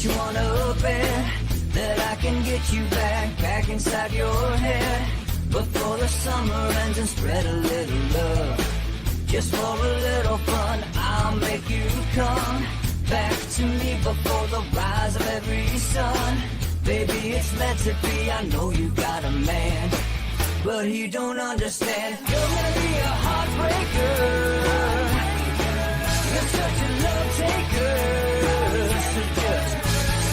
you wanna bet that I can get you back inside your head before the summer ends and spread a little love. Just for a little fun, I'll make you come back to me before the rise of every sun. Baby, it's meant to be, I know you got a man, but he don't understand. You're gonna be a heartbreaker, you're such a love taker. So just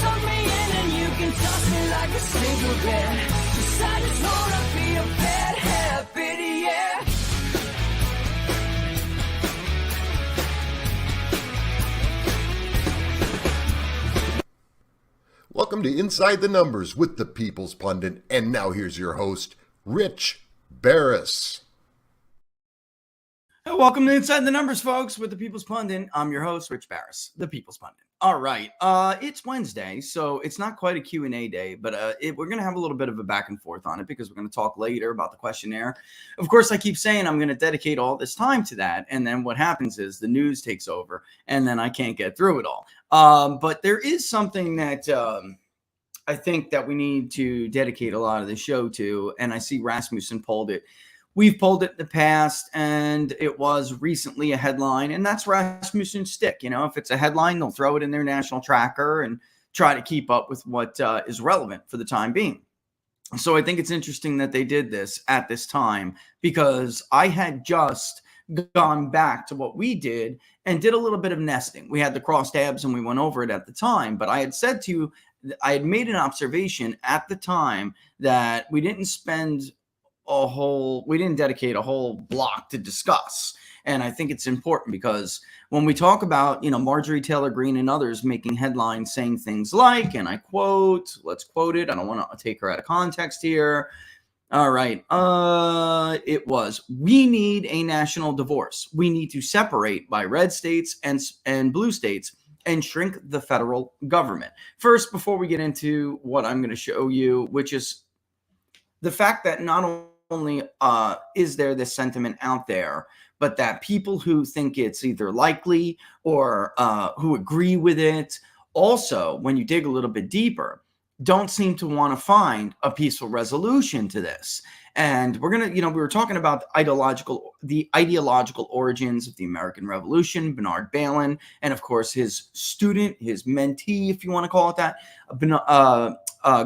suck me in and you can toss me like a cigarette. 'Cause I just wanna be a bad habit, yeah. Welcome to Inside the Numbers with the People's Pundit, and now here's your host, Rich Barris. Welcome to Inside the Numbers, folks, with the People's Pundit. I'm your host, Rich Barris, the People's Pundit. All right, it's Wednesday, so it's not quite a Q&A day, but we're going to have a little bit of a back and forth on it because we're going to talk later about the questionnaire. Of course, I keep saying I'm going to dedicate all this time to that, and then what happens is the news takes over, and then I can't get through it all. But there is something that I think that we need to dedicate a lot of the show to, and I see Rasmussen pulled it. We've pulled it in the past, and it was recently a headline, and that's Rasmussen's stick. You know, if it's a headline, they'll throw it in their national tracker and try to keep up with what is relevant for the time being. So I think it's interesting that they did this at this time because I had just gone back to what we did and did a little bit of nesting. We had the crosstabs and we went over it at the time, but I had said to you, I had made an observation at the time that we didn't dedicate a whole block to discuss. And I think it's important because when we talk about, Marjorie Taylor Greene and others making headlines saying things like, and I quote, let's quote it. I don't want to take her out of context here. All right. It was, we need a national divorce. We need to separate by red states and blue states and shrink the federal government. First, before we get into what I'm going to show you, which is the fact that not only is there this sentiment out there, but that people who think it's either likely or who agree with it, also, when you dig a little bit deeper, don't seem to want to find a peaceful resolution to this. And we're going to, we were talking about the ideological origins of the American Revolution, Bernard Bailyn, and of course his student, his mentee, if you want to call it that,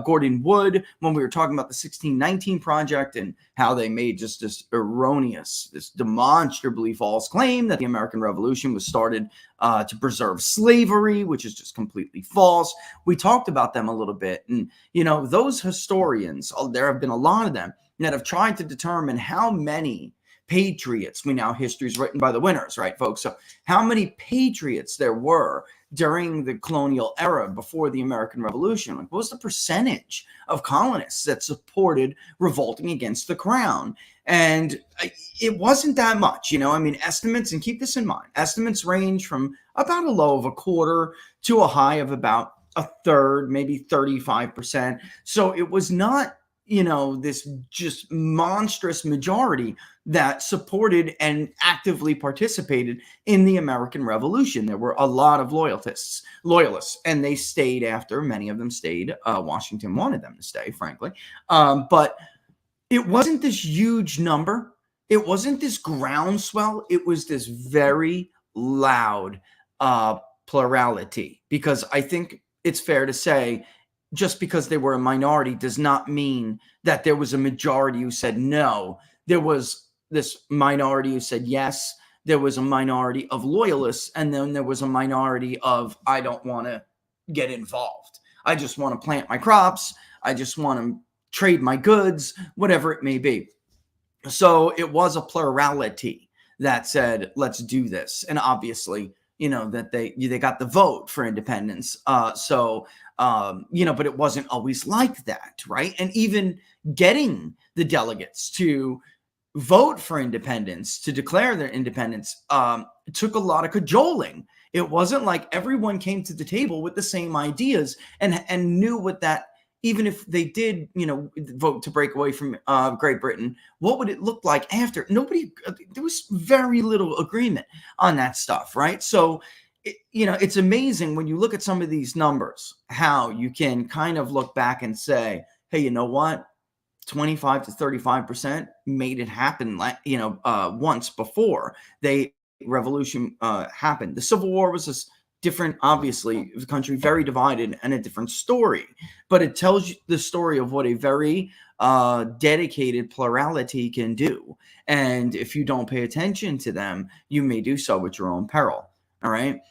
Gordon Wood, when we were talking about the 1619 Project and how they made just this erroneous, this demonstrably false claim that the American Revolution was started to preserve slavery, which is just completely false. We talked about them a little bit. And, those historians, there have been a lot of them that have tried to determine how many patriots, history's written by the winners, right, folks? So how many patriots there were during the colonial era before the American Revolution? Like, what was the percentage of colonists that supported revolting against the crown? And it wasn't that much, estimates, and keep this in mind, estimates range from about a low of a quarter to a high of about a third, maybe 35%. So it was not, this just monstrous majority that supported and actively participated in the American Revolution. There were a lot of loyalists, and they stayed after. Many of them stayed. Washington wanted them to stay, frankly. But it wasn't this huge number. It wasn't this groundswell. It was this very loud plurality, because I think it's fair to say just because they were a minority does not mean that there was a majority who said no. There was this minority who said yes. There was a minority of loyalists, and then there was a minority of, I don't want to get involved. I just want to plant my crops. I just want to trade my goods, whatever it may be. So it was a plurality that said, let's do this. And obviously, that they got the vote for independence. But it wasn't always like that, right? And even getting the delegates to vote for independence, to declare their independence, took a lot of cajoling. It wasn't like everyone came to the table with the same ideas and knew what that, even if they did, vote to break away from Great Britain, what would it look like after? There was very little agreement on that stuff, right? So it's amazing when you look at some of these numbers, how you can kind of look back and say, hey, you know what? 25 to 35% made it happen, once before the revolution happened. The Civil War was this different, obviously, the country very divided and a different story, but it tells you the story of what a very dedicated plurality can do. And if you don't pay attention to them, you may do so at your own peril. All right.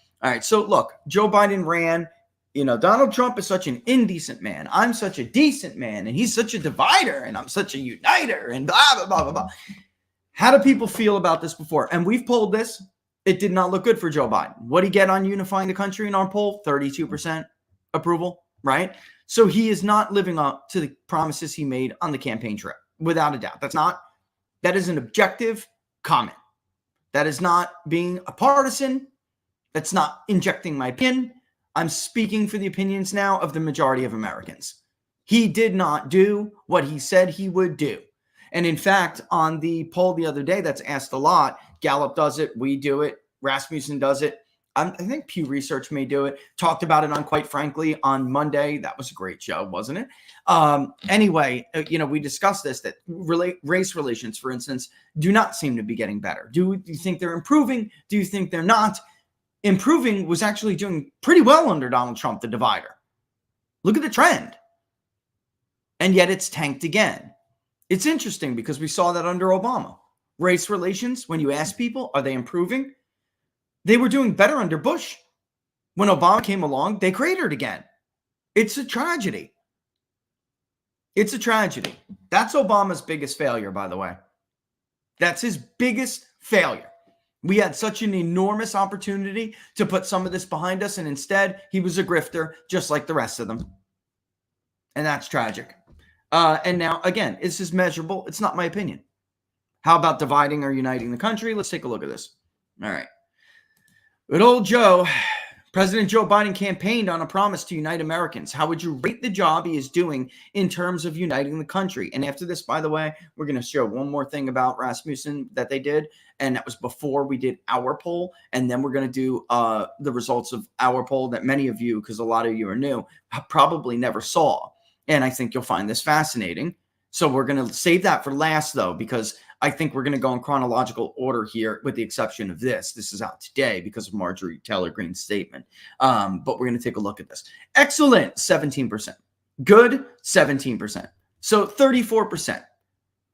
So look, Joe Biden ran. Donald Trump is such an indecent man. I'm such a decent man, and he's such a divider, and I'm such a uniter, and blah, blah, blah, blah, blah. How do people feel about this before? And we've polled this. It did not look good for Joe Biden. What did he get on unifying the country in our poll? 32% approval, right? So he is not living up to the promises he made on the campaign trail, without a doubt. That is an objective comment. That is not being a partisan. That's not injecting my opinion. I'm speaking for the opinions now of the majority of Americans. He did not do what he said he would do. And in fact, on the poll the other day that's asked a lot, Gallup does it, we do it, Rasmussen does it. I think Pew Research may do it. Talked about it on Quite Frankly on Monday. That was a great show, wasn't it? Anyway, we discussed this, that race relations, for instance, do not seem to be getting better. Do you think they're improving? Do you think they're not? Improving was actually doing pretty well under Donald Trump, the divider. Look at the trend. And yet it's tanked again. It's interesting because we saw that under Obama. Race relations, when you ask people, are they improving? They were doing better under Bush. When Obama came along, they cratered again. It's a tragedy. It's a tragedy. That's Obama's biggest failure, by the way. That's his biggest failure. We had such an enormous opportunity to put some of this behind us, and instead, he was a grifter, just like the rest of them. And that's tragic. And now, again, this is measurable. It's not my opinion. How about dividing or uniting the country? Let's take a look at this. All right. Good old Joe. President Joe Biden campaigned on a promise to unite Americans. How would you rate the job he is doing in terms of uniting the country? And after this, by the way, we're going to show one more thing about Rasmussen that they did. And that was before we did our poll. And then we're going to do the results of our poll that many of you, because a lot of you are new, probably never saw. And I think you'll find this fascinating. So we're going to save that for last, though, because I think we're going to go in chronological order here, with the exception of this. This is out today because of Marjorie Taylor Greene's statement. But we're going to take a look at this. Excellent, 17%. Good, 17%. So 34%.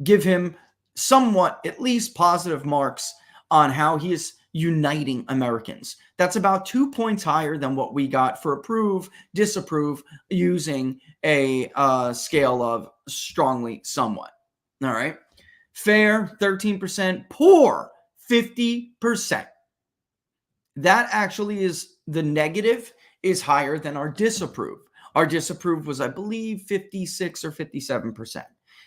Give him somewhat, at least, positive marks on how he is uniting Americans. That's about 2 points higher than what we got for approve, disapprove, using a scale of strongly, somewhat. All right. Fair, 13%. Poor, 50%. That actually is, the negative is higher than our disapprove. Our disapprove was, I believe, 56 or 57%.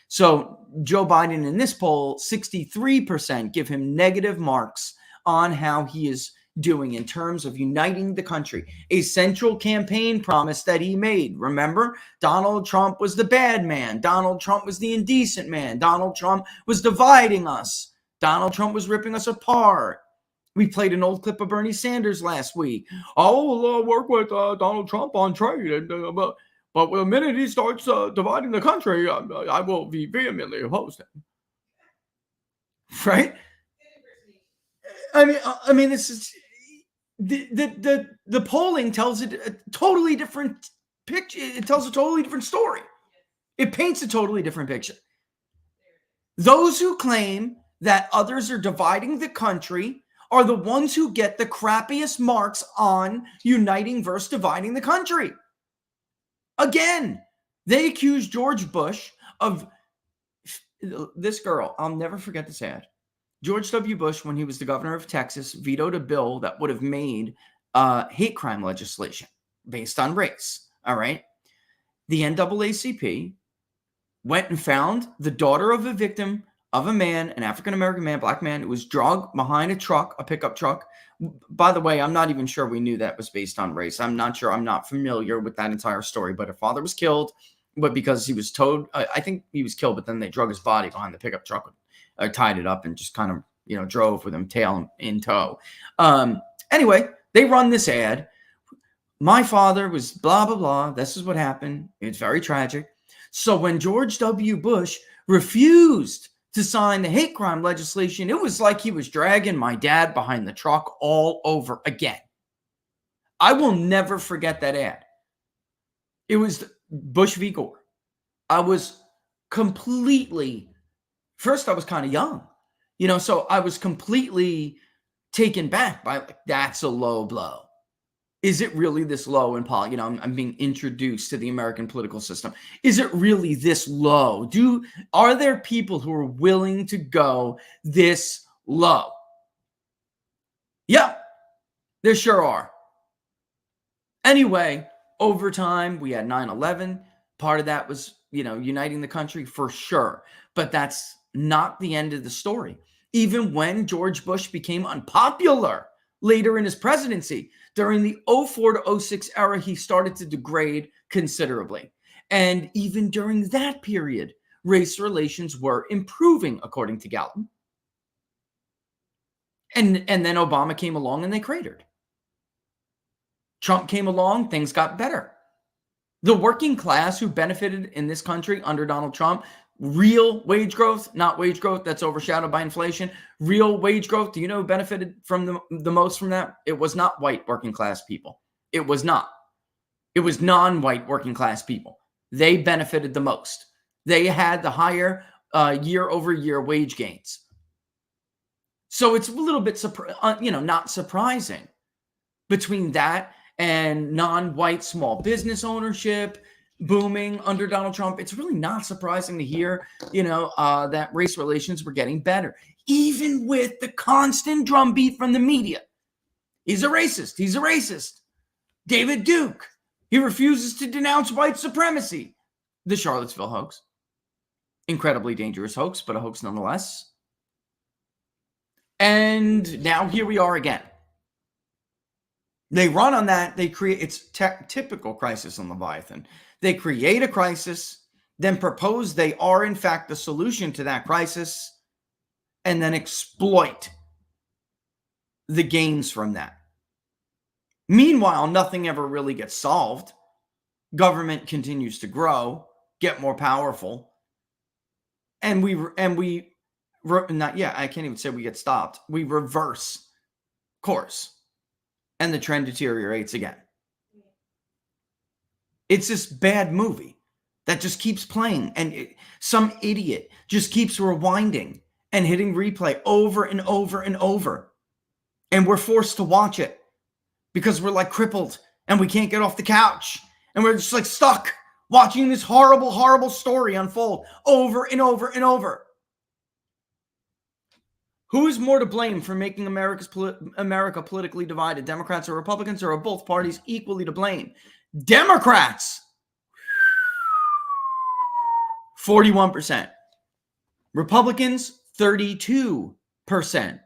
So Joe Biden in this poll, 63% give him negative marks on how he is doing in terms of uniting the country. A central campaign promise that he made. Remember, Donald Trump was the bad man. Donald Trump was the indecent man. Donald Trump was dividing us. Donald Trump was ripping us apart. We played an old clip of Bernie Sanders last week. I'll work with Donald Trump on trade. And, but the minute he starts dividing the country, I will be vehemently opposed to him. Right? I mean, this is the polling tells it a totally different picture. It tells a totally different story. It paints a totally different picture. Those who claim that others are dividing the country are the ones who get the crappiest marks on uniting versus dividing the country. Again, they accuse George Bush of this girl. I'll never forget this ad. George W. Bush, when he was the governor of Texas, vetoed a bill that would have made hate crime legislation based on race. All right. The NAACP went and found the daughter of a victim of a man, an African-American man, black man, who was drugged behind a truck, a pickup truck. By the way, I'm not even sure we knew that was based on race. I'm not sure. I'm not familiar with that entire story, but her father was killed, but because he was towed, I think he was killed, but then they drug his body behind the pickup truck, tied it up and just kind of, drove with him tail in tow. Anyway, They run this ad. My father was blah, blah, blah. This is what happened. It's very tragic. So when George W. Bush refused to sign the hate crime legislation, it was like he was dragging my dad behind the truck all over again. I will never forget that ad. It was Bush v. Gore. I was completely, first I was kind of young, so I was completely taken back by, like, that's a low blow. Is it really this low in politics? I'm being introduced to the American political system. Is it really this low? Are there people who are willing to go this low? Yeah, there sure are. Anyway, over time, we had 9/11. Part of that was, uniting the country for sure. But that's not the end of the story. Even when George Bush became unpopular later in his presidency, during the 04 to 06 era, he started to degrade considerably. And even during that period, race relations were improving, according to Gallup. And then Obama came along and they cratered. Trump came along, things got better. The working class who benefited in this country under Donald Trump, real wage growth, not wage growth that's overshadowed by inflation, real wage growth. Do you know who benefited from the most from that? It was not white working class people. It was not. It was non-white working class people. They benefited the most. They had the higher year over year wage gains. So it's a little bit, not surprising between that and non-white small business ownership booming under Donald Trump. It's really not surprising to hear, that race relations were getting better, even with the constant drumbeat from the media. He's a racist. He's a racist. David Duke, he refuses to denounce white supremacy. The Charlottesville hoax. Incredibly dangerous hoax, but a hoax nonetheless. And now here we are again. They run on that. They create, it's typical crisis on Leviathan. They create a crisis, then propose they are in fact the solution to that crisis, and then exploit the gains from that. Meanwhile, nothing ever really gets solved. Government continues to grow, get more powerful, and I can't even say we get stopped. We reverse course. And the trend deteriorates again. It's this bad movie that just keeps playing. And some idiot just keeps rewinding and hitting replay over and over and over. And we're forced to watch it because we're like crippled and we can't get off the couch. And we're just like stuck watching this horrible, horrible story unfold over and over and over. Who is more to blame for making America politically divided? Democrats or Republicans, or are both parties equally to blame? Democrats, 41%. Republicans, 32%.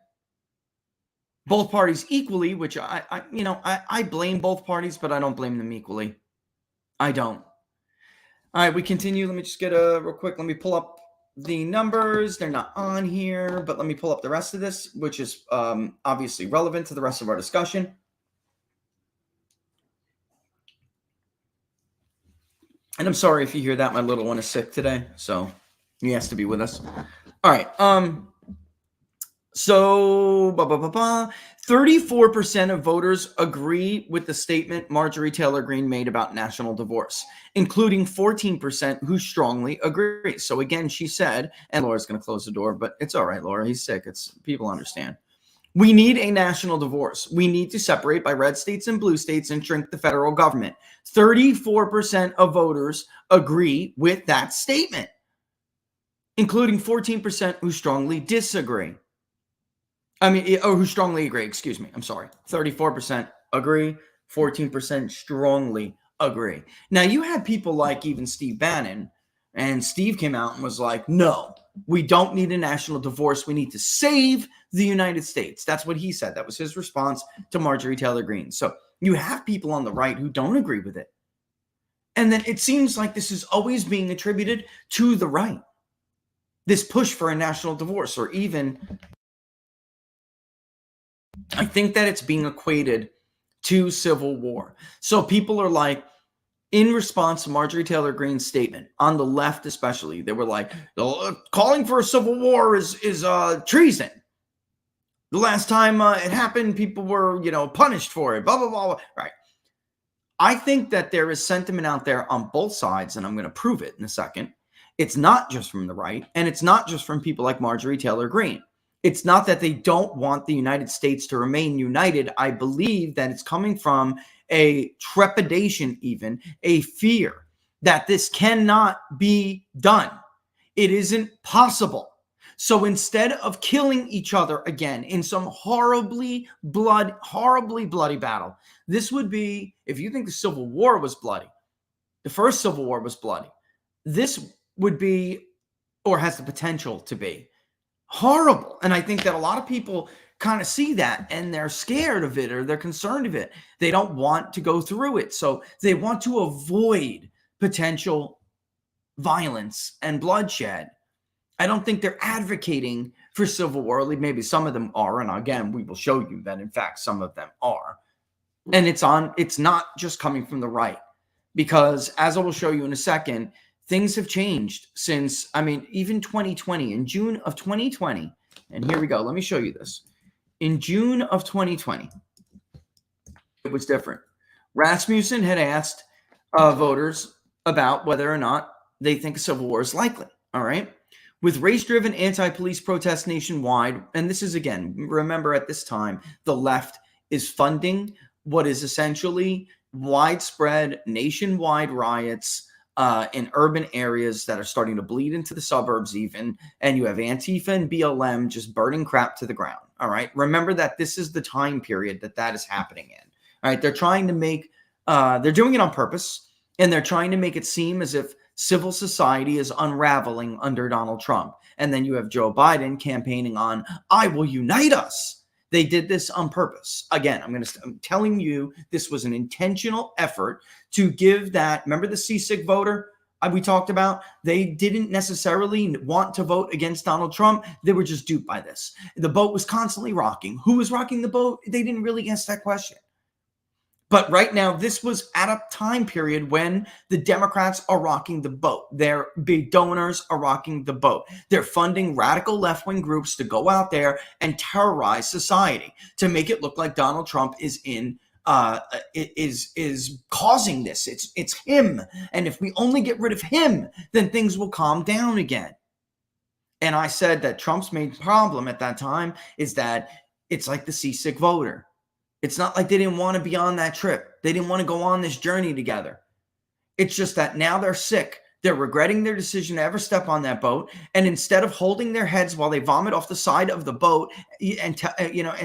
Both parties equally, which I blame both parties, but I don't blame them equally. I don't. All right, we continue. Let me just get real quick. Let me pull up the numbers. They're not on here, but let me pull up the rest of this, which is obviously relevant to the rest of our discussion. And I'm sorry if you hear that. My little one is sick today, so he has to be with us. All right. So 34% of voters agree with the statement Marjorie Taylor Greene made about national divorce, including 14% who strongly agree. So again, she said, and Laura's going to close the door, but it's all right, Laura. He's sick. People understand. We need a national divorce. We need to separate by red states and blue states and shrink the federal government. 34% of voters agree with that statement, including 14% who strongly disagree. Who strongly agree, excuse me. I'm sorry. 34% agree, 14% strongly agree. Now, you had people like even Steve Bannon, and Steve came out and was like, no, we don't need a national divorce. We need to save the United States. That's what he said. That was his response to Marjorie Taylor Greene. So you have people on the right who don't agree with it. And then it seems like this is always being attributed to the right. This push for a national divorce, or even I think that it's being equated to civil war. So people are like, in response to Marjorie Taylor Greene's statement, on the left especially, they were like, calling for a civil war is treason. The last time it happened, people were, punished for it, blah, blah, blah, blah. Right. I think that there is sentiment out there on both sides, and I'm going to prove it in a second. It's not just from the right, and it's not just from people like Marjorie Taylor Greene. It's not that they don't want the United States to remain united. I believe that it's coming from a trepidation, even a fear that this cannot be done. It isn't possible. So instead of killing each other again in some horribly bloody battle, this would be, if you think the Civil War was bloody, the first Civil War was bloody, this would be, or has the potential to be, horrible. And I think that a lot of people kind of see that and they're scared of it or they're concerned of it. They don't want to go through it. So they want to avoid potential violence and bloodshed. I don't think they're advocating for civil war. Maybe some of them are. And again, we will show you that in fact, some of them are. And it's not just coming from the right, because as I will show you in a second, things have changed since, even 2020, in June of 2020. And here we go. Let me show you this. In June of 2020, it was different. Rasmussen had asked voters about whether or not they think a civil war is likely. All right. With race-driven anti-police protests nationwide, and this is, again, remember at this time, the left is funding what is essentially widespread nationwide riots in urban areas that are starting to bleed into the suburbs even, and you have Antifa and BLM just burning crap to the ground, all right? Remember that this is the time period that is happening in, all right? They're trying to make, they're doing it on purpose, and they're trying to make it seem as if civil society is unraveling under Donald Trump. And then you have Joe Biden campaigning on, I will unite us. They did this on purpose. Again, I'm telling you, this was an intentional effort to give that, remember the seasick voter we talked about? They didn't necessarily want to vote against Donald Trump. They were just duped by this. The boat was constantly rocking. Who was rocking the boat? They didn't really ask that question. But right now, this was at a time period when the Democrats are rocking the boat. Their big donors are rocking the boat. They're funding radical left-wing groups to go out there and terrorize society to make it look like Donald Trump is causing this. It's him. And if we only get rid of him, then things will calm down again. And I said that Trump's main problem at that time is that it's like the seasick voter. It's not like they didn't want to be on that trip. They didn't want to go on this journey together. It's just that now they're sick. They're regretting their decision to ever step on that boat. And instead of holding their heads while they vomit off the side of the boat and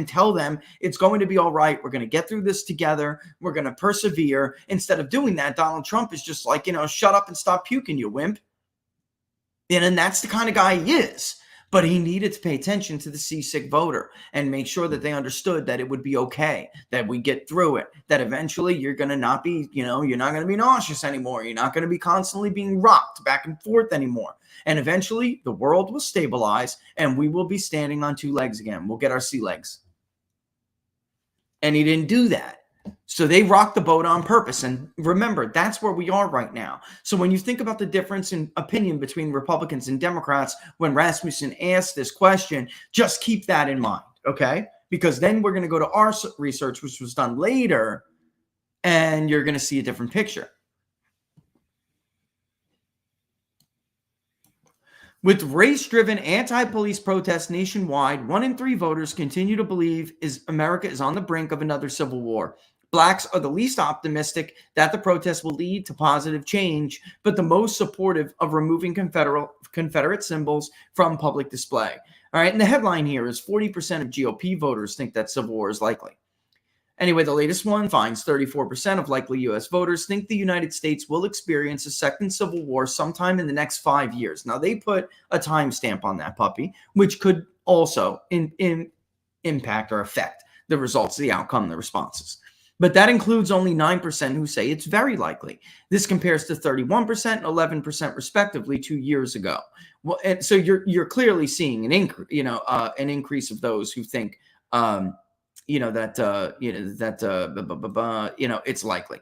tell them it's going to be all right, we're going to get through this together, we're going to persevere. Instead of doing that, Donald Trump is just like, shut up and stop puking, you wimp. And that's the kind of guy he is. But he needed to pay attention to the seasick voter and make sure that they understood that it would be okay, that we get through it, that eventually you're going to not be, you're not going to be nauseous anymore. You're not going to be constantly being rocked back and forth anymore. And eventually the world will stabilize and we will be standing on two legs again. We'll get our sea legs. And he didn't do that. So they rocked the boat on purpose. And remember, that's where we are right now. So when you think about the difference in opinion between Republicans and Democrats, when Rasmussen asked this question, just keep that in mind, okay? Because then we're going to go to our research, which was done later, and you're going to see a different picture. With race-driven anti-police protests nationwide, 1 in 3 voters continue to believe America is on the brink of another civil war. Blacks are the least optimistic that the protests will lead to positive change, but the most supportive of removing Confederate symbols from public display. All right, and the headline here is 40% of GOP voters think that civil war is likely. Anyway, the latest one finds 34% of likely U.S. voters think the United States will experience a second civil war sometime in the next 5 years. Now, they put a timestamp on that puppy, which could also impact or affect the results, the outcome, the responses. But that includes only 9% who say it's very likely. This compares to 31% and 11% respectively 2 years ago. Well, and so you're clearly seeing an increase of those who think it's likely.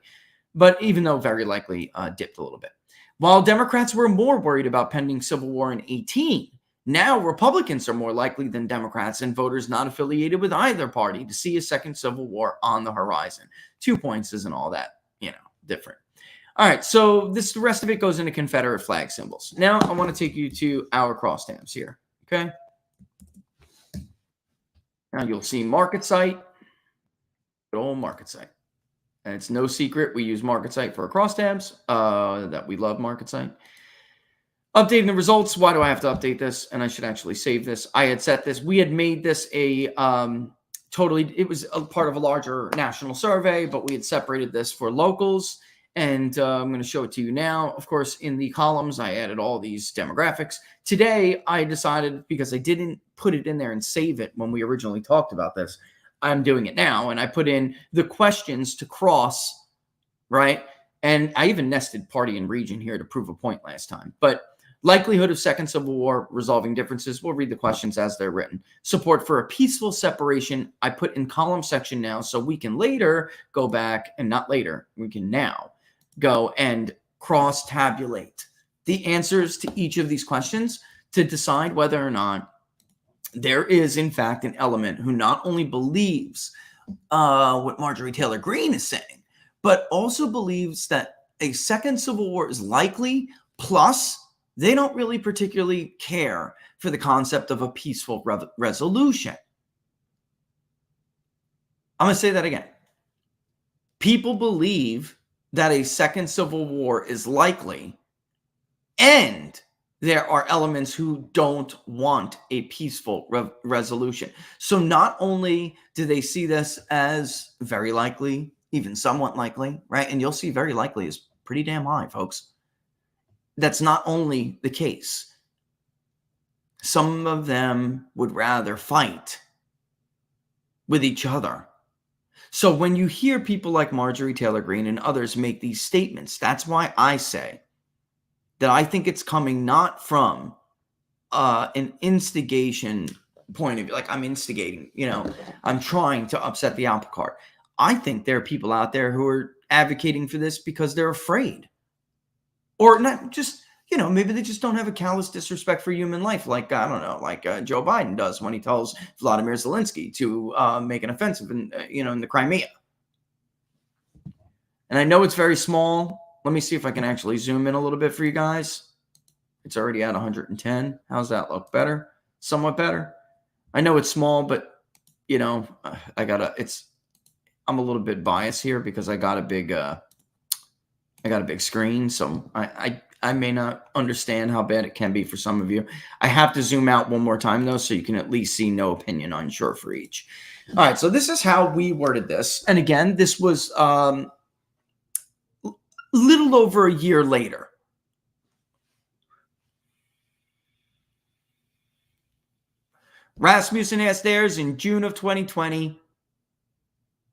But even though very likely dipped a little bit. While Democrats were more worried about pending civil war in 18, now Republicans are more likely than Democrats and voters not affiliated with either party to see a second civil war on the horizon. 2 points isn't all that, different. All right, so the rest of it goes into Confederate flag symbols. Now I want to take you to our crosstabs here, okay? Now you'll see market site, good old market site. And it's no secret we use market site for our crosstabs, that we love market site. Updating the results. Why do I have to update this? And I should actually save this. I had set this. We had made this it was a part of a larger national survey, but we had separated this for locals. And I'm going to show it to you now. Of course, in the columns, I added all these demographics. Today, I decided, because I didn't put it in there and save it when we originally talked about this, I'm doing it now. And I put in the questions to cross, right? And I even nested party and region here to prove a point last time. But likelihood of second civil war, resolving differences. We'll read the questions as they're written. Support for a peaceful separation. I put in column section now so we can later go back, and not later, we can now go and cross-tabulate the answers to each of these questions to decide whether or not there is, in fact, an element who not only believes what Marjorie Taylor Greene is saying, but also believes that a second civil war is likely, plus they don't really particularly care for the concept of a peaceful resolution. I'm going to say that again. People believe that a second civil war is likely, and there are elements who don't want a peaceful resolution. So not only do they see this as very likely, even somewhat likely, right? And you'll see very likely is pretty damn high, folks. That's not only the case. Some of them would rather fight with each other. So when you hear people like Marjorie Taylor Greene and others make these statements, that's why I say that I think it's coming not from an instigation point of view, like I'm instigating, I'm trying to upset the apple cart. I think there are people out there who are advocating for this because they're afraid. Or not just, maybe they just don't have a callous disrespect for human life, like, I don't know, like Joe Biden does when he tells Vladimir Zelensky to make an offensive in the Crimea. And I know it's very small. Let me see if I can actually zoom in a little bit for you guys. It's already at 110. How's that look? Better? Somewhat better? I know it's small, but, I'm a little bit biased here because I got a big screen, so I may not understand how bad it can be for some of you. I have to zoom out one more time, though, so you can at least see no opinion unsure for each. All right, so this is how we worded this. And again, this was little over a year later. Rasmussen asked theirs in June of 2020.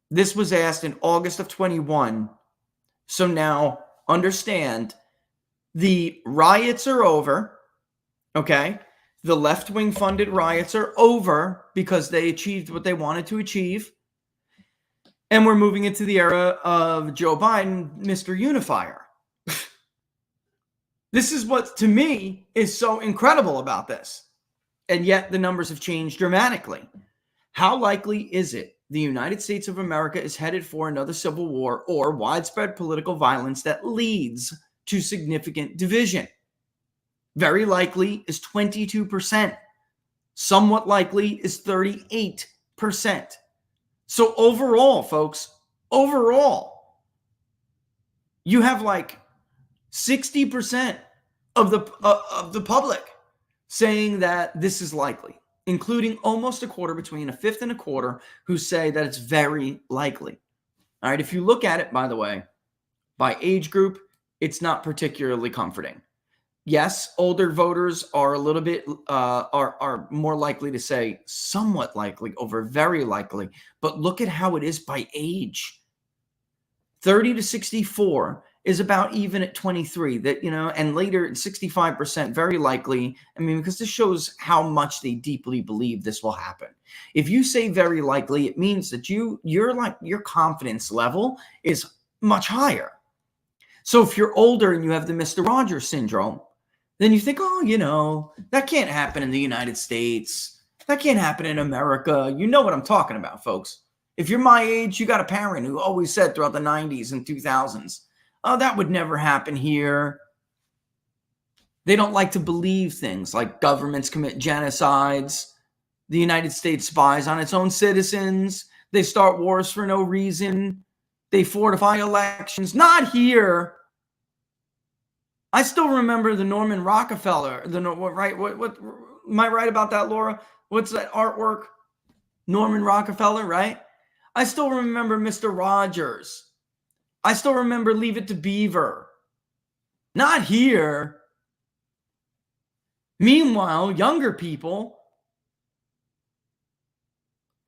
This was asked in August of 21. So now understand, the riots are over, okay? The left-wing funded riots are over because they achieved what they wanted to achieve. And we're moving into the era of Joe Biden, Mr. Unifier. This is what, to me, is so incredible about this. And yet the numbers have changed dramatically. How likely is it the United States of America is headed for another civil war or widespread political violence that leads to significant division? Very likely is 22%. Somewhat likely is 38%. So overall, folks, you have like 60% of the public saying that this is likely, including almost a quarter, between a fifth and a quarter, who say that it's very likely. All right, if you look at it, by the way, by age group, it's not particularly comforting. Yes, older voters are a little bit are more likely to say somewhat likely over very likely, but look at how it is by age. 30 to 64 is about even at 23, that, and later at 65%, very likely. I mean, because this shows how much they deeply believe this will happen. If you say very likely, it means that your confidence level is much higher. So if you're older and you have the Mr. Rogers syndrome, then you think, oh, that can't happen in the United States. That can't happen in America. You know what I'm talking about, folks. If you're my age, you got a parent who always said throughout the 90s and 2000s, oh, that would never happen here. They don't like to believe things like governments commit genocides. The United States spies on its own citizens. They start wars for no reason. They fortify elections. Not here. I still remember the Norman Rockefeller. What am I right about that, Laura? What's that artwork? Norman Rockefeller, right? I still remember Mr. Rogers. I still remember Leave It to Beaver. Not here. Meanwhile, younger people,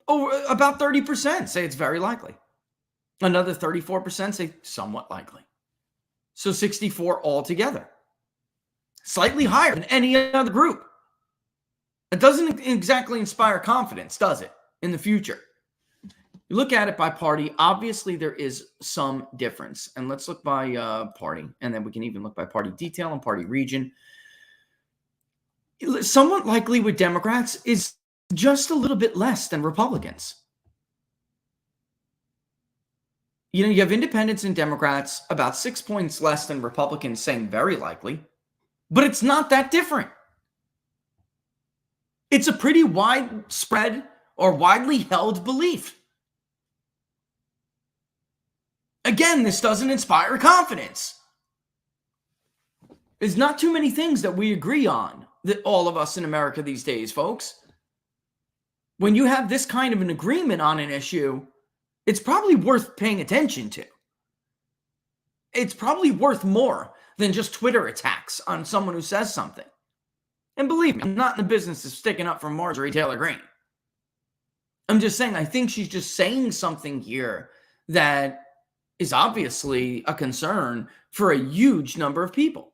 about 30% say it's very likely. Another 34% say somewhat likely. So 64 altogether. Slightly higher than any other group. It doesn't exactly inspire confidence, does it, in the future? You look at it by party, obviously there is some difference. And let's look by party, and then we can even look by party detail and party region. Somewhat likely with Democrats is just a little bit less than Republicans. You have independents and Democrats about 6 points less than Republicans saying very likely, but it's not that different. It's a pretty widespread or widely held belief. Again, this doesn't inspire confidence. There's not too many things that we agree on, that all of us in America these days, folks. When you have this kind of an agreement on an issue, it's probably worth paying attention to. It's probably worth more than just Twitter attacks on someone who says something. And believe me, I'm not in the business of sticking up for Marjorie Taylor Greene. I'm just saying, I think she's just saying something here that is obviously a concern for a huge number of people.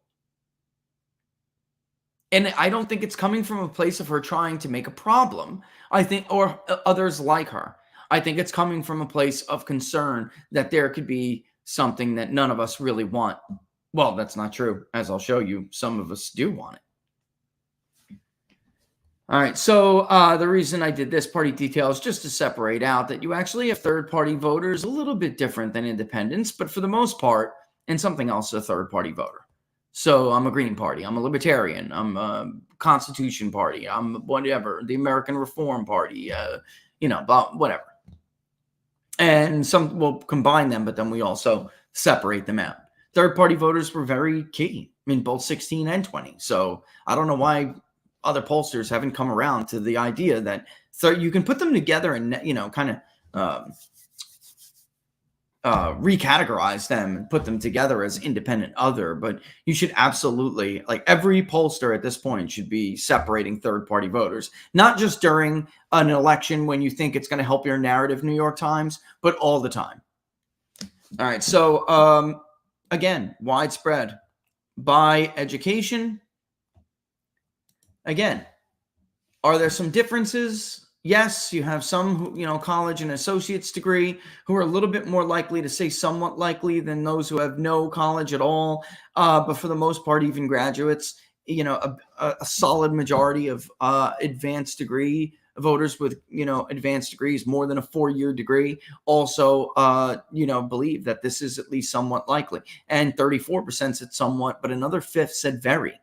And I don't think it's coming from a place of her trying to make a problem, I think, or others like her. I think it's coming from a place of concern that there could be something that none of us really want. Well, that's not true. As I'll show you, some of us do want it. All right, so the reason I did this party detail is just to separate out that you actually have third-party voters a little bit different than independents, but for the most part, and something else, a third-party voter. So I'm a Green Party, I'm a Libertarian, I'm a Constitution Party, I'm whatever, the American Reform Party, whatever. And some will combine them, but then we also separate them out. Third-party voters were very key in both 16 and 20. So I don't know why other pollsters haven't come around to the idea that you can put them together and, kind of recategorize them and put them together as independent other. But you should absolutely, like every pollster at this point should be separating third-party voters, not just during an election when you think it's going to help your narrative, New York Times, but all the time. All right. So again, widespread by education. Again, are there some differences? Yes, you have some who, college and associate's degree who are a little bit more likely to say somewhat likely than those who have no college at all. But for the most part, even graduates, a solid majority of advanced degree voters with, advanced degrees, more than a 4-year degree, also, believe that this is at least somewhat likely. And 34% said somewhat, but another fifth said very.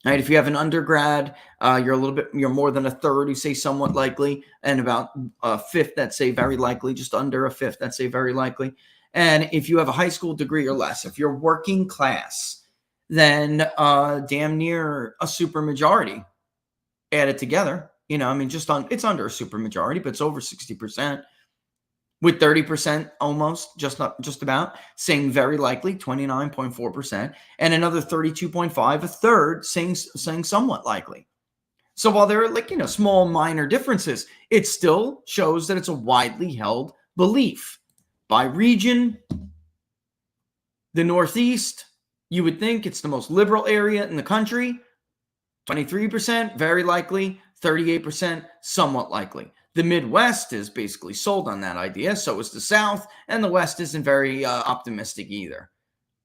Right, if you have an undergrad, you're more than a third who say somewhat likely, and about a fifth that say very likely, just under a fifth that say very likely. And if you have a high school degree or less, if you're working class, then damn near a supermajority added together. It's under a supermajority, but it's over 60%. With 30% almost, just about, saying very likely, 29.4%, and another 32.5%, a third, saying somewhat likely. So while there are small minor differences, it still shows that it's a widely held belief by region, The Northeast, you would think it's the most liberal area in the country. 23%, very likely. 38%, somewhat likely. The Midwest is basically sold on that idea. So is the South, and the West isn't very optimistic either.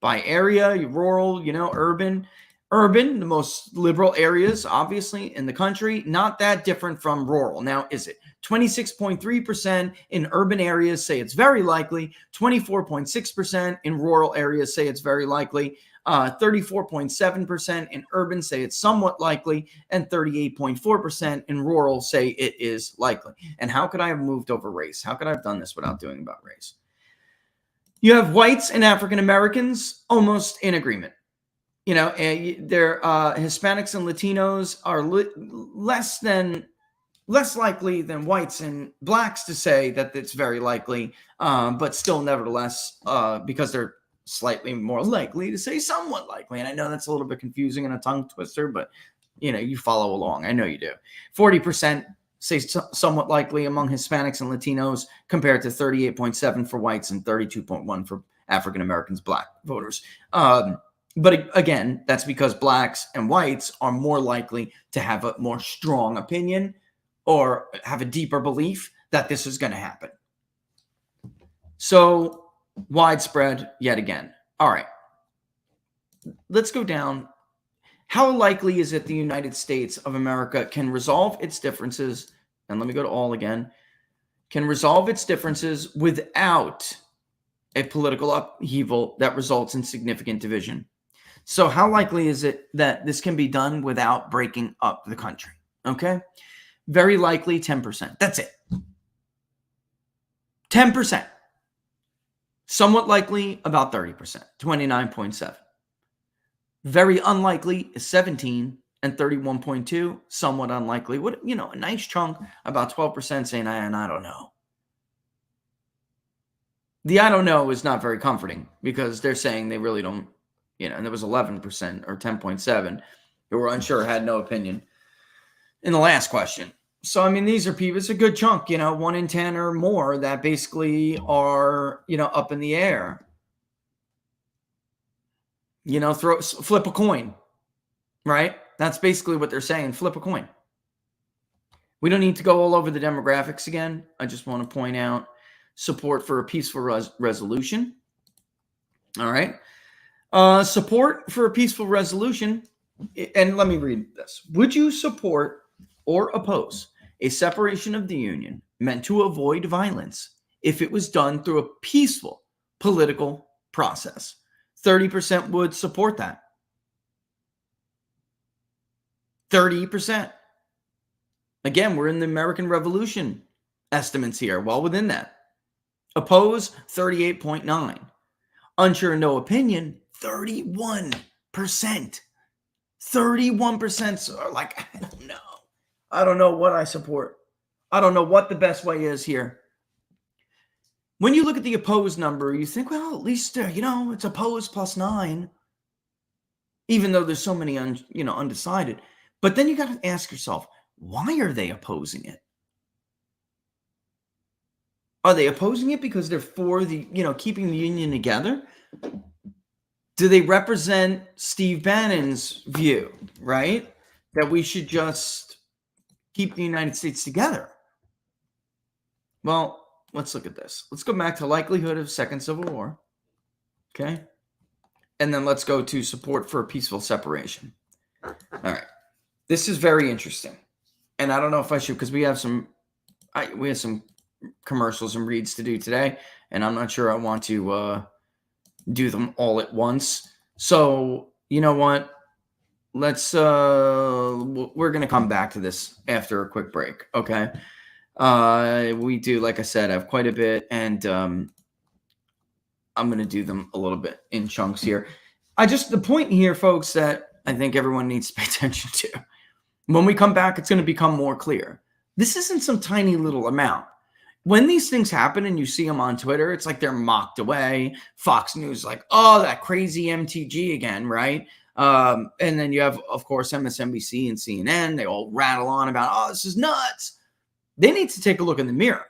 By area, rural, urban. Urban, the most liberal areas, obviously, in the country, not that different from rural. Now, is it? 26.3% in urban areas say it's very likely. 24.6% in rural areas say it's very likely. 34.7% in urban say it's somewhat likely. And 38.4% in rural say it is likely. And how could I have moved over race? How could I have done this without doing about race? You have whites and African Americans almost in agreement. They're Hispanics and Latinos are less likely than whites and blacks to say that it's very likely, but still, nevertheless, because they're slightly more likely to say somewhat likely. And I know that's a little bit confusing and a tongue twister, but you follow along. I know you do. 40% say somewhat likely among Hispanics and Latinos, compared to 38.7 for whites and 32.1 for African Americans, black voters. But again, that's because blacks and whites are more likely to have a more strong opinion or have a deeper belief that this is going to happen. So widespread yet again. All right. Let's go down. How likely is it the United States of America can resolve its differences? And let me go to all again. Can resolve its differences without a political upheaval that results in significant division. So how likely is it that this can be done without breaking up the country? Okay. Very likely 10%. That's it. 10%. Somewhat likely about 30%, 29.7. Very unlikely is 17 and 31.2. Somewhat unlikely. A nice chunk, about 12% saying, I don't know. The I don't know is not very comforting because they're saying they really don't, and there was 11% or 10.7 who were unsure, had no opinion in the last question. So, these are people, it's a good chunk, 1 in 10 or more that basically are, up in the air. Flip a coin, right? That's basically what they're saying. Flip a coin. We don't need to go all over the demographics again. I just want to point out support for a peaceful resolution. All right. Support for a peaceful resolution. And let me read this. Would you support or oppose a separation of the Union meant to avoid violence if it was done through a peaceful political process? 30% would support that. 30%. Again, we're in the American Revolution estimates here, well within that. Oppose, 38.9. Unsure, no opinion, 31%. 31% are like, I don't know. I don't know what I support. I don't know what the best way is here. When you look at the opposed number, you think, well, at least, it's opposed plus 9. Even though there's so many, undecided. But then you got to ask yourself, why are they opposing it? Are they opposing it because they're for the, keeping the Union together? Do they represent Steve Bannon's view, right? That we should just keep the United States together? Well, let's look at this. Let's go back to likelihood of second civil war. Okay. And then let's go to support for a peaceful separation. All right. This is very interesting. And I don't know if I should, because we have some commercials and reads to do today, and I'm not sure I want to do them all at once. So, you know what? Let's we're going to come back to this after a quick break, okay? We do, like I said, have quite a bit, and I'm going to do them a little bit in chunks here. The point here, folks, that I think everyone needs to pay attention to. When we come back, it's going to become more clear. This isn't some tiny little amount. When these things happen and you see them on Twitter, it's like they're mocked away. Fox News like, oh, that crazy MTG again, right? And then you have, of course, MSNBC and CNN. They all rattle on about, oh, this is nuts. They need to take a look in the mirror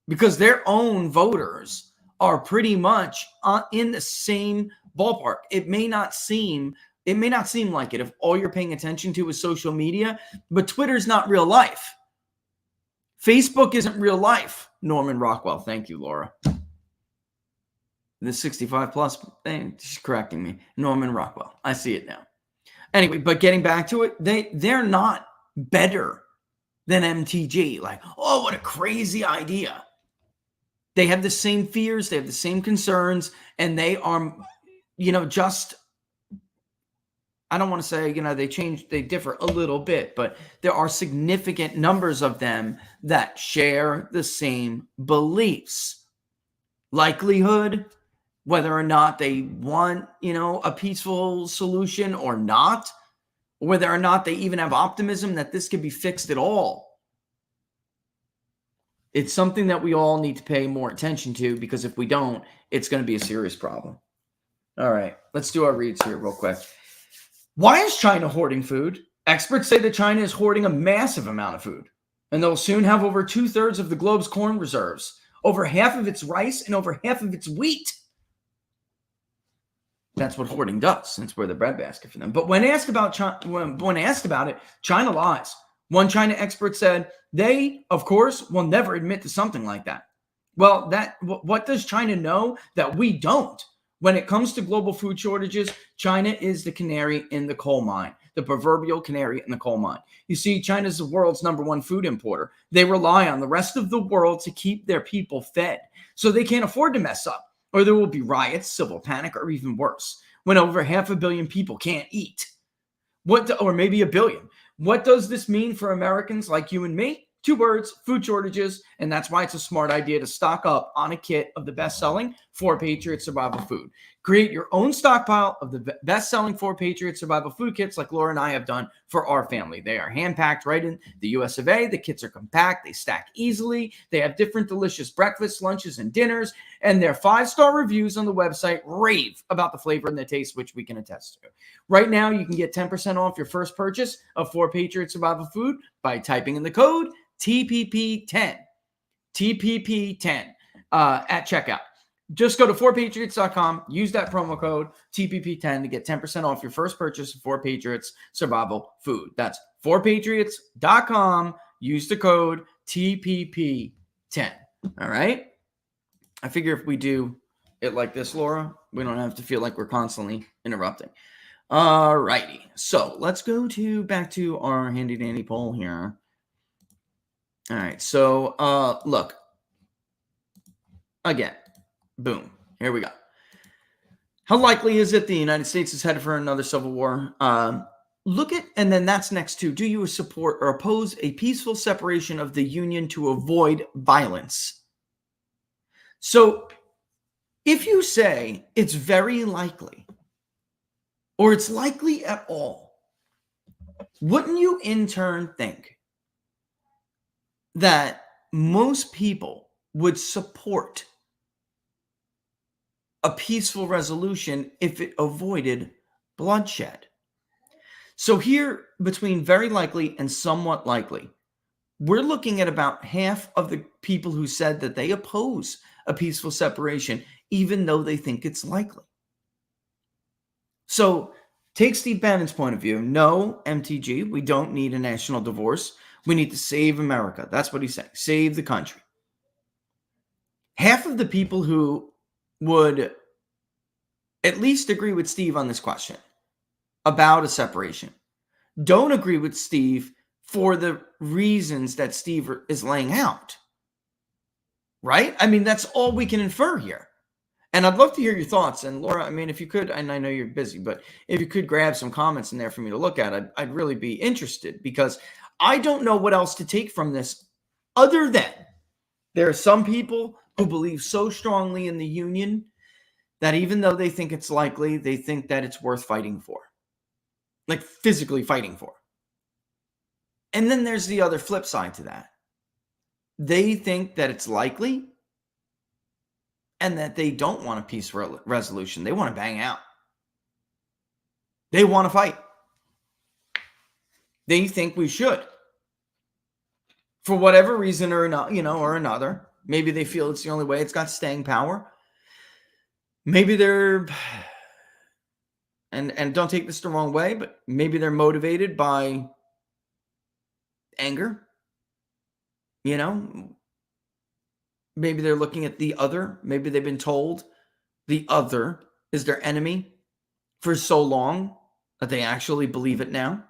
because their own voters are pretty much in the same ballpark. It may not seem like it if all you're paying attention to is social media, but Twitter's not real life. Facebook isn't real life. Norman Rockwell. Thank you, Laura. The 65 plus thing, she's correcting me. Norman Rockwell. I see it now. Anyway, but getting back to it, they're not better than MTG. Like, oh, what a crazy idea. They have the same fears, they have the same concerns, and they are, just, I don't want to say, they differ a little bit, but there are significant numbers of them that share the same beliefs. Likelihood, whether or not they want, a peaceful solution or not, whether or not they even have optimism that this could be fixed at all. It's something that we all need to pay more attention to, because if we don't, it's going to be a serious problem. All right, let's do our reads here real quick. Why is China hoarding food? Experts say that China is hoarding a massive amount of food, and they'll soon have over 2/3 of the globe's corn reserves, over half of its rice, and over half of its wheat. That's what hoarding does, since we're the breadbasket for them. But when asked about it, China lies. One China expert said they, of course, will never admit to something like that. Well, what does China know that we don't? When it comes to global food shortages, China is the canary in the coal mine, the proverbial canary in the coal mine. You see, China is the world's #1 food importer. They rely on the rest of the world to keep their people fed. So they can't afford to mess up, or there will be riots, civil panic, or even worse, when over 500 million people can't eat. Or maybe 1 billion. What does this mean for Americans like you and me? 2 words, food shortages, and that's why it's a smart idea to stock up on a kit of the best-selling 4 Patriot Survival Food. Create your own stockpile of the best-selling 4 Patriot Survival Food kits like Laura and I have done for our family. They are hand-packed right in the US of A. The kits are compact. They stack easily. They have different delicious breakfasts, lunches, and dinners, and their 5-star reviews on the website rave about the flavor and the taste, which we can attest to. Right now, you can get 10% off your first purchase of 4 Patriot Survival Food by typing in the code TPP10 at checkout. Just go to 4patriots.com, use that promo code TPP10 to get 10% off your first purchase of 4 Patriots Survival Food. That's 4patriots.com. Use the code TPP10. All right? I figure if we do it like this, Laura, we don't have to feel like we're constantly interrupting. All righty. So let's go back to our handy dandy poll here. All right. So look, again, boom. Here we go. How likely is it the United States is headed for another civil war? Look at, and then that's next to, do you support or oppose a peaceful separation of the Union to avoid violence? So if you say it's very likely, or it's likely at all, wouldn't you in turn think that most people would support a peaceful resolution if it avoided bloodshed? So here, between very likely and somewhat likely, we're looking at about half of the people who said that they oppose a peaceful separation, even though they think it's likely. So take Steve Bannon's point of view. No, MTG, we don't need a national divorce. We need to save America. That's what he's saying. Save the country. Half of the people who would at least agree with Steve on this question about a separation don't agree with Steve for the reasons that Steve is laying out. Right? I mean, that's all we can infer here. And I'd love to hear your thoughts. And Laura, I mean, if you could, and I know you're busy, but if you could grab some comments in there for me to look at, I'd really be interested, because I don't know what else to take from this other than there are some people who believe so strongly in the Union that even though they think it's likely, they think that it's worth fighting for, like physically fighting for. And then there's the other flip side to that. They think that it's likely and that they don't want a peace resolution. They want to bang out. They want to fight. They think we should. For whatever reason or not, or another. Maybe they feel it's the only way. It's got staying power. Maybe they're and don't take this the wrong way, but maybe they're motivated by anger. Maybe they're looking at the other. Maybe they've been told the other is their enemy for so long that they actually believe it now.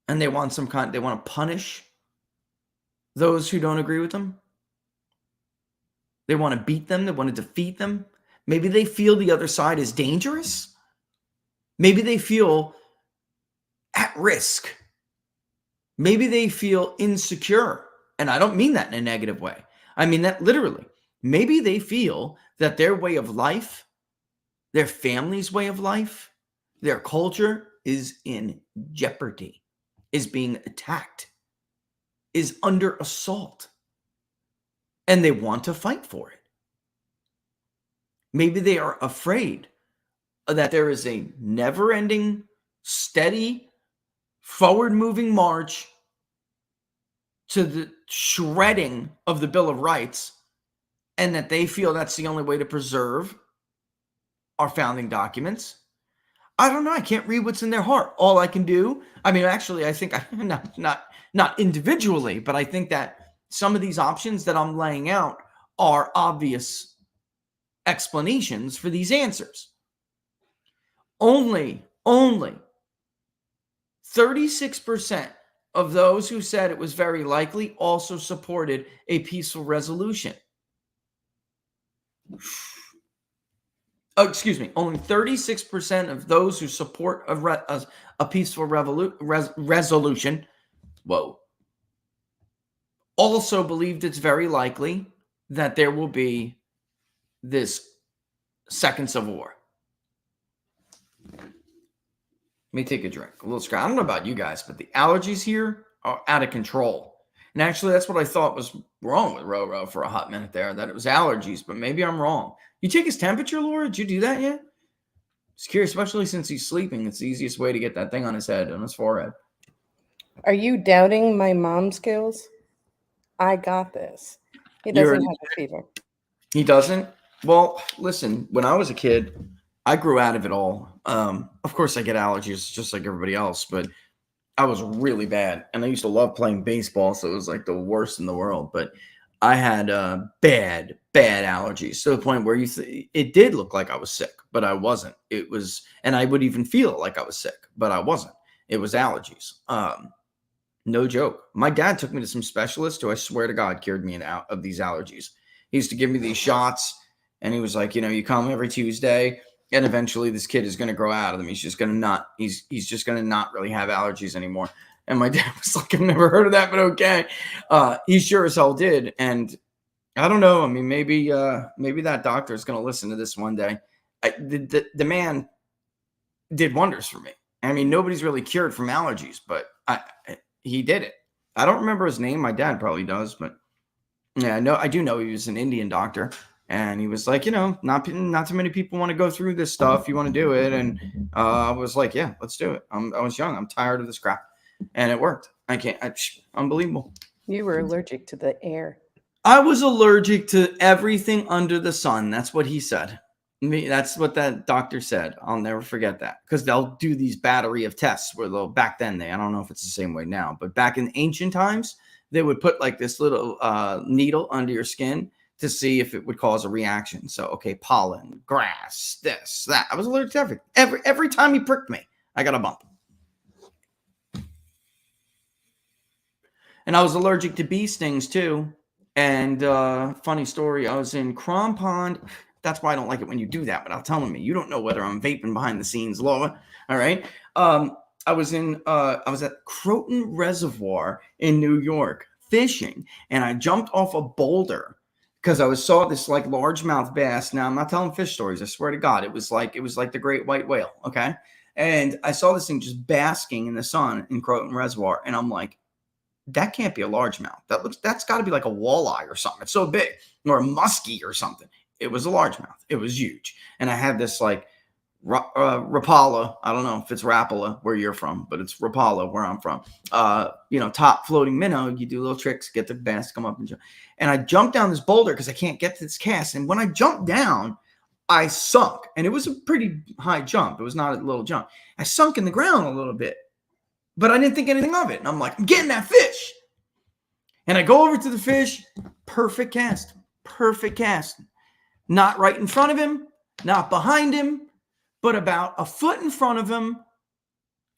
And they want they want to punish those who don't agree with them. They want to beat them. They want to defeat them. Maybe they feel the other side is dangerous. Maybe they feel at risk. Maybe they feel insecure. And I don't mean that in a negative way. I mean that literally. Maybe they feel that their way of life, their family's way of life, their culture is in jeopardy, is being attacked, is under assault. And they want to fight for it. Maybe they are afraid that there is a never-ending, steady, forward-moving march to the shredding of the Bill of Rights, and that they feel that's the only way to preserve our founding documents. I don't know. I can't read what's in their heart. All I can do, actually, I think not individually, but I think that some of these options that I'm laying out are obvious explanations for these answers. Only 36% of those who said it was very likely also supported a peaceful resolution. Only 36% of those who support a peaceful resolution, also believed it's very likely that there will be this second civil war. Let me take a drink. A little scratch. I don't know about you guys, but the allergies here are out of control. And actually, that's what I thought was wrong with Roro for a hot minute there, that it was allergies, but maybe I'm wrong. You take his temperature, Laura? Did you do that yet? Just curious, especially since he's sleeping. It's the easiest way to get that thing on his head, on his forehead. Are you doubting my mom skills? I got this. He doesn't have a fever. He doesn't? Well, listen, when I was a kid, I grew out of it all. Of course, I get allergies just like everybody else, but I was really bad. And I used to love playing baseball, so it was like the worst in the world. But I had bad allergies to the point where it did look like I was sick, but I wasn't. It was, and I would even feel like I was sick, but I wasn't. It was allergies. No joke. My dad took me to some specialists who I swear to God cured me out of these allergies. He used to give me these shots, and he was like, you come every Tuesday, and eventually this kid is going to grow out of them. He's just going to he's just going to not really have allergies anymore. And my dad was like, I've never heard of that, but okay. He sure as hell did. And I don't know. Maybe that doctor is going to listen to this one day. The man did wonders for me. Nobody's really cured from allergies, but he did it. I don't remember his name. My dad probably does, but yeah, I do know he was an Indian doctor. And he was like, not too many people want to go through this stuff. You want to do it? And I was like, yeah, let's do it. I was young. I'm tired of this crap. And it worked. Unbelievable. You were allergic to the air. I was allergic to everything under the sun. That's what he said. That's what that doctor said. I'll never forget that, because they'll do these battery of tests where back then I don't know if it's the same way now, but back in ancient times, they would put like this little needle under your skin to see if it would cause a reaction. So, okay, pollen, grass, this, that. I was allergic to everything. Every time he pricked me, I got a bump. And I was allergic to bee stings too. And funny story, I was in Crom Pond. That's why I don't like it when you do that, without telling me. You don't know whether I'm vaping behind the scenes, Laura. All right. I was at Croton Reservoir in New York fishing, and I jumped off a boulder because I saw this like largemouth bass. Now, I'm not telling fish stories. I swear to God, it was like the great white whale. Okay. And I saw this thing just basking in the sun in Croton Reservoir. And I'm like, that can't be a largemouth. That's got to be like a walleye or something. It's so big, or a muskie or something. It was a largemouth. It was huge. And I had this like Rapala. I don't know if it's Rapala where you're from, but it's Rapala where I'm from. Top floating minnow. You do little tricks, get the bass to come up and jump. And I jumped down this boulder because I can't get to this cast. And when I jumped down, I sunk, and it was a pretty high jump. It was not a little jump. I sunk in the ground a little bit, but I didn't think anything of it. And I'm like, I'm getting that fish. And I go over to the fish, perfect cast. Not right in front of him, not behind him, but about a foot in front of him,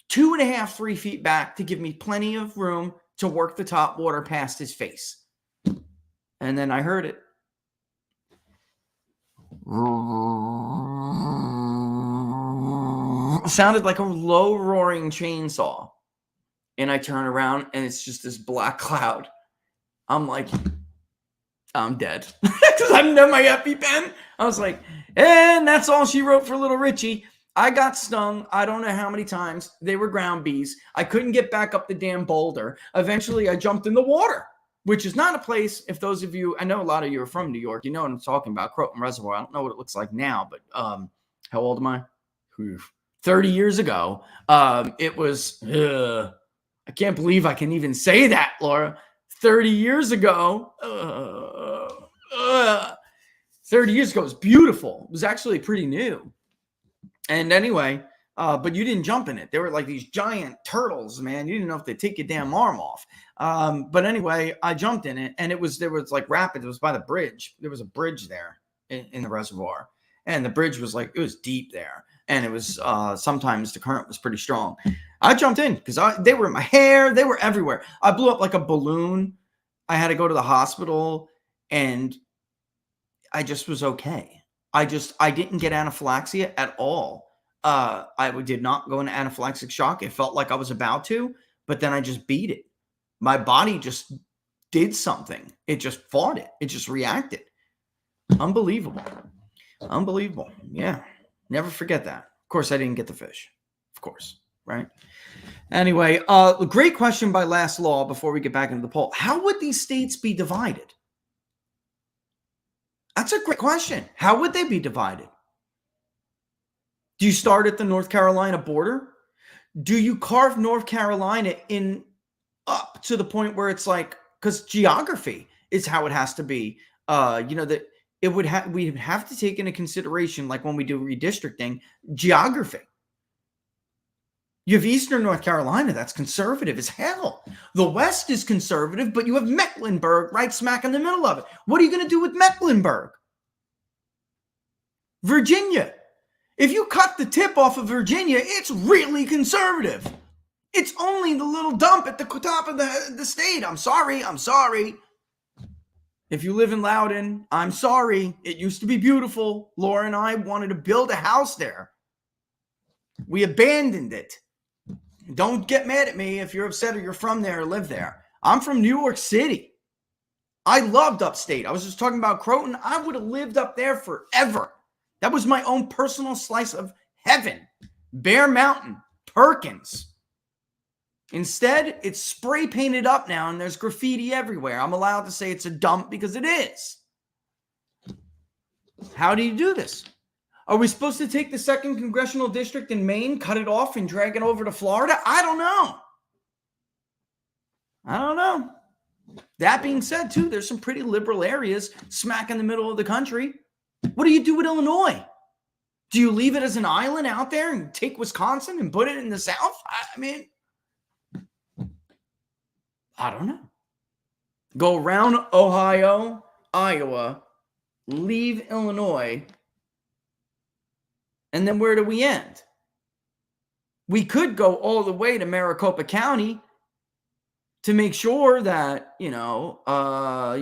2.5, 3 feet back to give me plenty of room to work the top water past his face. And then I heard it. It sounded like a low roaring chainsaw. And I turn around and it's just this black cloud. I'm like, I'm dead. Because I didn't have my EpiPen. I was like, and that's all she wrote for little Richie. I got stung. I don't know how many times. They were ground bees. I couldn't get back up the damn boulder. Eventually, I jumped in the water, which is not a place. If those of you, I know a lot of you are from New York. You know what I'm talking about, Croton Reservoir. I don't know what it looks like now, but how old am I? 30 years ago. It was, I can't believe I can even say that, Laura. 30 years ago. 30 years ago. It was beautiful. It was actually pretty new. And anyway, but you didn't jump in it. They were like these giant turtles, man. You didn't know if they'd take your damn arm off. But anyway, I jumped in it, and there was like rapids. It was by the bridge. There was a bridge there in the reservoir, and the bridge was like, it was deep there, and it was sometimes the current was pretty strong. I jumped in because they were in my hair. They were everywhere. I blew up like a balloon. I had to go to the hospital, and I just was okay. I didn't get anaphylaxia at all. I did not go into anaphylactic shock. It felt like I was about to, but then I just beat it. My body just did something. It just fought it. It just reacted. Unbelievable. Yeah. Never forget that. Of course, I didn't get the fish. Of course. Right? Anyway, great question by Last Law before we get back into the poll. How would these states be divided? That's a great question. How would they be divided? Do you start at the North Carolina border? Do you carve North Carolina in up to the point where it's like, because geography is how it has to be. That we'd have to take into consideration, like when we do redistricting, geography. You have Eastern North Carolina, that's conservative as hell. The West is conservative, but you have Mecklenburg right smack in the middle of it. What are you going to do with Mecklenburg? Virginia. If you cut the tip off of Virginia, it's really conservative. It's only the little dump at the top of the state. I'm sorry. If you live in Loudoun, I'm sorry. It used to be beautiful. Laura and I wanted to build a house there. We abandoned it. Don't get mad at me if you're upset or you're from there or live there. I'm from New York City. I loved upstate. I was just talking about Croton. I would have lived up there forever. That was my own personal slice of heaven. Bear Mountain, Perkins. Instead, it's spray painted up now and there's graffiti everywhere. I'm allowed to say it's a dump because it is. How do you do this? Are we supposed to take the 2nd congressional district in Maine, cut it off, and drag it over to Florida? I don't know. That being said, too, there's some pretty liberal areas smack in the middle of the country. What do you do with Illinois? Do you leave it as an island out there and take Wisconsin and put it in the South? I mean, I don't know. Go around Ohio, Iowa, leave Illinois, and then where do we end? We could go all the way to Maricopa County to make sure that, Yuma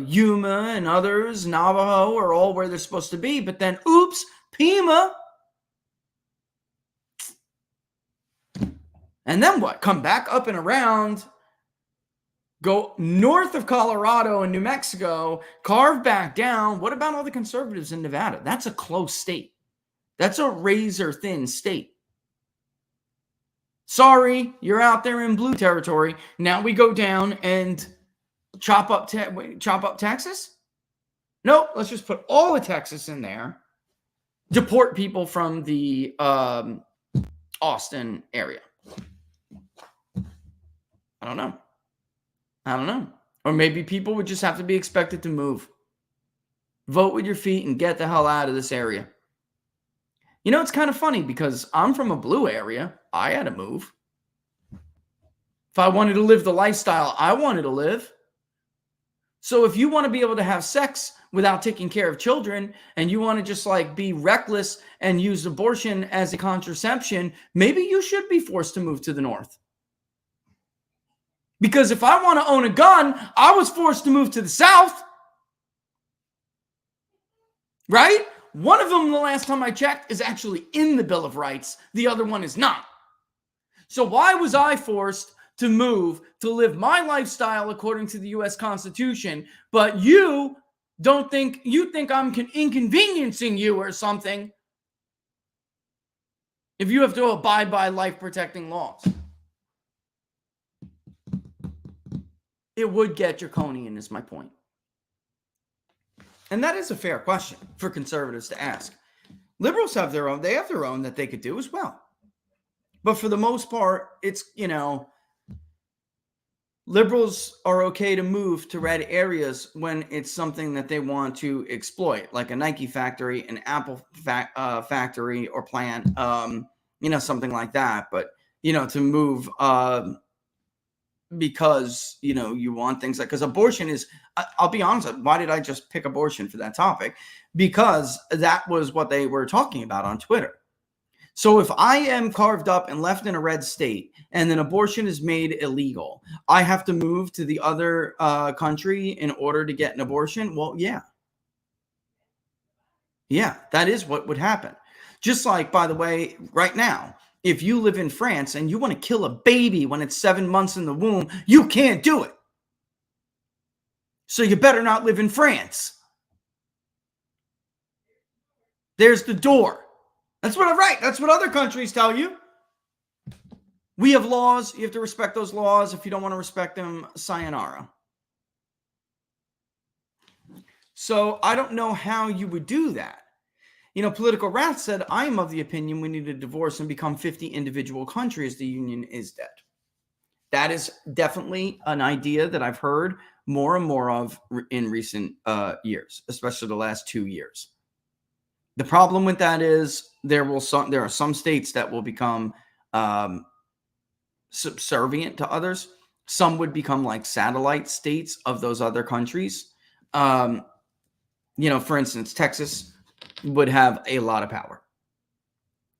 and others, Navajo, are all where they're supposed to be. But then, oops, Pima. And then what? Come back up and around, go north of Colorado and New Mexico, carve back down. What about all the conservatives in Nevada? That's a close state. That's a razor-thin state. Sorry, you're out there in blue territory. Now we go down and chop up Texas? Nope, let's just put all of Texas in there. Deport people from the Austin area. I don't know. Or maybe people would just have to be expected to move. Vote with your feet and get the hell out of this area. You know, it's kind of funny because I'm from a blue area. I had to move. If I wanted to live the lifestyle I wanted to live. So if you want to be able to have sex without taking care of children, and you want to just like be reckless and use abortion as a contraception, maybe you should be forced to move to the north. Because if I want to own a gun, I was forced to move to the south. Right? One of them, the last time I checked, is actually in the Bill of Rights. The other one is not. So why was I forced to move to live my lifestyle according to the U.S. Constitution, but you think I'm inconveniencing you or something if you have to abide by life-protecting laws? It would get draconian, is my point. And that is a fair question for conservatives to ask. Liberals have their own. They have their own that they could do as well. But for the most part, it's, liberals are okay to move to red areas when it's something that they want to exploit, like a Nike factory, an Apple factory or plant, something like that. But, to move because, you want things like, because abortion is, I'll be honest, why did I just pick abortion for that topic? Because that was what they were talking about on Twitter. So if I am carved up and left in a red state and then abortion is made illegal, I have to move to the other country in order to get an abortion? Well, yeah. Yeah, that is what would happen. Just like, by the way, right now, if you live in France and you want to kill a baby when it's 7 months in the womb, you can't do it. So you better not live in France. There's the door. That's what other countries tell you. We have laws. You have to respect those laws. If you don't want to respect them, sayonara. So I don't know how you would do that. Political Wrath said, I am of the opinion we need to divorce and become 50 individual countries. The union is dead. That is definitely an idea that I've heard more and more of in recent years, especially the last 2 years. The problem with that is there are some states that will become subservient to others. Some would become like satellite states of those other countries. For instance, Texas would have a lot of power.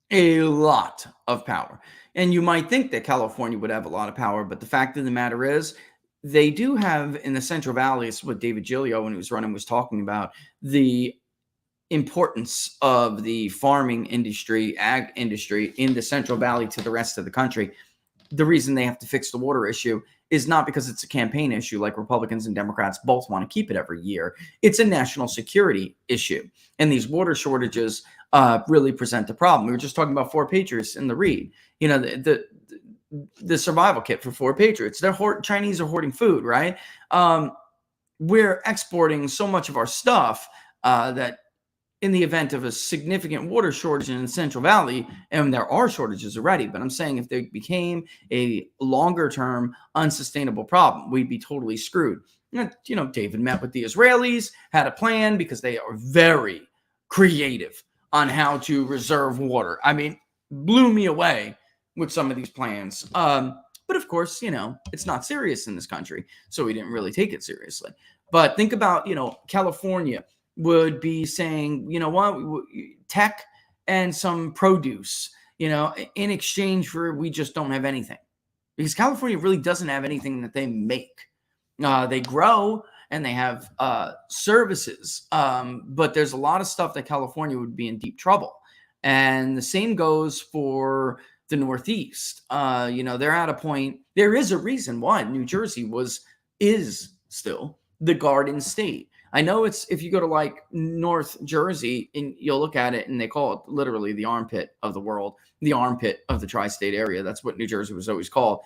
A lot of power. And you might think that California would have a lot of power, but the fact of the matter is they do have in the Central Valley, it's what David Giglio, when he was running, was talking about, the importance of the farming industry, ag industry in the Central Valley to the rest of the country. The reason they have to fix the water issue is not because it's a campaign issue like Republicans and Democrats both want to keep it every year. It's a national security issue. And these water shortages really present a problem. We were just talking about 4 Patriots in the read. The survival kit for 4 Patriots. Chinese are hoarding food, right? We're exporting so much of our stuff that in the event of a significant water shortage in the Central Valley, and there are shortages already, but I'm saying if they became a longer-term unsustainable problem, we'd be totally screwed. David met with the Israelis, had a plan because they are very creative on how to reserve water. I mean, blew me away with some of these plans. But of course, it's not serious in this country, so we didn't really take it seriously. But think about, California would be saying, tech and some produce, in exchange for we just don't have anything. Because California really doesn't have anything that they make. They grow and they have services, but there's a lot of stuff that California would be in deep trouble. And the same goes for the Northeast. They're at a point, there is a reason why New Jersey is still the Garden State. I know if you go to like North Jersey and you'll look at it and they call it literally the armpit of the world, the armpit of the tri-state area. That's what New Jersey was always called.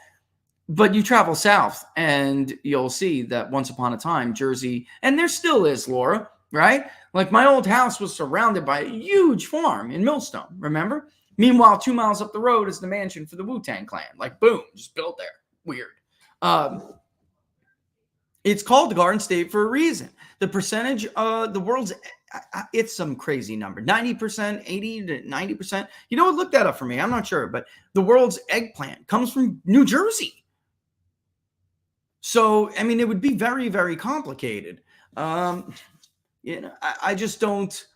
But you travel south and you'll see that once upon a time, Jersey, and there still is, Laura, right? Like my old house was surrounded by a huge farm in Millstone, remember? Meanwhile, 2 miles up the road is the mansion for the Wu-Tang Clan. Like, boom, just built there. Weird. It's called the Garden State for a reason. The percentage, the world's it's some crazy number, 90%, 80 to 90%. You know what? Look that up for me. I'm not sure, but the world's eggplant comes from New Jersey. So, I mean, it would be very, very complicated. I just don't.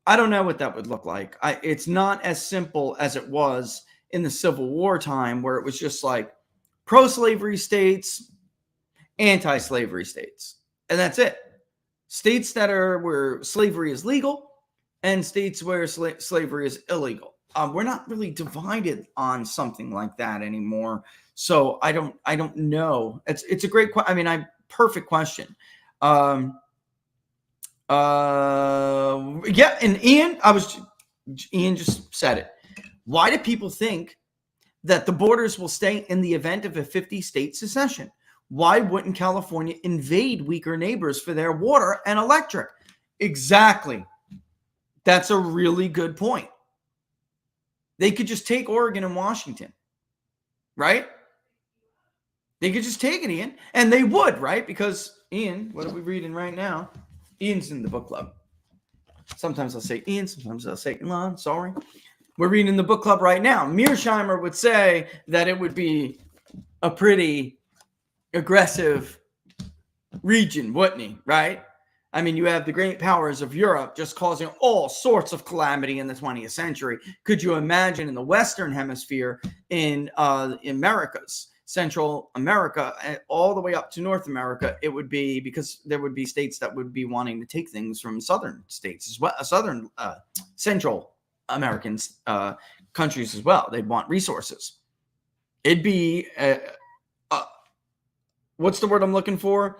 I don't know what that would look like. It's not as simple as it was in the Civil War time, where it was just like pro-slavery states, anti-slavery states, and that's it. States that are where slavery is legal and states where slavery is illegal. We're not really divided on something like that anymore. So I don't know. It's a great question. I mean, perfect question. Yeah, and Ian just said it. Why do people think that the borders will stay in the event of a 50-state secession? Why wouldn't California invade weaker neighbors for their water and electric? Exactly. That's a really good point. They could just take Oregon and Washington, right? They could just take it, Ian, and they would, right? Because, Ian, what are we reading right now? Ian's in the book club. Sometimes I'll say Ian, sometimes I'll say Elon, sorry. We're reading the book club right now. Mearsheimer would say that it would be a pretty aggressive region, wouldn't he? Right? I mean, you have the great powers of Europe just causing all sorts of calamity in the 20th century. Could you imagine in the Western Hemisphere, in Americas, Central America, all the way up to North America? It would be, because there would be states that would be wanting to take things from southern states as well, Central American countries as well. They'd want resources. It'd be what's the word I'm looking for?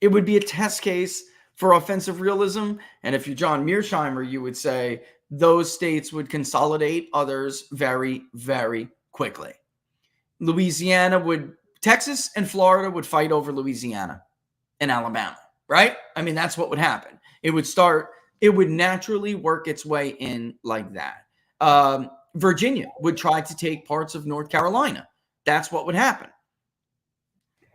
It would be a test case for offensive realism. And if you're John Mearsheimer, you would say those states would consolidate others very, very quickly. Texas and Florida would fight over Louisiana and Alabama, right? I mean, that's what would happen. It would naturally work its way in like that. Virginia would try to take parts of North Carolina. That's what would happen.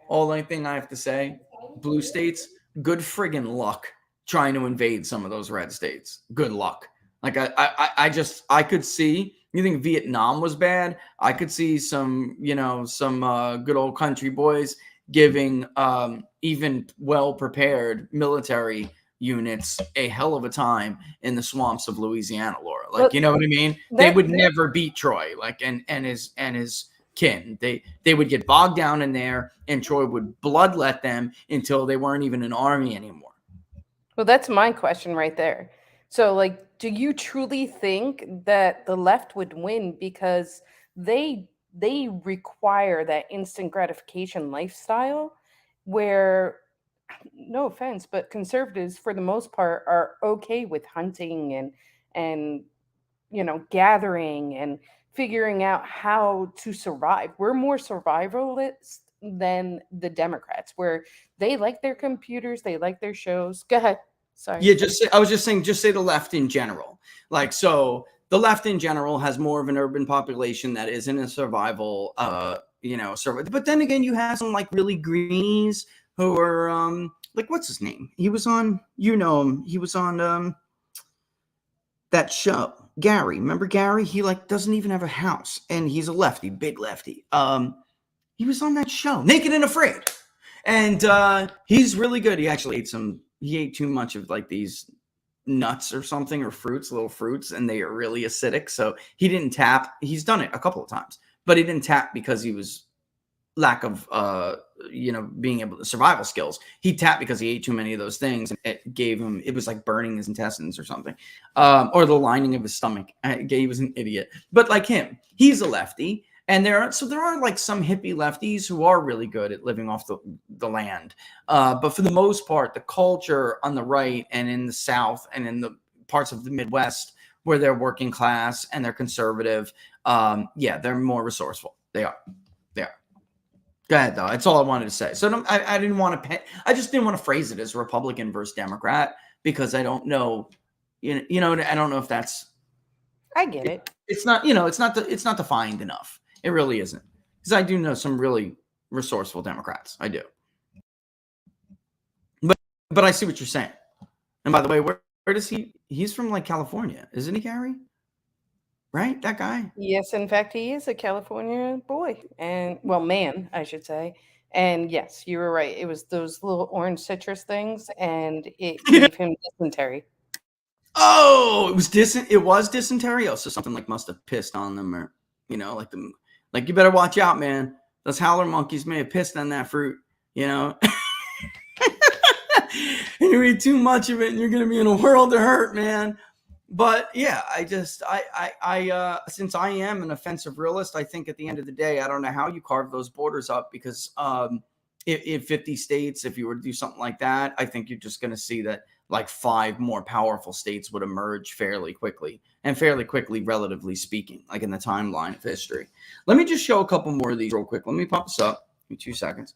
Only thing I have to say, blue states, good friggin' luck trying to invade some of those red states. Good luck. Like I could see, you think Vietnam was bad? I could see some good old country boys giving even well-prepared military units a hell of a time in the swamps of Louisiana, Laura. Like, you know what I mean? They would never beat Troy, like, and his kin. They would get bogged down in there, and Troy would bloodlet them until they weren't even an army anymore. Well, that's my question right there. So, like, do you truly think that the left would win because they require that instant gratification lifestyle, where, no offense, but conservatives for the most part are okay with hunting and gathering and figuring out how to survive? We're more survivalist than the Democrats, where they like their computers, they like their shows. Go ahead. Sorry. Yeah, I was just saying, just say the left in general. Like, so the left in general has more of an urban population that isn't a survival, But then again, you have some like really greenies who are like, what's his name? He was on, him. He was on that show. Gary, remember Gary? He like doesn't even have a house, and he's a lefty, big lefty. He was on that show, Naked and Afraid, and he's really good. He actually ate too much of like these nuts or something, or little fruits, and they are really acidic. So he didn't tap. He's done it a couple of times, but he didn't tap because he was lack of being able to survival skills. He tapped because he ate too many of those things, and it was like burning his intestines or something, or the lining of his stomach. He was an idiot. But like him, he's a lefty, and there are like some hippie lefties who are really good at living off the land. But for the most part, the culture on the right and in the South and in the parts of the Midwest where they're working class and they're conservative, they're more resourceful. They are. Go ahead, though. That's all I wanted to say. So I didn't want to. I just didn't want to phrase it as Republican versus Democrat, because I don't know. I don't know if that's. I get it. It's not. It's not defined enough. It really isn't, because I do know some really resourceful Democrats. I do. But I see what you're saying. And by the way, Or does he's from like California, isn't he, Gary? Right? That guy? Yes, in fact, he is a California boy, and well, man, I should say. And yes, you were right. It was those little orange citrus things, and it gave him dysentery. Oh, it was dysentery. Oh, so something like must have pissed on them, or like you better watch out, man. Those howler monkeys may have pissed on that fruit, and you eat too much of it, and you're gonna be in a world of hurt, man. But yeah, I since I am an offensive realist, I think at the end of the day, I don't know how you carve those borders up, because if 50 states, if you were to do something like that, I think you're just going to see that like 5 more powerful states would emerge fairly quickly, relatively speaking, like in the timeline of history. Let me just show a couple more of these real quick. Let me pop this up. Give me 2 seconds.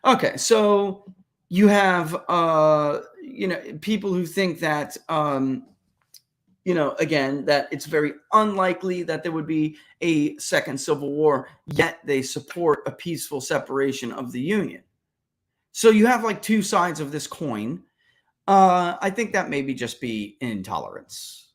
Okay, so you have people who think that again, that it's very unlikely that there would be a second civil war, yet they support a peaceful separation of the Union. So you have like 2 sides of this coin. I think that maybe just be intolerance.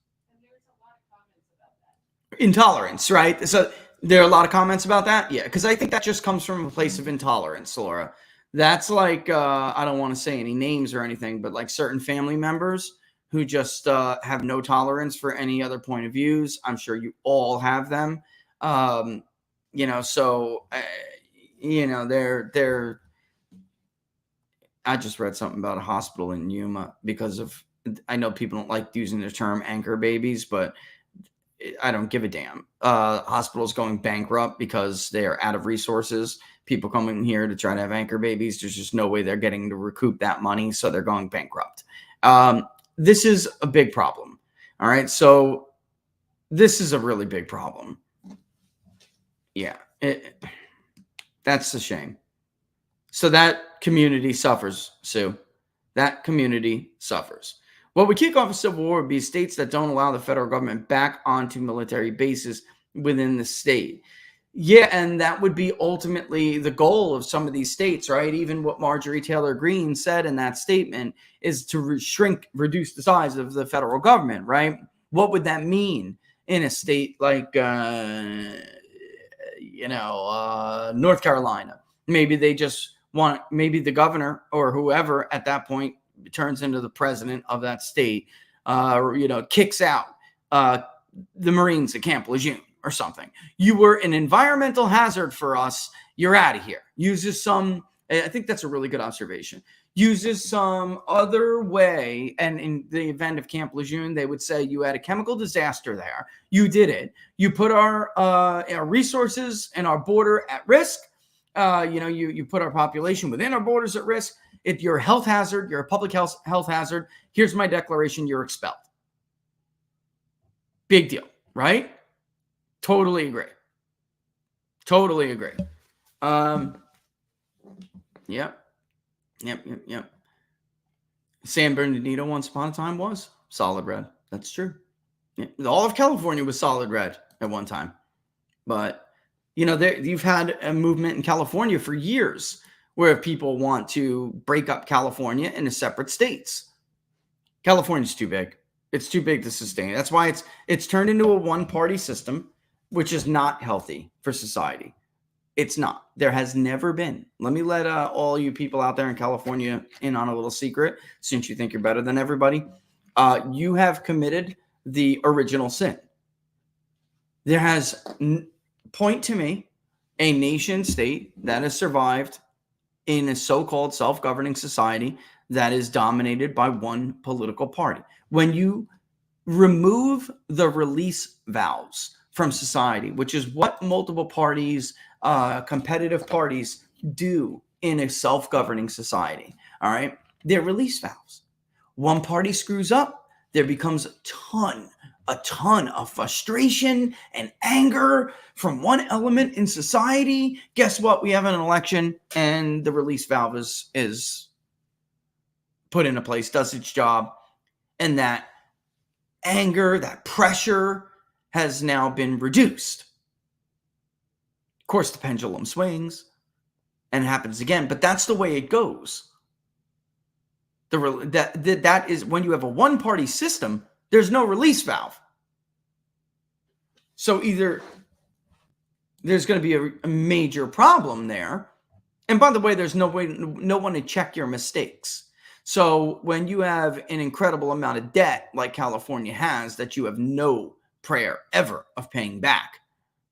Intolerance, right? So there are a lot of comments about that. Yeah, because I think that just comes from a place of intolerance, Laura. That's like, I don't want to say any names or anything, but like certain family members who just have no tolerance for any other point of views. I'm sure you all have them. They're I just read something about a hospital in Yuma because of, I know people don't like using the term anchor babies, but I don't give a damn. Hospitals going bankrupt because they're out of resources. People coming here to try to have anchor babies. There's just no way they're getting to recoup that money. So they're going bankrupt. This is a big problem. All right. So this is a really big problem. Yeah. That's a shame. So that community suffers, Sue. That community suffers. What would kick off a civil war would be states that don't allow the federal government back onto military bases within the state. Yeah, and that would be ultimately the goal of some of these states, right? Even what Marjorie Taylor Greene said in that statement is to reduce the size of the federal government, right? What would that mean in a state like, North Carolina? Maybe they just maybe the governor or whoever at that point turns into the president of that state, kicks out the Marines at Camp Lejeune or something. You were an environmental hazard for us. You're out of here. Uses some, I think that's a really good observation. Uses some other way. And in the event of Camp Lejeune, they would say you had a chemical disaster there. You did it. You put our resources and our border at risk. You put our population within our borders at risk. If you're a health hazard, you're a public health hazard. Here's my declaration. You're expelled. Big deal, right? Totally agree. Yep. San Bernardino once upon a time was solid red. That's true. Yeah. All of California was solid red at one time. But, you've had a movement in California for years where people want to break up California into separate states. California's too big. It's too big to sustain. That's why it's turned into a one-party system, which is not healthy for society. It's not. There has never been. Let me let all you people out there in California in on a little secret, since you think you're better than everybody. You have committed the original sin. There has, point to me, a nation state that has survived in a so-called self-governing society that is dominated by one political party. When you remove the release valves from society, which is what multiple parties, competitive parties do in a self-governing society, all right? They're release valves. One party screws up, there becomes a ton of frustration and anger from one element in society. Guess what? We have an election and the release valve is put into place, does its job. And that anger, that pressure has now been reduced. Of course, the pendulum swings and it happens again, but that's the way it goes. That is when you have a one-party system, there's no release valve. So either there's going to be a major problem there. And by the way, there's no one to check your mistakes. So when you have an incredible amount of debt like California has that you have no prayer ever of paying back,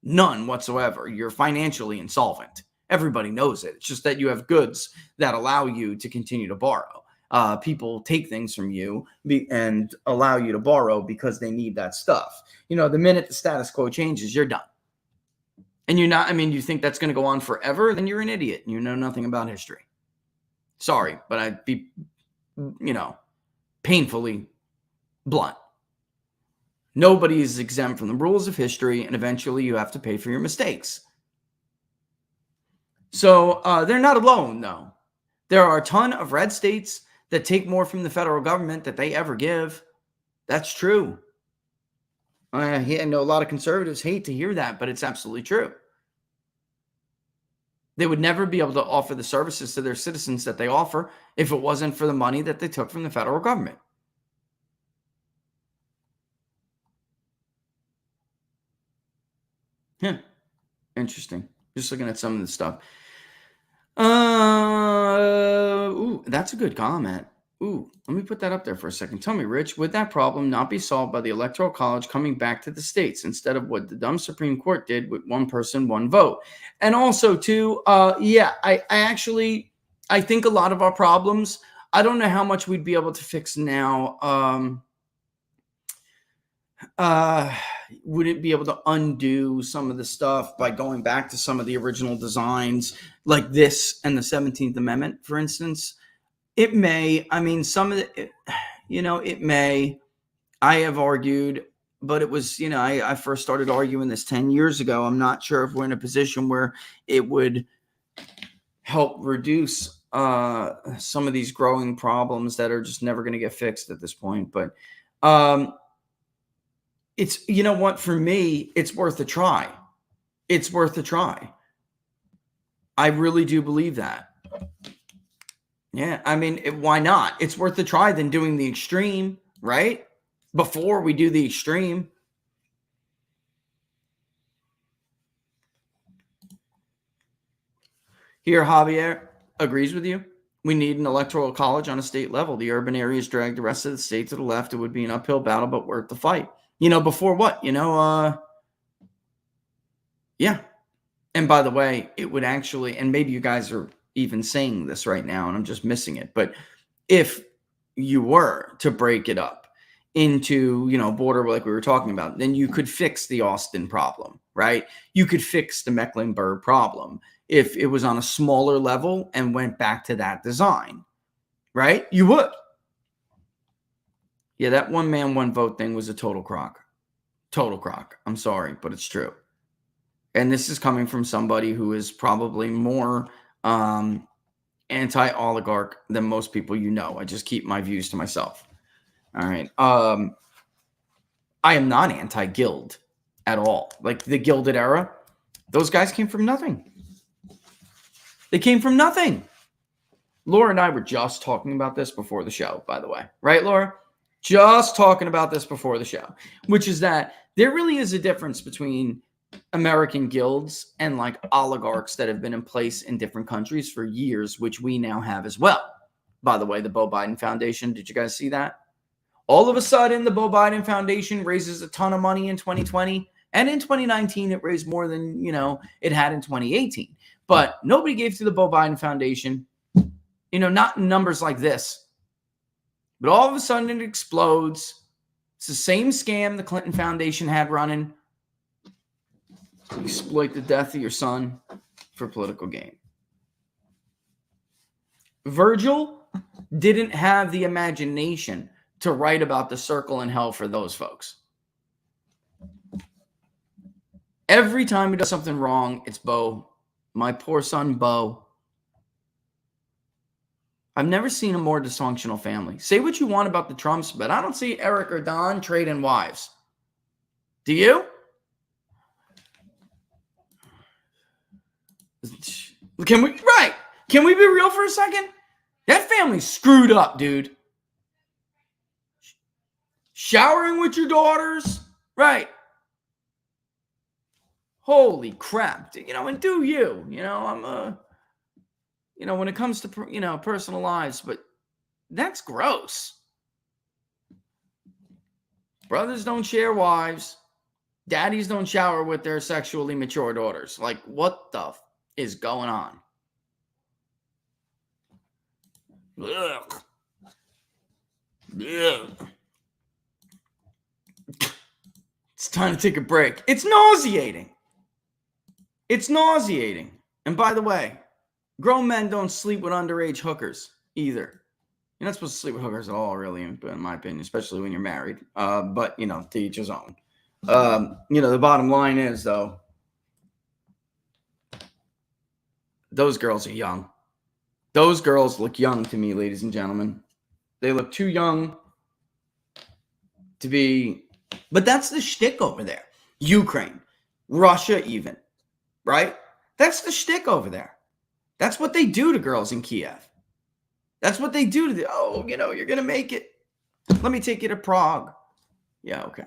none whatsoever, you're financially insolvent. Everybody knows it. It's just that you have goods that allow you to continue to borrow. People take things from you and allow you to borrow because they need that stuff. You know, the minute the status quo changes, you're done. And you're not, I mean, you think that's going to go on forever? Then you're an idiot and you know nothing about history. Sorry, but I'd be, you know, painfully blunt. Nobody is exempt from the rules of history, and eventually you have to pay for your mistakes. So they're not alone, though. There are a ton of red states that take more from the federal government that they ever give. That's true. I know a lot of conservatives hate to hear that, but it's absolutely true. They would never be able to offer the services to their citizens that they offer if it wasn't for the money that they took from the federal government. Yeah, interesting. Just looking at some of the stuff. Ooh, that's a good comment. Ooh, let me put that up there for a second. Tell me, Rich, would that problem not be solved by the Electoral College coming back to the states instead of what the dumb Supreme Court did with one person, one vote? And also, too, yeah, I think a lot of our problems, I don't know how much we'd be able to fix now. Would it be able to undo some of the stuff by going back to some of the original designs like this and the 17th Amendment, for instance? It may. I mean, some of it, you know, it may. I have argued, but it was, you know, I first started arguing this 10 years ago. I'm not sure if we're in a position where it would help reduce some of these growing problems that are just never going to get fixed at this point. But it's, you know what, for me, it's worth a try. It's worth a try. I really do believe that. Yeah, I mean, why not? It's worth a try than doing the extreme, right? Before we do the extreme. Here, Javier agrees with you. We need an electoral college on a state level. The urban areas drag the rest of the state to the left. It would be an uphill battle, but worth the fight. You know, before what? You know, yeah. And by the way, it would actually, and maybe you guys are even saying this right now and I'm just missing it, but if you were to break it up into, you know, border like we were talking about, then you could fix the Austin problem, right? You could fix the Mecklenburg problem if it was on a smaller level and went back to that design, right? You would. Yeah, that one man, one vote thing was a total crock. Total crock. I'm sorry, but it's true. And this is coming from somebody who is probably more anti-oligarch than most people you know. I just keep my views to myself. All right. I am not anti-guild at all. Like the Gilded Era, those guys came from nothing. They came from nothing. Laura and I were just talking about this before the show, by the way. Right, Laura? Just talking about this before the show, which is that there really is a difference between American guilds and like oligarchs that have been in place in different countries for years, which we now have as well. By the way, the Beau Biden Foundation, did you guys see that? All of a sudden, the Beau Biden Foundation raises a ton of money in 2020. And in 2019, it raised more than, you know, it had in 2018. But nobody gave to the Beau Biden Foundation, you know, not in numbers like this. But all of a sudden, it explodes. It's the same scam the Clinton Foundation had running. Exploit the death of your son for political gain. Virgil didn't have the imagination to write about the circle in hell for those folks. Every time he does something wrong, it's Beau. My poor son, Beau. I've never seen a more dysfunctional family. Say what you want about the Trumps, but I don't see Eric or Don trading wives. Do you? Can we be real for a second? That family's screwed up, dude. Showering with your daughters, right? Holy crap. And do you, I'm when it comes to, personal lives, but that's gross. Brothers don't share wives. Daddies don't shower with their sexually mature daughters. Like, what the is going on? Ugh. Ugh. It's time to take a break. It's nauseating. It's nauseating. And by the way, grown men don't sleep with underage hookers either. You're not supposed to sleep with hookers at all, really, in my opinion, especially when you're married. But, to each his own. The bottom line is, though, those girls are young. Those girls look young to me, ladies and gentlemen. They look too young to be... But that's the shtick over there. Ukraine, Russia even, right? That's the shtick over there. That's what they do to girls in Kiev. That's what they do to the, you're going to make it. Let me take you to Prague. Yeah, okay.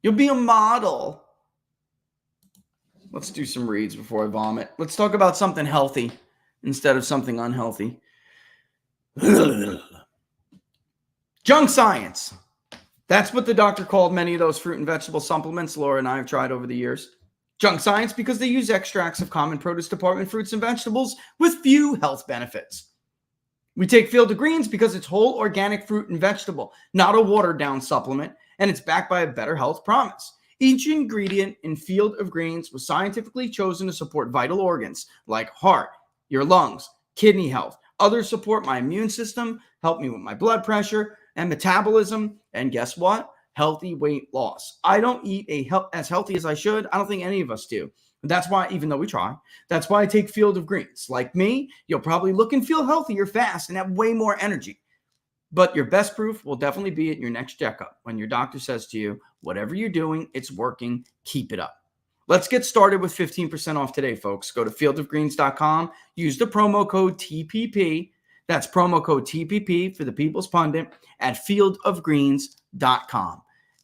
You'll be a model. Let's do some reads before I vomit. Let's talk about something healthy instead of something unhealthy. Junk science. That's what the doctor called many of those fruit and vegetable supplements Laura and I have tried over the years. Junk science because they use extracts of common produce department fruits and vegetables with few health benefits. We take Field of Greens because it's whole organic fruit and vegetable, not a watered-down supplement, and it's backed by a better health promise. Each ingredient in Field of Greens was scientifically chosen to support vital organs like heart, your lungs, kidney health. Others support my immune system, help me with my blood pressure and metabolism, and guess what? Healthy weight loss. I don't eat as healthy as I should. I don't think any of us do. That's why, even though we try, that's why I take Field of Greens. Like me, you'll probably look and feel healthier fast and have way more energy. But your best proof will definitely be at your next checkup when your doctor says to you, whatever you're doing, it's working, keep it up. Let's get started with 15% off today, folks. Go to fieldofgreens.com, use the promo code TPP. That's promo code TPP for the People's Pundit at fieldofgreens.com.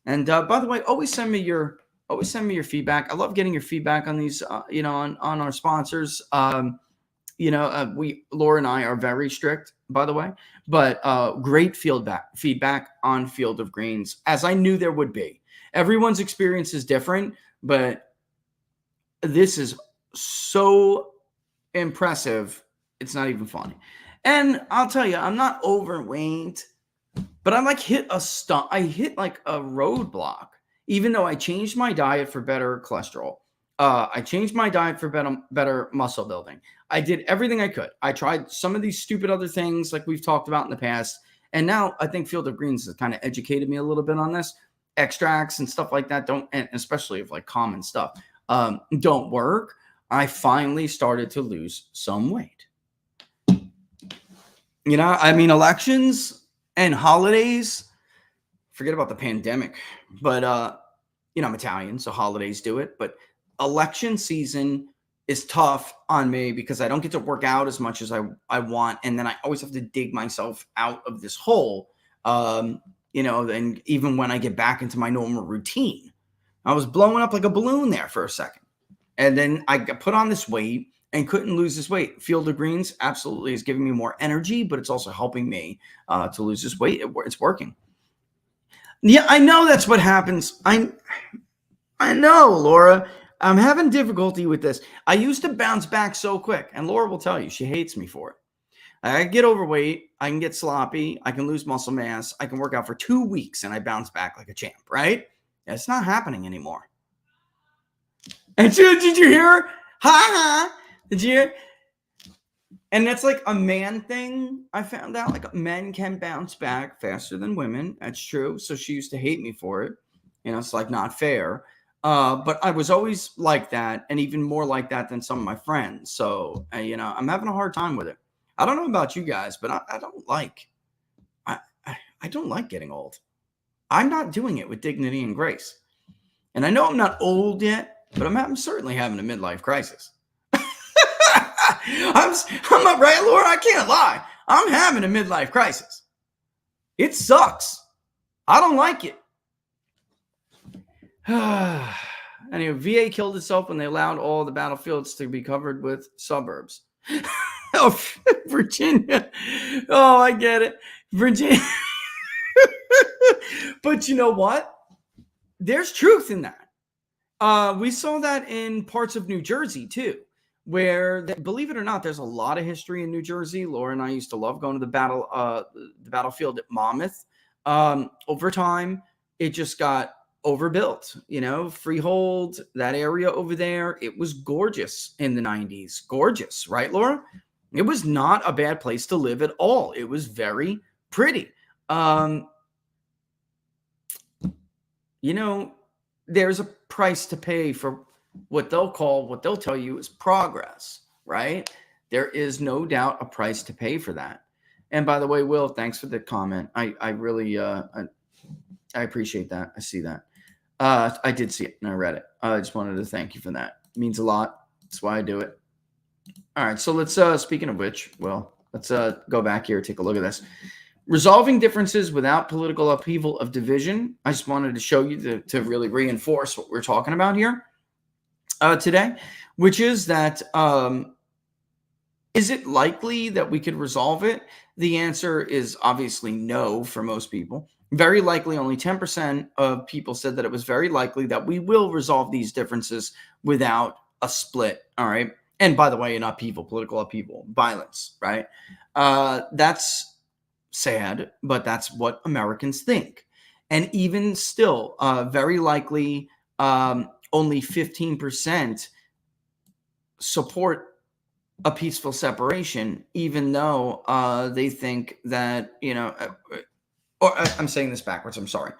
And by the way, always send me your feedback. I love getting your feedback on these, on our sponsors. Laura and I are very strict, by the way, but great feedback on Field of Greens, as I knew there would be. Everyone's experience is different, but this is so impressive. It's not even funny. And I'll tell you, I'm not overweight, but I hit a roadblock, even though I changed my diet for better cholesterol. I changed my diet for better muscle building. I did everything I could. I tried some of these stupid other things like we've talked about in the past. And now I think Field of Greens has kind of educated me a little bit on this. Extracts and stuff like that and especially of common stuff, don't work. I finally started to lose some weight. Elections and holidays, forget about the pandemic, but, I'm Italian, so holidays do it. But election season is tough on me because I don't get to work out as much as I want. And then I always have to dig myself out of this hole, and even when I get back into my normal routine. I was blowing up like a balloon there for a second. And then I got put on this weight and couldn't lose this weight. Field of Greens absolutely is giving me more energy, but it's also helping me to lose this weight. It's working. Yeah, I know that's what happens. I know, Laura. I'm having difficulty with this. I used to bounce back so quick, and Laura will tell you she hates me for it. I get overweight. I can get sloppy. I can lose muscle mass. I can work out for 2 weeks, and I bounce back like a champ, right? It's not happening anymore. And did you hear her? Ha! Did you hear? And that's like a man thing. I found out men can bounce back faster than women. That's true. So she used to hate me for it. It's not fair. But I was always like that, and even more like that than some of my friends. So, I'm having a hard time with it. I don't know about you guys, but I don't like getting old. I'm not doing it with dignity and grace. And I know I'm not old yet, but I'm certainly having a midlife crisis. I'm not right, Laura. I can't lie. I'm having a midlife crisis. It sucks. I don't like it. Anyway, VA killed itself when they allowed all the battlefields to be covered with suburbs. Oh, Virginia. Oh, I get it. Virginia. But you know what? There's truth in that. We saw that in parts of New Jersey too, where, believe it or not, there's a lot of history in New Jersey. Laura and I used to love going to the battlefield at Monmouth. Over time, it just got overbuilt. Freehold, that area over there, it was gorgeous in the 90s. Gorgeous, right, Laura? It was not a bad place to live at all. It was very pretty. There's a price to pay for what they'll tell you is progress, right? There is no doubt a price to pay for that. And by the way, Will, thanks for the comment. I really, I appreciate that. I see that. I did see it and I read it. I just wanted to thank you for that. It means a lot. That's why I do it. All right. So let's, speaking of which, Will, let's go back here, take a look at this. Resolving differences without political upheaval of division. I just wanted to show you to really reinforce what we're talking about here today, which is that is it likely that we could resolve it? The answer is obviously no for most people. Very likely, only 10% of people said that it was very likely that we will resolve these differences without a split. All right. And by the way, an upheaval, political upheaval, violence, right? That's sad, but that's what Americans think. And even still, very likely, only 15% support a peaceful separation, even though they think that, or I'm saying this backwards, I'm sorry.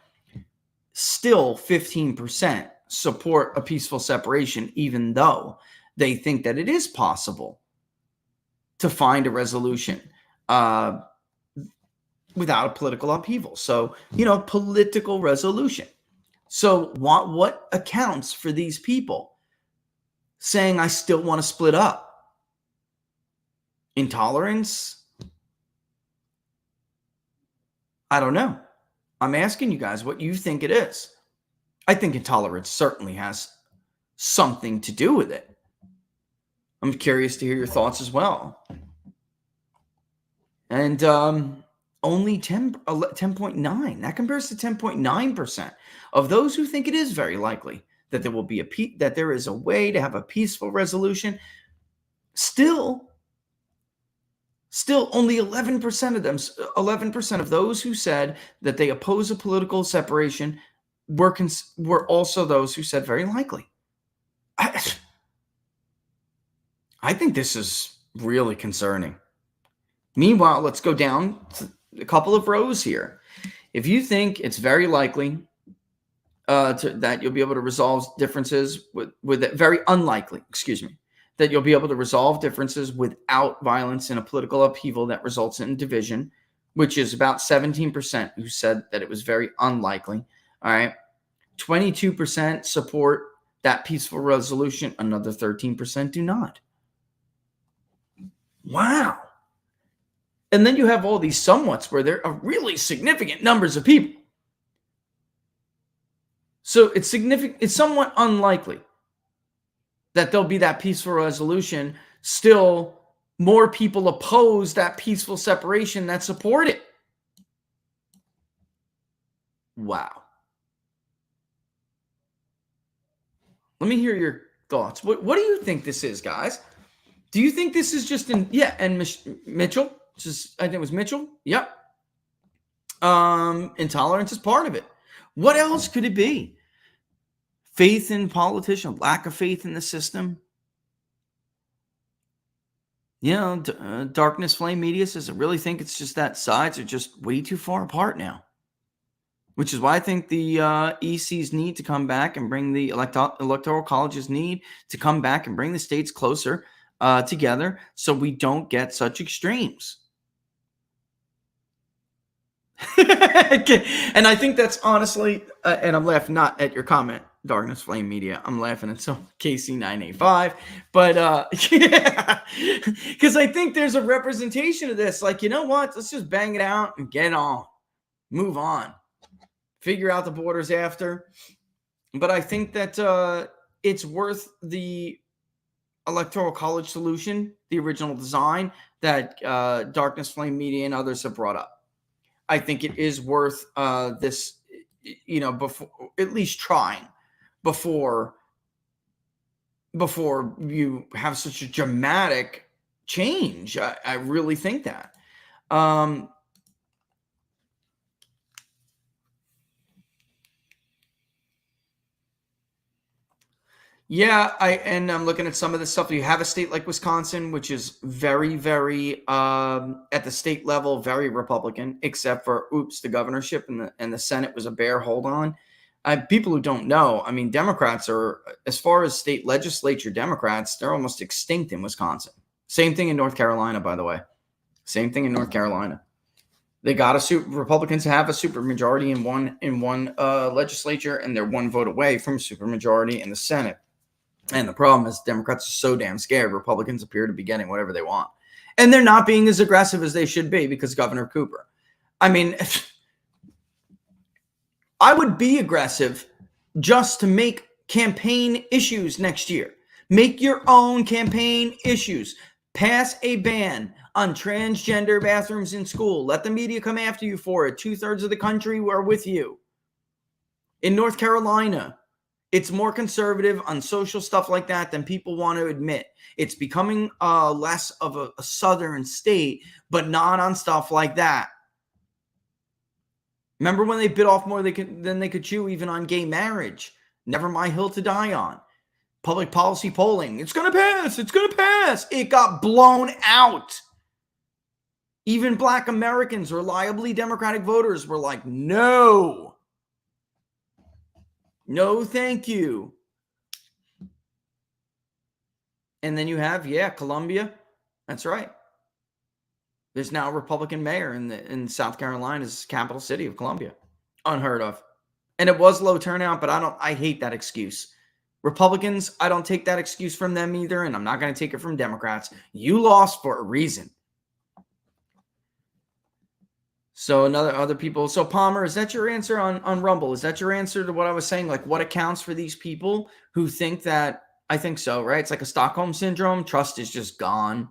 Still 15% support a peaceful separation, even though they think that it is possible to find a resolution without a political upheaval. So, political resolution. So what accounts for these people saying, I still want to split up? Intolerance? I don't know. I'm asking you guys what you think it is. I think intolerance certainly has something to do with it. I'm curious to hear your thoughts as well. And only 10.9. That compares to 10.9% of those who think it is very likely that there will be that there is a way to have a peaceful resolution. Still only 11% of them, 11% of those who said that they oppose a political separation were also those who said very likely. I think this is really concerning. Meanwhile, let's go down to a couple of rows here. If you think it's very likely that you'll be able to resolve differences with it, very unlikely, that you'll be able to resolve differences without violence in a political upheaval that results in division, which is about 17% who said that it was very unlikely. All right. 22% support that peaceful resolution. Another 13% do not. Wow. And then you have all these somewhats where there are really significant numbers of people. So it's significant. It's somewhat unlikely that there'll be that peaceful resolution. Still, more people oppose that peaceful separation that support it. Wow. Let me hear your thoughts. What do you think this is, guys? Do you think this is just and Mitchell? I think it was Mitchell. Yep. Intolerance is part of it. What else could it be? Faith in politicians, lack of faith in the system. Darkness Flame Media says, I really think it's just that sides are just way too far apart now. Which is why I think the ECs need to come back and bring the electoral colleges need to come back and bring the states closer together so we don't get such extremes. And I think that's honestly, and I'm laughing not at your comment, Darkness Flame Media. I'm laughing at some KC985, but yeah, because I think there's a representation of this. Like, you know what? Let's just bang it out and get on, move on, figure out the borders after. But I think that it's worth the Electoral College solution, the original design that Darkness Flame Media and others have brought up. I think it is worth this, before at least trying before you have such a dramatic change. I really think that. Yeah, I'm looking at some of the stuff. You have a state like Wisconsin, which is very, very at the state level, very Republican, except for the governorship and the Senate was a bare hold on. People who don't know, I mean, Democrats are, as far as state legislature Democrats, they're almost extinct in Wisconsin. Same thing in North Carolina, by the way. Same thing in North Carolina. They got Republicans have a supermajority in one legislature, and they're one vote away from a supermajority in the Senate. And the problem is Democrats are so damn scared. Republicans appear to be getting whatever they want. And they're not being as aggressive as they should be because Governor Cooper. I mean, I would be aggressive just to make campaign issues next year. Make your own campaign issues. Pass a ban on transgender bathrooms in school. Let the media come after you for it. 2/3 of the country are with you. In North Carolina, it's more conservative on social stuff like that than people want to admit. It's becoming less of a southern state, but not on stuff like that. Remember when they bit off more than they could chew, even on gay marriage? Never my hill to die on. Public policy polling. It's going to pass. It's going to pass. It got blown out. Even Black Americans, reliably Democratic voters, were like, no. No, thank you. And then you have, Columbia. That's right. There's now a Republican mayor in South Carolina's capital city of Columbia. Unheard of. And it was low turnout, but I hate that excuse. Republicans, I don't take that excuse from them either, and I'm not going to take it from Democrats. You lost for a reason. So other people. So Palmer, is that your answer on Rumble? Is that your answer to what I was saying? Like what accounts for these people who think that? I think so, right? It's like a Stockholm syndrome. Trust is just gone.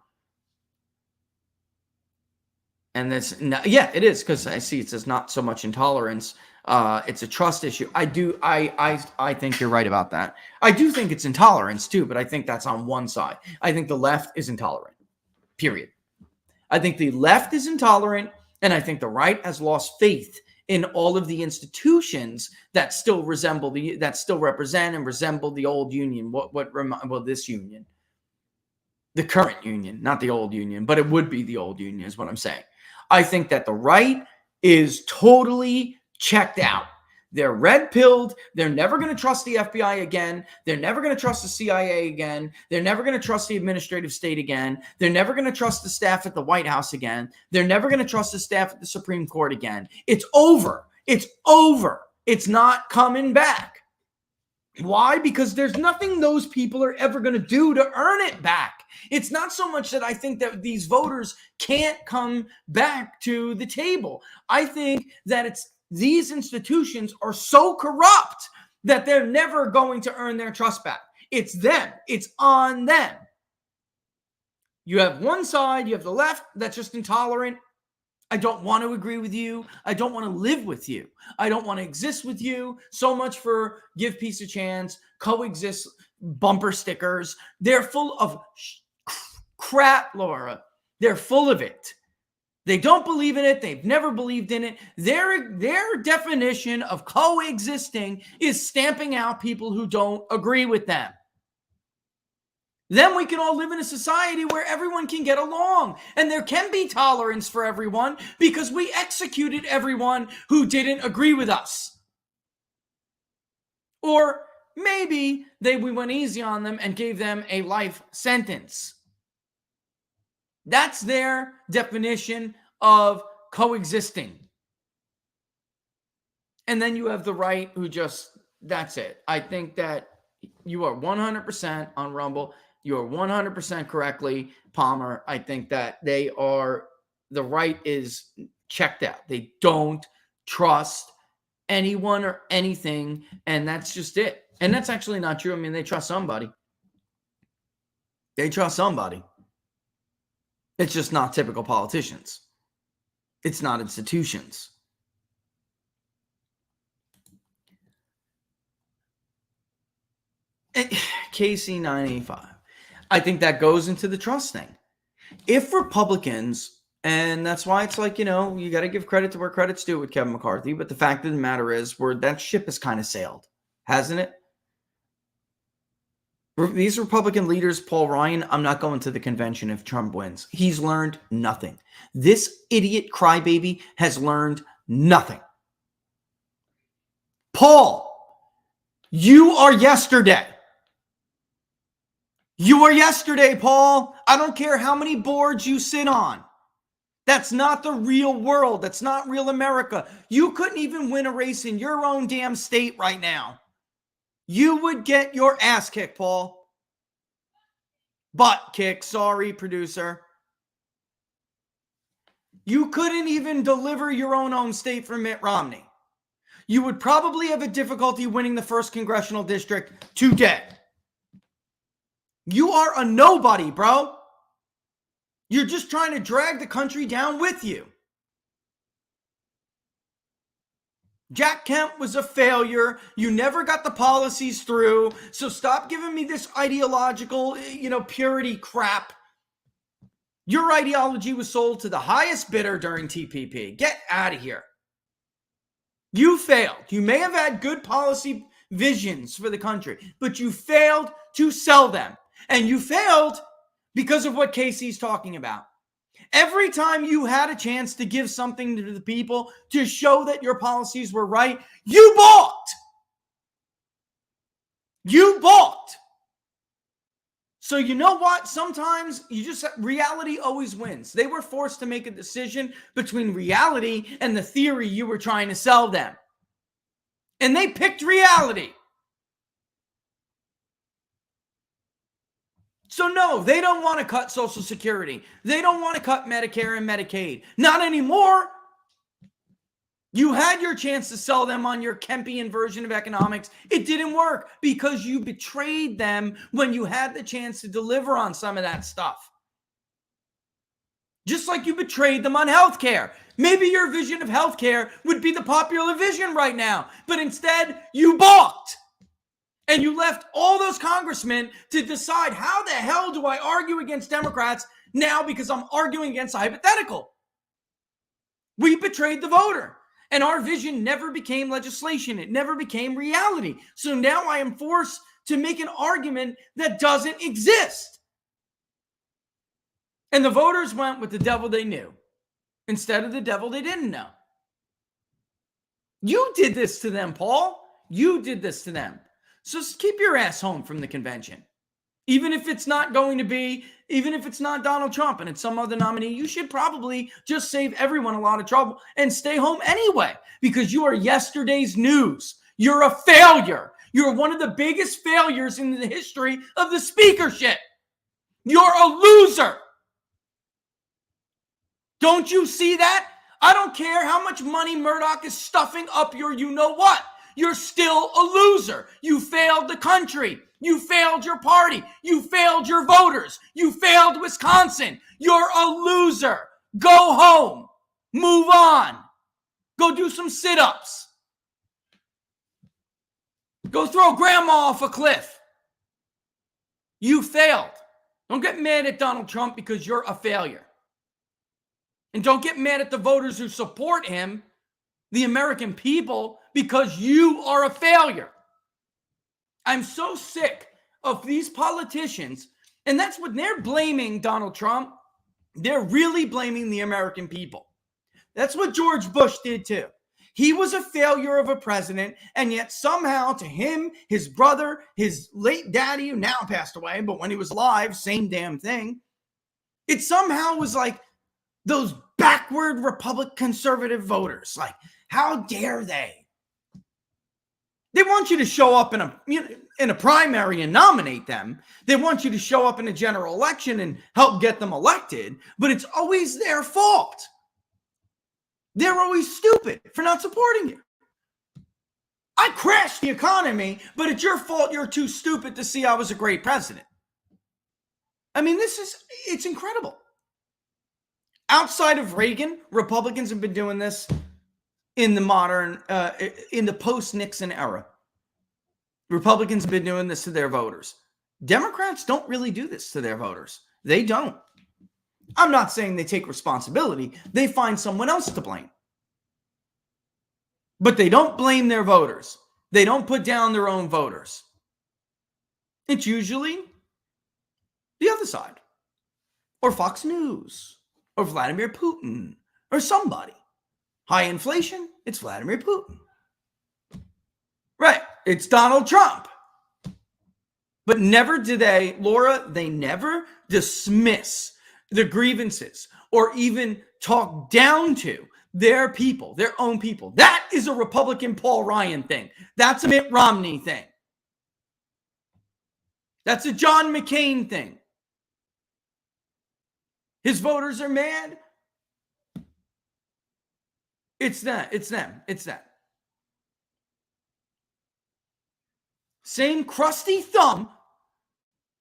And it is, because I see it says not so much intolerance. It's a trust issue. I think you're right about that. I do think it's intolerance too, but I think that's on one side. I think the left is intolerant. Period. I think the left is intolerant. And I think the right has lost faith in all of the institutions that still represent and resemble the old union. This union, the current union, not the old union, but it would be the old union is what I'm saying. I think that the right is totally checked out. They're red-pilled. They're never going to trust the FBI again. They're never going to trust the CIA again. They're never going to trust the administrative state again. They're never going to trust the staff at the White House again. They're never going to trust the staff at the Supreme Court again. It's over. It's over. It's not coming back. Why? Because there's nothing those people are ever going to do to earn it back. It's not so much that I think that these voters can't come back to the table. I think that these institutions are so corrupt that they're never going to earn their trust back. It's them. It's on them. You have one side, you have the left that's just intolerant. I don't want to agree with you. I don't want to live with you. I don't want to exist with you. So much for give peace a chance, coexist, bumper stickers. They're full of crap, Laura. They're full of it. They don't believe in it. They've never believed in it. Their definition of coexisting is stamping out people who don't agree with them. Then we can all live in a society where everyone can get along and there can be tolerance for everyone because we executed everyone who didn't agree with us. Or maybe we went easy on them and gave them a life sentence. That's their definition of coexisting. And then you have the right who just That's it. I think that you are 100% on Rumble. You are 100% correctly, Palmer. I think that the right is checked out. They don't trust anyone or anything, and that's just it. And that's actually not true. I mean, they trust somebody. They trust somebody. It's just not typical politicians. It's not institutions. KC985. I think that goes into the trust thing. If Republicans, and that's why it's like, you got to give credit to where credit's due with Kevin McCarthy, but the fact of the matter is that ship has kind of sailed, hasn't it? These Republican leaders, Paul Ryan, I'm not going to the convention if Trump wins. He's learned nothing. This idiot crybaby has learned nothing. Paul, you are yesterday. You are yesterday, Paul. I don't care how many boards you sit on. That's not the real world. That's not real America. You couldn't even win a race in your own damn state right now. You would get your ass kicked, Paul. Butt kick. Sorry, producer. You couldn't even deliver your own state for Mitt Romney. You would probably have a difficulty winning the 1st congressional district today. You are a nobody, bro. You're just trying to drag the country down with you. Jack Kemp was a failure. You never got the policies through. So stop giving me this ideological, purity crap. Your ideology was sold to the highest bidder during TPP. Get out of here. You failed. You may have had good policy visions for the country, but you failed to sell them. And you failed because of what Casey's talking about. Every time you had a chance to give something to the people to show that your policies were right, you balked. You balked. So you know what? Sometimes reality always wins. They were forced to make a decision between reality and the theory you were trying to sell them. And they picked reality. So no, they don't want to cut Social Security. They don't want to cut Medicare and Medicaid. Not anymore. You had your chance to sell them on your Kempian version of economics. It didn't work because you betrayed them when you had the chance to deliver on some of that stuff. Just like you betrayed them on healthcare. Maybe your vision of healthcare would be the popular vision right now, but instead you balked. And you left all those congressmen to decide, how the hell do I argue against Democrats now because I'm arguing against a hypothetical? We betrayed the voter. And our vision never became legislation. It never became reality. So now I am forced to make an argument that doesn't exist. And the voters went with the devil they knew instead of the devil they didn't know. You did this to them, Paul. You did this to them. So keep your ass home from the convention. Even if it's not Donald Trump and it's some other nominee, you should probably just save everyone a lot of trouble and stay home anyway, because you are yesterday's news. You're a failure. You're one of the biggest failures in the history of the speakership. You're a loser. Don't you see that? I don't care how much money Murdoch is stuffing up your you-know-what. You're still a loser. You failed the country. You failed your party. You failed your voters. You failed Wisconsin. You're a loser. Go home. Move on. Go do some sit-ups. Go throw grandma off a cliff. You failed. Don't get mad at Donald Trump because you're a failure. And don't get mad at the voters who support him, the American people, because you are a failure. I'm so sick of these politicians, and that's what they're blaming Donald Trump. They're really blaming the American people. That's what George Bush did too. He was a failure of a president, and yet somehow to him, his brother, his late daddy, who now passed away, but when he was alive, same damn thing. It somehow was like those backward Republican conservative voters. Like, how dare they? They want you to show up in a primary and nominate them. They want you to show up in a general election and help get them elected, but it's always their fault. They're always stupid for not supporting you. I crashed the economy, but it's your fault. You're too stupid to see I was a great president. I mean, it's incredible. Outside of Reagan, Republicans have been doing this in the post-Nixon era. Republicans have been doing this to their voters. Democrats don't really do this to their voters. They don't. I'm not saying they take responsibility. They find someone else to blame. But they don't blame their voters. They don't put down their own voters. It's usually the other side, or Fox News, or Vladimir Putin, or somebody. High inflation, it's Vladimir Putin. Right, it's Donald Trump. But never do they, Laura, they never dismiss the grievances or even talk down to their people, their own people. That is a Republican Paul Ryan thing. That's a Mitt Romney thing. That's a John McCain thing. His voters are mad. It's that. It's them. It's that. Same crusty thumb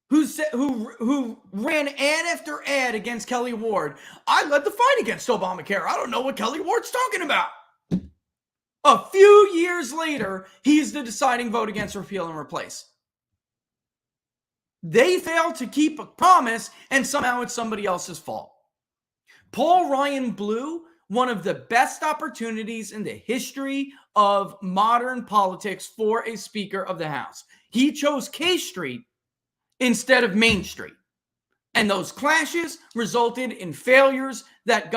who ran ad after ad against Kelly Ward. I led the fight against Obamacare. I don't know what Kelly Ward's talking about. A few years later, he's the deciding vote against repeal and replace. They failed to keep a promise, and somehow it's somebody else's fault. Paul Ryan blew one of the best opportunities in the history of modern politics for a Speaker of the House. He chose K Street instead of Main Street. And those clashes resulted in failures that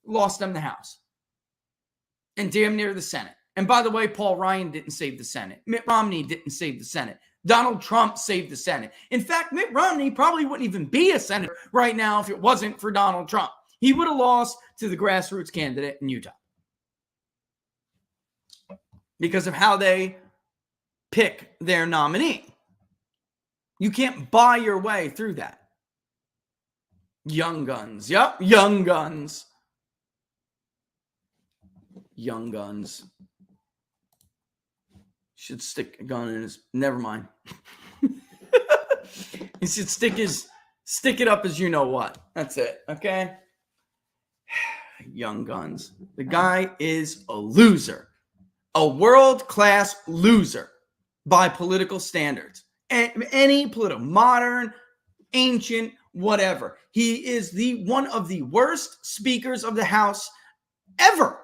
lost them the House. And damn near the Senate. And by the way, Paul Ryan didn't save the Senate. Mitt Romney didn't save the Senate. Donald Trump saved the Senate. In fact, Mitt Romney probably wouldn't even be a senator right now if it wasn't for Donald Trump. He would have lost to the grassroots candidate in Utah because of how they pick their nominee. You can't buy your way through that. Young guns. Yep, young guns. Young guns. Should stick a gun in his... Never mind. He should stick it up as you know what. That's it, okay? Young guns. The guy is a loser. A world-class loser by political standards. Any political, modern, ancient, whatever. He is one of the worst speakers of the House ever.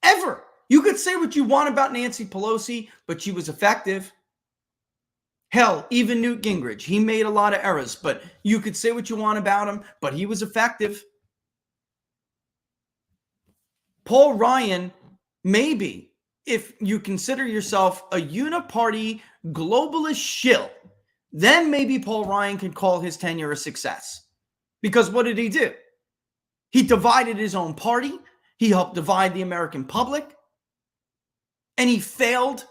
Ever. You could say what you want about Nancy Pelosi, but she was effective. Hell, even Newt Gingrich. He made a lot of errors, but you could say what you want about him, but he was effective. Paul Ryan, maybe, if you consider yourself a uniparty globalist shill, then maybe Paul Ryan can call his tenure a success. Because what did he do? He divided his own party. He helped divide the American public. And he failed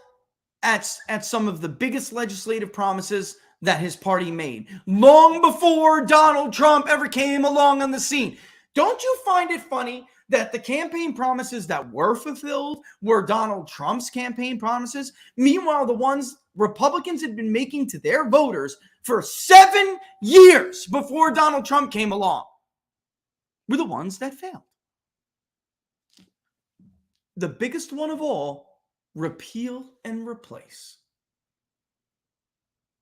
at some of the biggest legislative promises that his party made long before Donald Trump ever came along on the scene. Don't you find it funny that the campaign promises that were fulfilled were Donald Trump's campaign promises? Meanwhile, the ones Republicans had been making to their voters for 7 years before Donald Trump came along were the ones that failed. The biggest one of all, repeal and replace.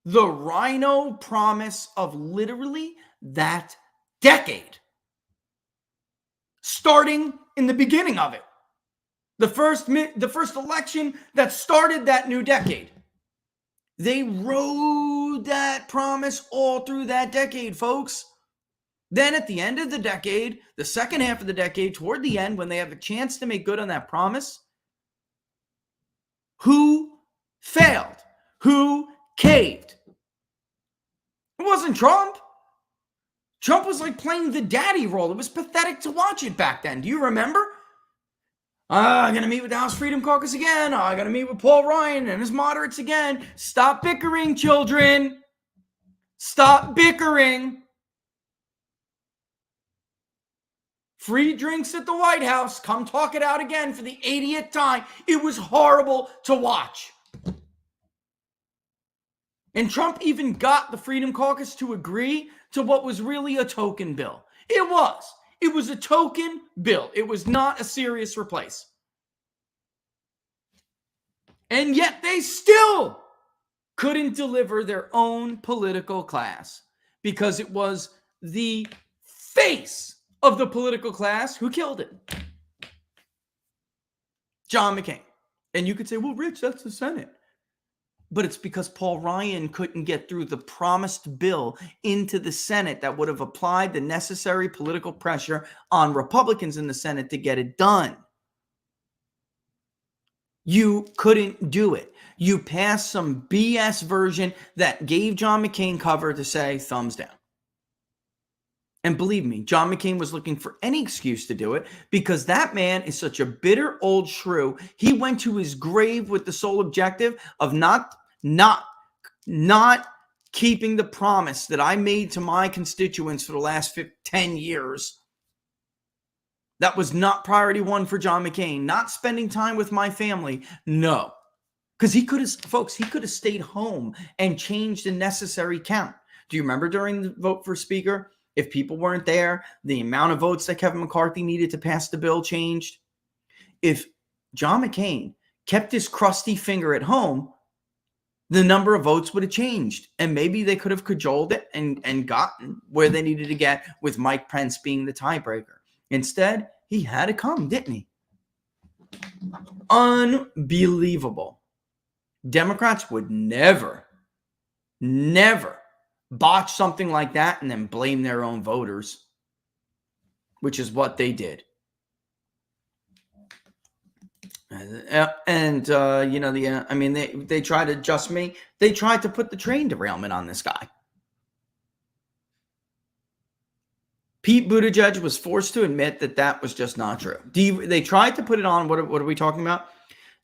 The rhino promise of literally that decade. Starting in the beginning of it. The first election that started that new decade. They rode that promise all through that decade, folks. Then at the end of the decade, the second half of the decade, toward the end, when they have a chance to make good on that promise, who failed? Who caved? It wasn't Trump. Trump was like playing the daddy role. It was pathetic to watch it back then. Do you remember? I'm going to meet with the House Freedom Caucus again. I'm going to meet with Paul Ryan and his moderates again. Stop bickering, children. Stop bickering. Free drinks at the White House. Come talk it out again for the 80th time. It was horrible to watch. And Trump even got the Freedom Caucus to agree to what was really a token bill. It was. It was a token bill. It was not a serious replace. And yet they still couldn't deliver their own political class because it was the face of the political class who killed it. John McCain. And you could say, well, Rich, that's the Senate. But it's because Paul Ryan couldn't get through the promised bill into the Senate that would have applied the necessary political pressure on Republicans in the Senate to get it done. You couldn't do it. You passed some BS version that gave John McCain cover to say thumbs down. And believe me, John McCain was looking for any excuse to do it because that man is such a bitter old shrew. He went to his grave with the sole objective of not keeping the promise that I made to my constituents for the last 10 years. That was not priority one for John McCain. Not spending time with my family. No. Because he could have stayed home and changed the necessary count. Do you remember during the vote for speaker? If people weren't there, the amount of votes that Kevin McCarthy needed to pass the bill changed. If John McCain kept his crusty finger at home, the number of votes would have changed. And maybe they could have cajoled it and gotten where they needed to get with Mike Pence being the tiebreaker. Instead, he had to come, didn't he? Unbelievable. Democrats would never botch something like that and then blame their own voters, which is what they did. And they tried to adjust me. They tried to put the train derailment on this guy. Pete Buttigieg was forced to admit that was just not true. They tried to put it on. What are we talking about?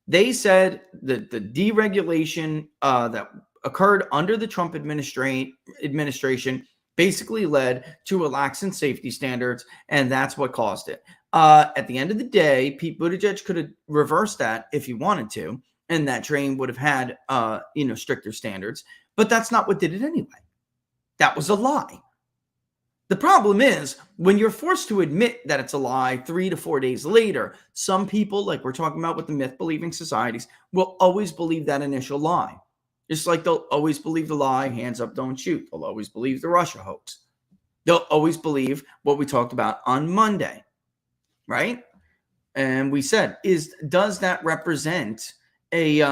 They said that the deregulation that occurred under the Trump administration basically led to a lax in safety standards, and that's what caused it. At the end of the day, Pete Buttigieg could have reversed that if he wanted to, and that train would have had stricter standards. But that's not what did it anyway. That was a lie. The problem is when you're forced to admit that it's a lie 3 to 4 days later, some people, like we're talking about with the myth-believing societies, will always believe that initial lie. Just like they'll always believe the lie, hands up, don't shoot. They'll always believe the Russia hoax. They'll always believe what we talked about on Monday, right? And we said, does that represent a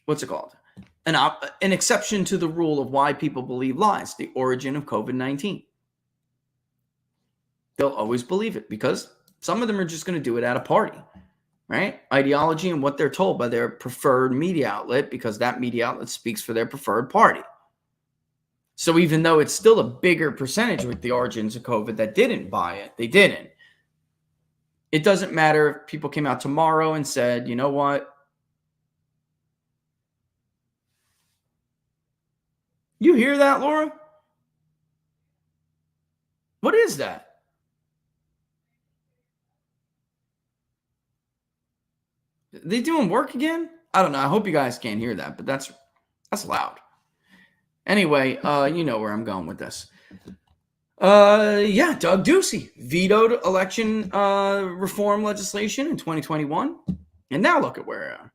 what's it called? An exception to the rule of why people believe lies, the origin of COVID-19. They'll always believe it because some of them are just going to do it at a party, right? Ideology and what they're told by their preferred media outlet because that media outlet speaks for their preferred party. So even though it's still a bigger percentage with the origins of COVID that didn't buy it, they didn't. It doesn't matter if people came out tomorrow and said, you know what? You hear that, Laura? What is that? Are they doing work again? I don't know. I hope you guys can't hear that, but that's loud. Anyway, you know where I'm going with this. Doug Ducey vetoed election reform legislation in 2021. And now look at where,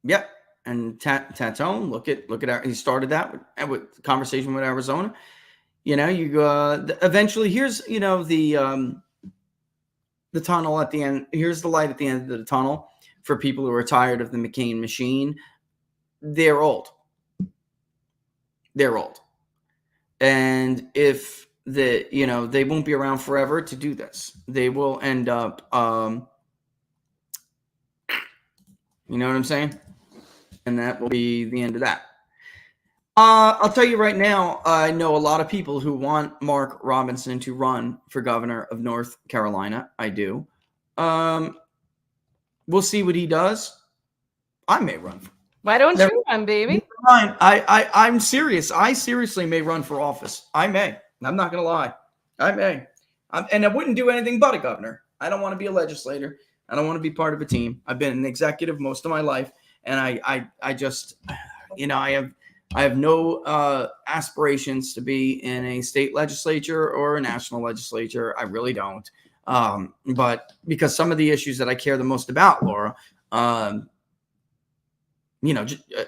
Yep. And Tatone, look at he started that with conversation with Arizona. Eventually here's, the tunnel at the end. Here's the light at the end of the tunnel for people who are tired of the McCain machine. They're old. And if they won't be around forever to do this, they will end up, you know what I'm saying? And that will be the end of that. I'll tell you right now, I know a lot of people who want Mark Robinson to run for governor of North Carolina. I do. We'll see what he does. I may run. Why don't Never- you run, baby? Fine. I'm serious. I seriously may run for office. I may. I'm not going to lie. I may. And I wouldn't do anything but a governor. I don't want to be a legislator. I don't want to be part of a team. I've been an executive most of my life. And I just, I have no aspirations to be in a state legislature or a national legislature. I really don't. But because some of the issues that I care the most about, Laura,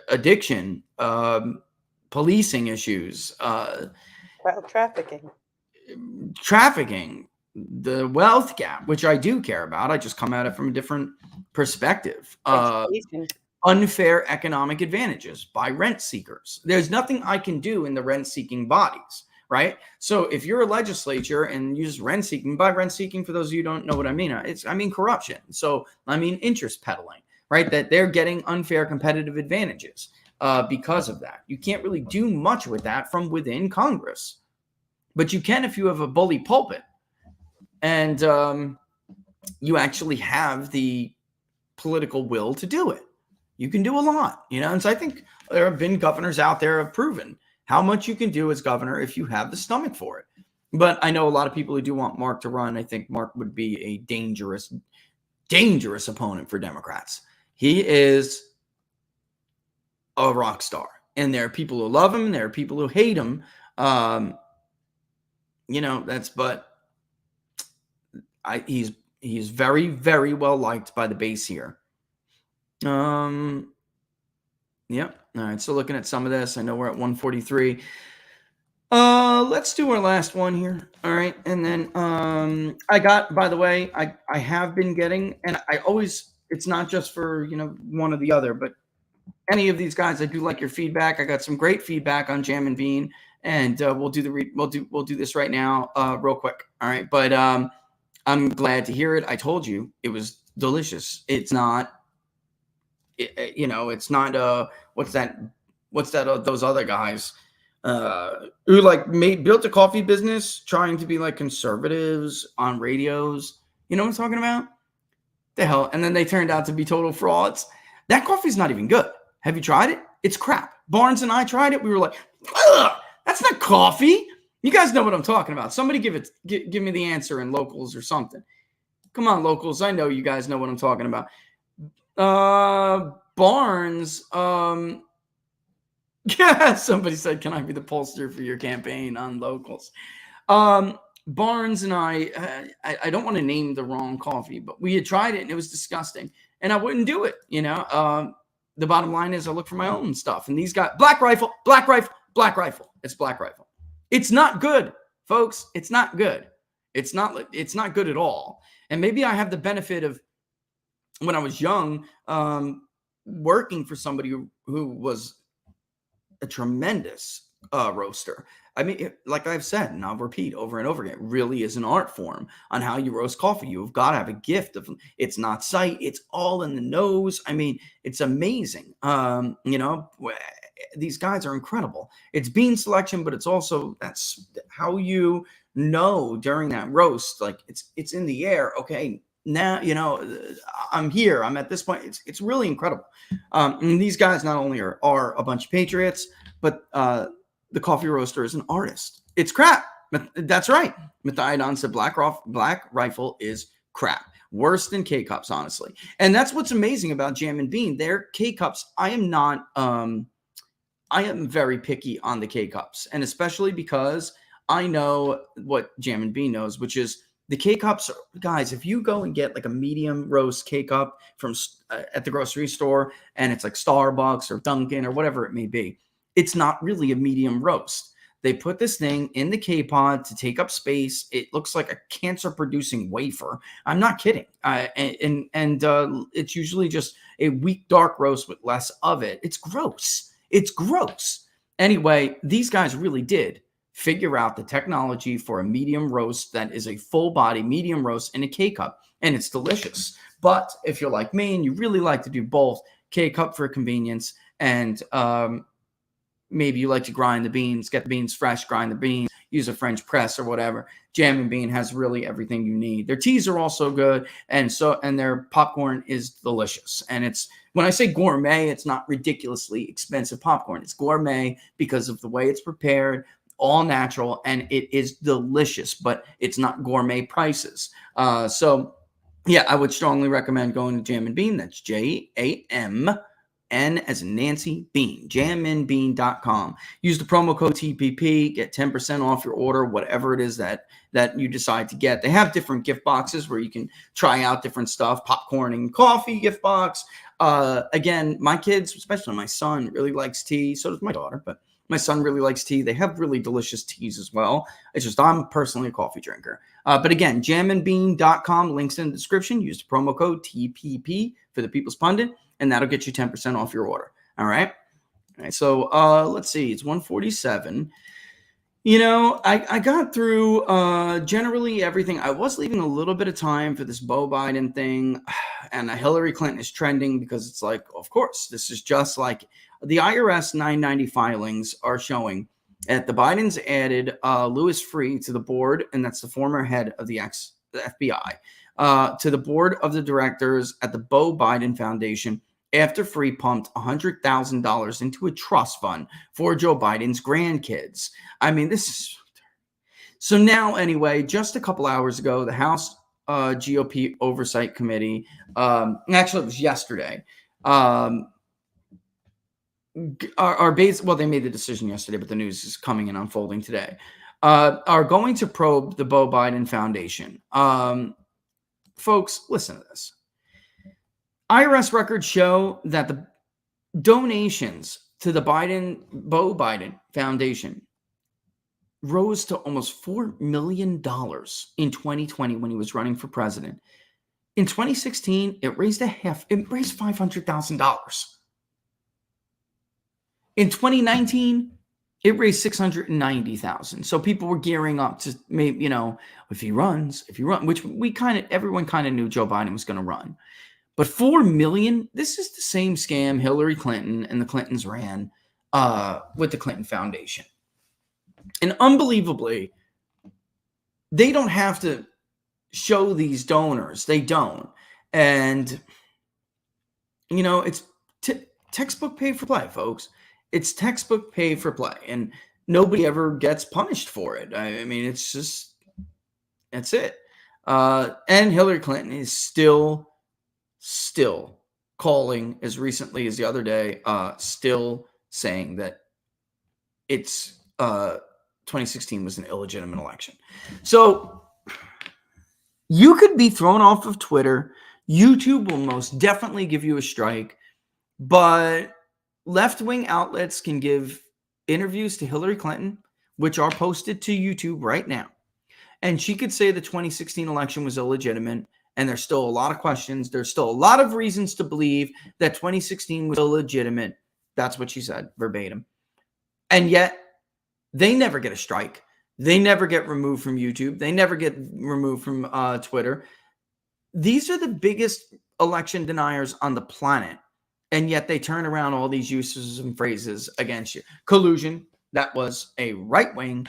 addiction, policing issues, Child trafficking, the wealth gap, which I do care about. I just come at it from a different perspective. Education. Unfair economic advantages by rent seekers. There's nothing I can do in the rent-seeking bodies, right? So if you're a legislature and use rent seeking, by rent seeking, for those of you who don't know what I mean, I mean corruption. So I mean interest peddling, right? That they're getting unfair competitive advantages because of that. You can't really do much with that from within Congress, but you can if you have a bully pulpit and you actually have the political will to do it. You can do a lot, and so I think there have been governors out there who have proven how much you can do as governor if you have the stomach for it. But I know a lot of people who do want Mark to run. I think Mark would be a dangerous, dangerous opponent for Democrats. He is a rock star, and there are people who love him, and there are people who hate him. He's very, very well liked by the base here. Yep. All right. So looking at some of this, I know we're at 143. Let's do our last one here. All right. And then, I got, by the way, I have been getting, and I always, it's not just for, one or the other, but any of these guys, I do like your feedback. I got some great feedback on Jam and Bean, and we'll do this right now, real quick. All right. But, I'm glad to hear it. I told you it was delicious. It's not, it's not what's that those other guys who built a coffee business trying to be like conservatives on radios. You know what I'm talking about? The hell. And then they turned out to be total frauds. That coffee's not even good. Have you tried it? It's crap. Barnes and I tried it. We were like, ugh, that's not coffee. You guys know what I'm talking about. Somebody give me the answer in locals or something. Come on, locals. I know you guys know what I'm talking about. Barnes, yeah, somebody said, can I be the pollster for your campaign on locals? Barnes and I don't want to name the wrong coffee, but we had tried it and it was disgusting and I wouldn't do it. The bottom line is I look for my own stuff, and these guys, Black Rifle. It's Black Rifle. It's not good, folks. It's not good. It's not good at all. And maybe I have the benefit of, when I was young, working for somebody who was a tremendous roaster. I mean, like I've said, and I'll repeat over and over again, it really is an art form on how you roast coffee. You've got to have a gift of, it's not sight, it's all in the nose. I mean, it's amazing. These guys are incredible. It's bean selection, but it's also, that's how you know during that roast, like it's in the air. Okay. Now, I'm here. I'm at this point. It's really incredible. And these guys not only are a bunch of patriots, but the coffee roaster is an artist. It's crap. That's right. Methionine said Black Rifle is crap. Worse than K-Cups, honestly. And that's what's amazing about Jam and Bean. Their K-Cups, I am very picky on the K-Cups. And especially because I know what Jam and Bean knows, which is, the K-Cups, guys, if you go and get like a medium roast K-Cup from at the grocery store, and it's like Starbucks or Dunkin' or whatever it may be, it's not really a medium roast. They put this thing in the K-Pod to take up space. It looks like a cancer-producing wafer. I'm not kidding. It's usually just a weak dark roast with less of it. It's gross. It's gross. Anyway, these guys really did figure out the technology for a medium roast that is a full body medium roast in a K-Cup, and it's delicious. But if you're like me and you really like to do both, K-Cup for convenience and maybe you like to grind the beans, get the beans fresh, grind the beans, use a French press or whatever. Jam and Bean has really everything you need. Their teas are also good, and their popcorn is delicious. And it's, when I say gourmet, it's not ridiculously expensive popcorn. It's gourmet because of the way it's prepared, all natural, and it is delicious, but it's not gourmet prices. So yeah, I would strongly recommend going to Jam and Bean. That's JAMN as in Nancy Bean, jamandbean.com. Use the promo code TPP, get 10% off your order, whatever it is that you decide to get. They have different gift boxes where you can try out different stuff, popcorn and coffee gift box. Again, my kids, especially my son, really likes tea. So does my daughter, but my son really likes tea. They have really delicious teas as well. It's just, I'm personally a coffee drinker. But again, jamandbean.com, links in the description. Use the promo code TPP for the People's Pundit, and that'll get you 10% off your order. All right. So let's see. It's 1:47. You know, I got through generally everything. I was leaving a little bit of time for this Beau Biden thing, and Hillary Clinton is trending because it's like, of course, this is just like the IRS 990 filings are showing that the Bidens added Louis Freeh to the board, and that's the former head of the FBI, to the board of the directors at the Beau Biden Foundation after Freeh pumped $100,000 into a trust fund for Joe Biden's grandkids. I mean, this is... So now, anyway, just a couple hours ago, the House GOP Oversight Committee, actually it was yesterday, they made the decision yesterday, but the news is coming and unfolding today, are going to probe the Beau Biden Foundation. Folks, listen to this. IRS records show that the donations to the Beau Biden Foundation rose to almost $4 million in 2020 when he was running for president. In 2016, it raised $500,000. In 2019, it raised $690,000. So people were gearing up to maybe, if he runs, which everyone kind of knew Joe Biden was going to run. But $4 million, this is the same scam Hillary Clinton and the Clintons ran with the Clinton Foundation. And unbelievably, they don't have to show these donors. They don't. And, it's textbook pay for play, folks. It's textbook pay for play. And nobody ever gets punished for it. I mean, it's just, that's it. And Hillary Clinton is still calling, as recently as the other day, still saying that it's 2016 was an illegitimate election. So you could be thrown off of Twitter. YouTube will most definitely give you a strike, but left-wing outlets can give interviews to Hillary Clinton, which are posted to YouTube right now. And she could say the 2016 election was illegitimate. And there's still a lot of questions. There's still a lot of reasons to believe that 2016 was illegitimate. That's what she said, verbatim. And yet, they never get a strike. They never get removed from YouTube. They never get removed from Twitter. These are the biggest election deniers on the planet. And yet, they turn around all these uses and phrases against you. Collusion, that was a right-wing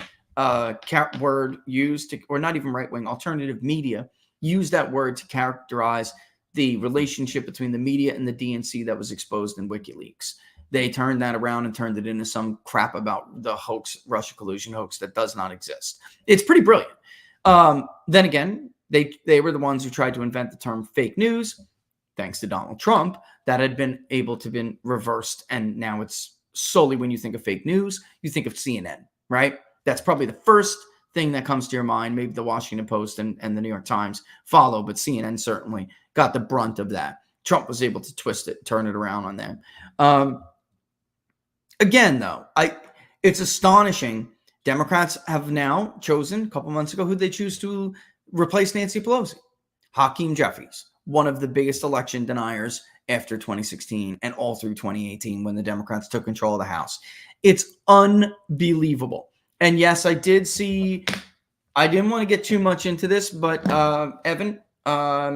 word used to, or not even right-wing, alternative media, use that word to characterize the relationship between the media and the DNC that was exposed in WikiLeaks. They turned that around and turned it into some crap about the hoax, Russia collusion hoax that does not exist. It's pretty brilliant. Then again, they were the ones who tried to invent the term fake news, thanks to Donald Trump, that had been able to be reversed. And now it's solely, when you think of fake news, you think of CNN, right? That's probably the first thing that comes to your mind. Maybe the Washington Post and the New York Times follow, but CNN certainly got the brunt of that. Trump was able to twist it, turn it around on them. Again, though, it's astonishing. Democrats have now chosen, a couple months ago, who they choose to replace Nancy Pelosi. Hakeem Jeffries, one of the biggest election deniers after 2016 and all through 2018 when the Democrats took control of the House. It's unbelievable. And yes, I did see, I didn't want to get too much into this, but Evan,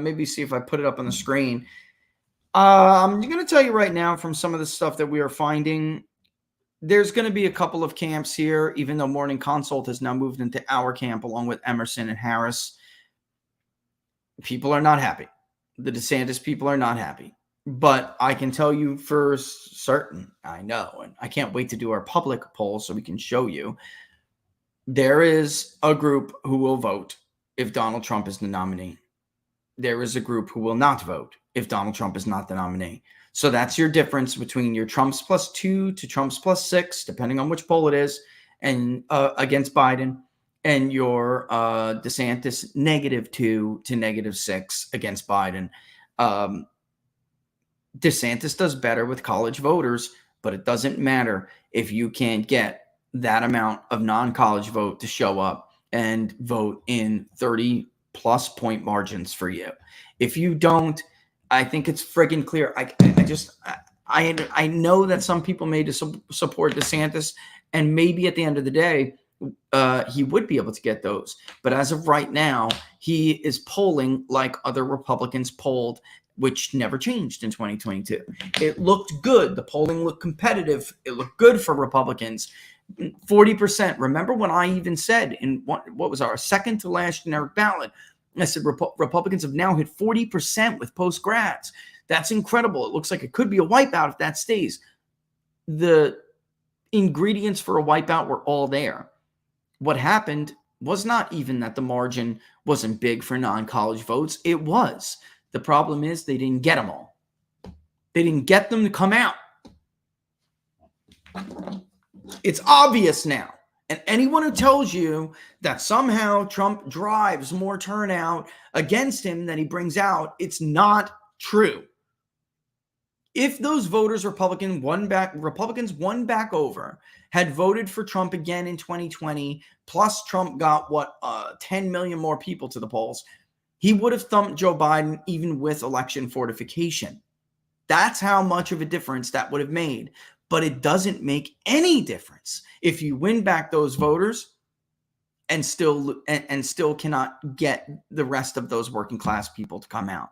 maybe see if I put it up on the screen. I'm going to tell you right now from some of the stuff that we are finding, there's going to be a couple of camps here, even though Morning Consult has now moved into our camp along with Emerson and Harris. People are not happy. The DeSantis people are not happy. But I can tell you for certain, I know, and I can't wait to do our public poll so we can show you, there is a group who will vote if Donald Trump is the nominee. There is a group who will not vote if Donald Trump is not the nominee. So that's your difference between your Trump's +2 to Trump's +6, depending on which poll it is, and against Biden, and your DeSantis -2 to -6 against Biden. DeSantis does better with college voters, but it doesn't matter if you can't get that amount of non-college vote to show up and vote in 30+ point margins for you. If you don't, I think it's friggin' clear. I know that some people may support DeSantis, and maybe at the end of the day, he would be able to get those. But as of right now, he is polling like other Republicans polled, which never changed in 2022. It looked good. The polling looked competitive. It looked good for Republicans. 40%. Remember when I even said in what was our second to last generic ballot, I said Republicans have now hit 40% with post-grads. That's incredible. It looks like it could be a wipeout if that stays. The ingredients for a wipeout were all there. What happened was not even that the margin wasn't big for non-college votes. It was. The problem is they didn't get them all. They didn't get them to come out. It's obvious now. And anyone who tells you that somehow Trump drives more turnout against him than he brings out, it's not true. If those voters Republicans won back over, had voted for Trump again in 2020, plus Trump got 10 million more people to the polls, he would have thumped Joe Biden even with election fortification. That's how much of a difference that would have made. But it doesn't make any difference if you win back those voters and still cannot get the rest of those working class people to come out.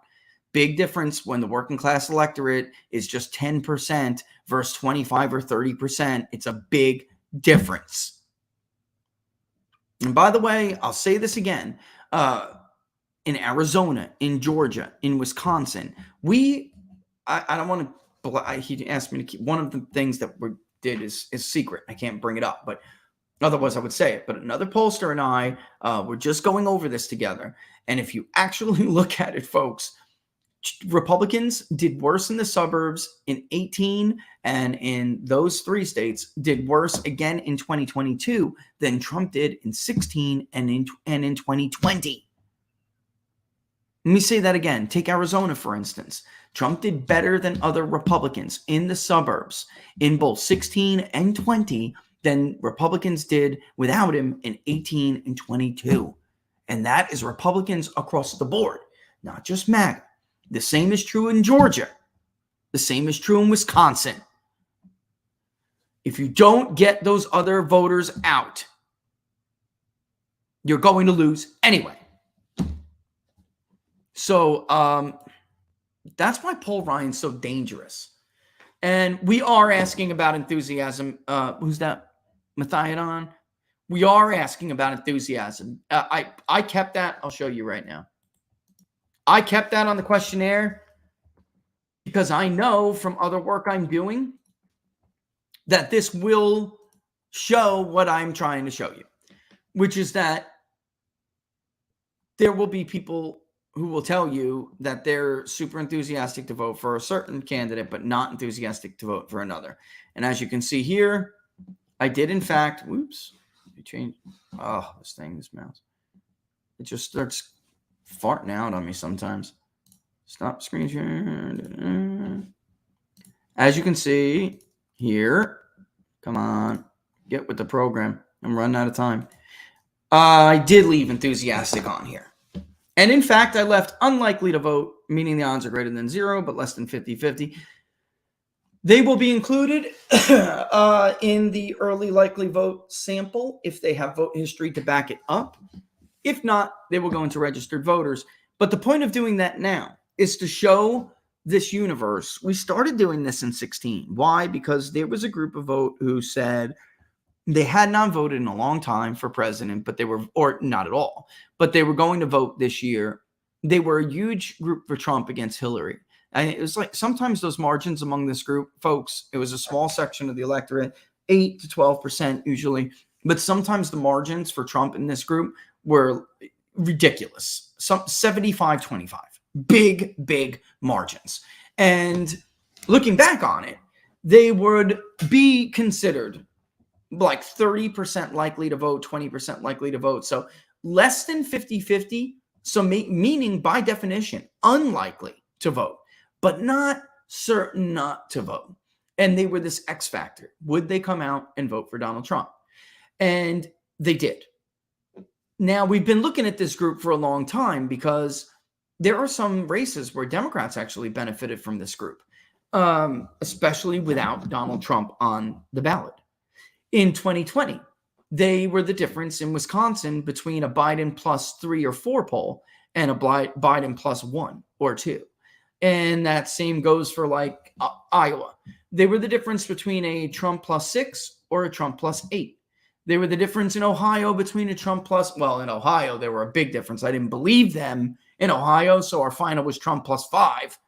Big difference when the working class electorate is just 10% versus 25 or 30%. It's a big difference. And by the way, I'll say this again. In Arizona, in Georgia, in Wisconsin, I don't want to. He asked me to keep one of the things that we did is secret. I can't bring it up, but otherwise I would say it. But another pollster and I were just going over this together. And if you actually look at it, folks, Republicans did worse in the suburbs in 2018 and in those 3 states did worse again in 2022 than Trump did in 2016 and in 2020. Let me say that again. Take Arizona, for instance. Trump did better than other Republicans in the suburbs in both 16 and 20 than Republicans did without him in 18 and 22. And that is Republicans across the board, not just MAGA. The same is true in Georgia. The same is true in Wisconsin. If you don't get those other voters out, you're going to lose anyway. So that's why Paul Ryan's so dangerous. And we are asking about enthusiasm. Who's that? Mathiadon? We are asking about enthusiasm. I kept that. I'll show you right now. I kept that on the questionnaire because I know from other work I'm doing that this will show what I'm trying to show you, which is that there will be people who will tell you that they're super enthusiastic to vote for a certain candidate, but not enthusiastic to vote for another. And as you can see here, I did, in fact, whoops, I changed. Oh, this mouse. It just starts farting out on me sometimes. Stop screen share. As you can see here, come on, get with the program. I'm running out of time. I did leave enthusiastic on here. And in fact, I left unlikely to vote, meaning the odds are greater than 0, but less than 50-50. They will be included in the early likely vote sample if they have vote history to back it up. If not, they will go into registered voters. But the point of doing that now is to show this universe, we started doing this in 16. Why? Because there was a group of vote who said they had not voted in a long time for president, but they were, or not at all, but they were going to vote this year. They were a huge group for Trump against Hillary. And it was like sometimes those margins among this group, folks, it was a small section of the electorate, 8 to 12% usually. But sometimes the margins for Trump in this group were ridiculous. Some 75-25. Big margins. And looking back on it, they would be considered like 30% likely to vote, 20% likely to vote. So less than 50-50. So meaning by definition, unlikely to vote, but not certain not to vote. And they were this X factor. Would they come out and vote for Donald Trump? And they did. Now, we've been looking at this group for a long time because there are some races where Democrats actually benefited from this group, especially without Donald Trump on the ballot. In 2020, they were the difference in Wisconsin between a Biden plus 3 or 4 poll and a Biden plus 1 or 2. And that same goes for like Iowa. They were the difference between a Trump plus 6 or a Trump plus 8. They were the difference in Ohio between a Trump plus, well, in Ohio, there were a big difference. I didn't believe them in Ohio, so our final was Trump plus 5.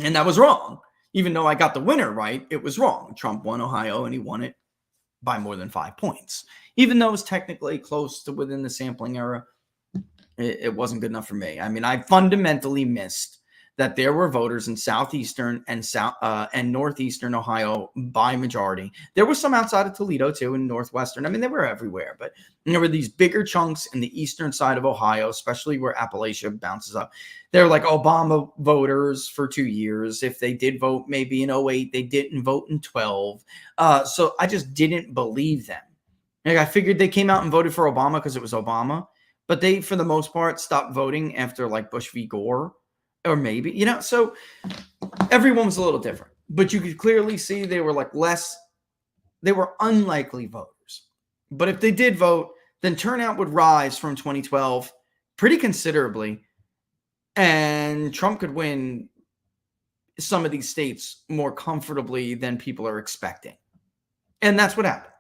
And that was wrong. Even though I got the winner right, it was wrong. Trump won Ohio, and he won it by more than 5 points. Even though it was technically close to within the sampling era, it wasn't good enough for me. I mean, I fundamentally missed that there were voters in southeastern and northeastern Ohio by majority. There were some outside of Toledo too, in northwestern. I mean, they were everywhere, but there were these bigger chunks in the eastern side of Ohio, especially where Appalachia bounces up. They're like Obama voters for 2 years. If they did vote maybe in 08, they didn't vote in 12. So I just didn't believe them. Like, I figured they came out and voted for Obama because it was Obama, but they, for the most part, stopped voting after like Bush v. Gore. Or maybe, you know, so everyone was a little different, but you could clearly see they were like they were unlikely voters. But if they did vote, then turnout would rise from 2012 pretty considerably, and Trump could win some of these states more comfortably than people are expecting. And that's what happened.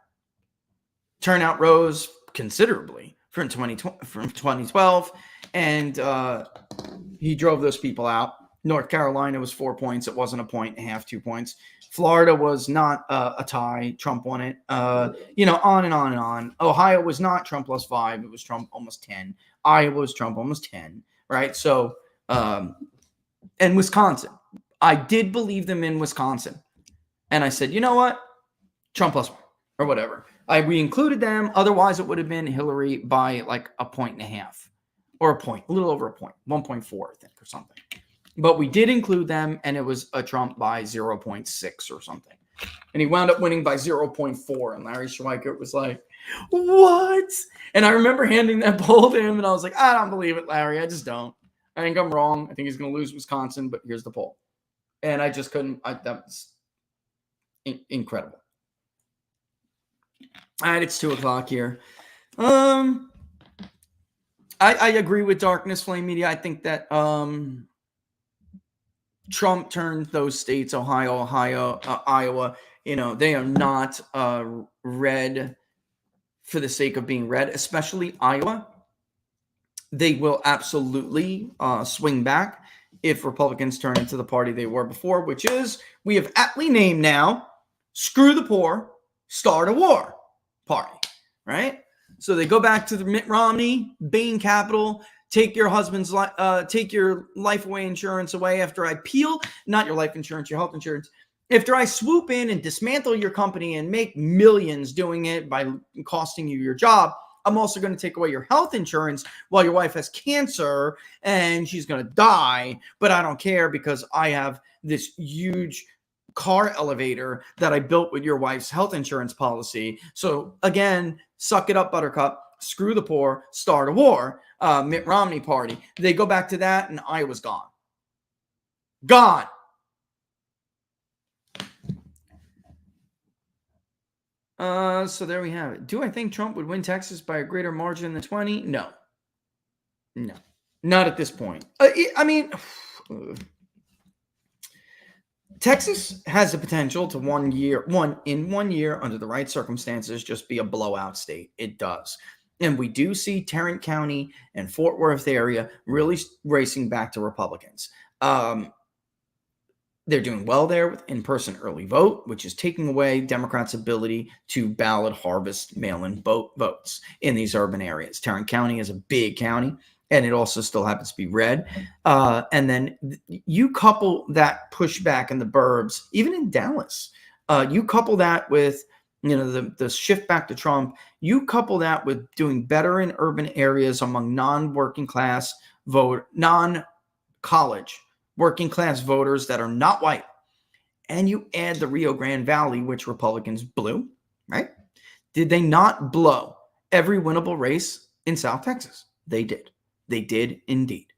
Turnout rose considerably from 2012, and he drove those people out. North Carolina was 4 points. It wasn't a point and a half, 2 points. Florida was not a tie. Trump won it. You know, on and on and on. Ohio was not Trump plus 5. It was Trump almost 10. Iowa was Trump almost 10, right? So, and Wisconsin. I did believe them in Wisconsin. And I said, you know what? Trump plus 1 or whatever. We included them. Otherwise, it would have been Hillary by like a point and a half. Or a point, a little over a point, 1.4, I think, or something. But we did include them, and it was a Trump by 0.6 or something. And he wound up winning by 0.4. And Larry Schweikert was like, what? And I remember handing that poll to him, and I was like, I don't believe it, Larry. I just don't. I think I'm wrong. I think he's going to lose Wisconsin, but here's the poll. And I just couldn't. That was incredible. All right, it's 2:00 here. I agree with Darkness Flame Media. I think that Trump turned those states, Ohio, Iowa, you know, they are not red for the sake of being red, especially Iowa. They will absolutely swing back if Republicans turn into the party they were before, which is, we have aptly named now, Screw the Poor, Start a War party, right? So they go back to the Mitt Romney, Bain Capital, take your husband's take your life away insurance away after I peel, not your life insurance, your health insurance. After I swoop in and dismantle your company and make millions doing it by costing you your job, I'm also going to take away your health insurance while your wife has cancer and she's going to die. But I don't care because I have this huge car elevator that I built with your wife's health insurance policy. So again, suck it up, Buttercup. Screw the poor. Start a war. Mitt Romney party. They go back to that, and Iowa's gone. Gone. So there we have it. Do I think Trump would win Texas by a greater margin than 20? No. No. Not at this point. I mean, Texas has the potential to 1 year under the right circumstances just be a blowout state. It does. And we do see Tarrant County and Fort Worth area really racing back to Republicans. They're doing well there with in-person early vote, which is taking away Democrats' ability to ballot harvest mail-in votes in these urban areas. Tarrant County is a big county, and it also still happens to be red. And then you couple that pushback in the burbs, even in Dallas. You couple that with the shift back to Trump. You couple that with doing better in urban areas among non-working class non-college working class voters that are not white. And you add the Rio Grande Valley, which Republicans blew, right? Did they not blow every winnable race in South Texas? They did. They did indeed.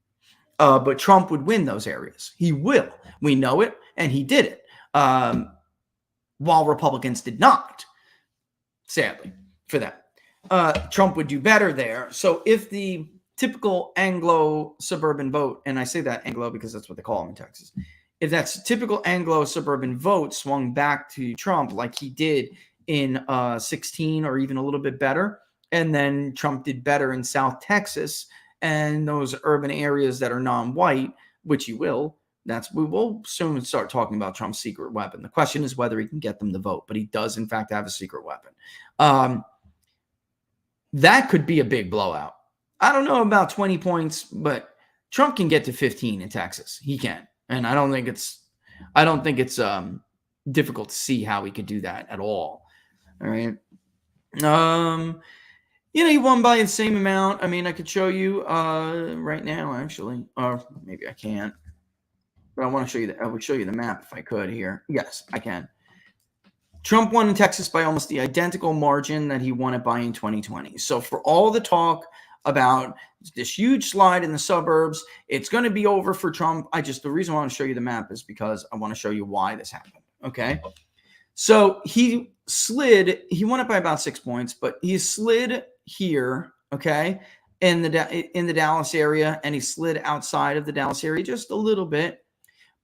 But Trump would win those areas. He will. We know it, and he did it. While Republicans did not, sadly, for them. Trump would do better there. So if the typical Anglo suburban vote, and I say that Anglo because that's what they call them in Texas, if that's typical Anglo suburban vote swung back to Trump like he did in 16 or even a little bit better, and then Trump did better in South Texas and those urban areas that are non-white, which he will, we will soon start talking about Trump's secret weapon. The question is whether he can get them to vote, but he does in fact have a secret weapon. That could be a big blowout. I don't know about 20 points, but Trump can get to 15 in Texas. He can. And I don't think it's difficult to see how he could do that at all. All right. He won by the same amount. I mean, I could show you right now, actually, or maybe I can't. But I want to show you I would show you the map if I could here. Yes, I can. Trump won in Texas by almost the identical margin that he won it by in 2020. So for all the talk about this huge slide in the suburbs, it's going to be over for Trump. The reason I want to show you the map is because I want to show you why this happened. Okay. So he won it by about 6 points, but he slid here. Okay. In the Dallas area, and he slid outside of the Dallas area just a little bit,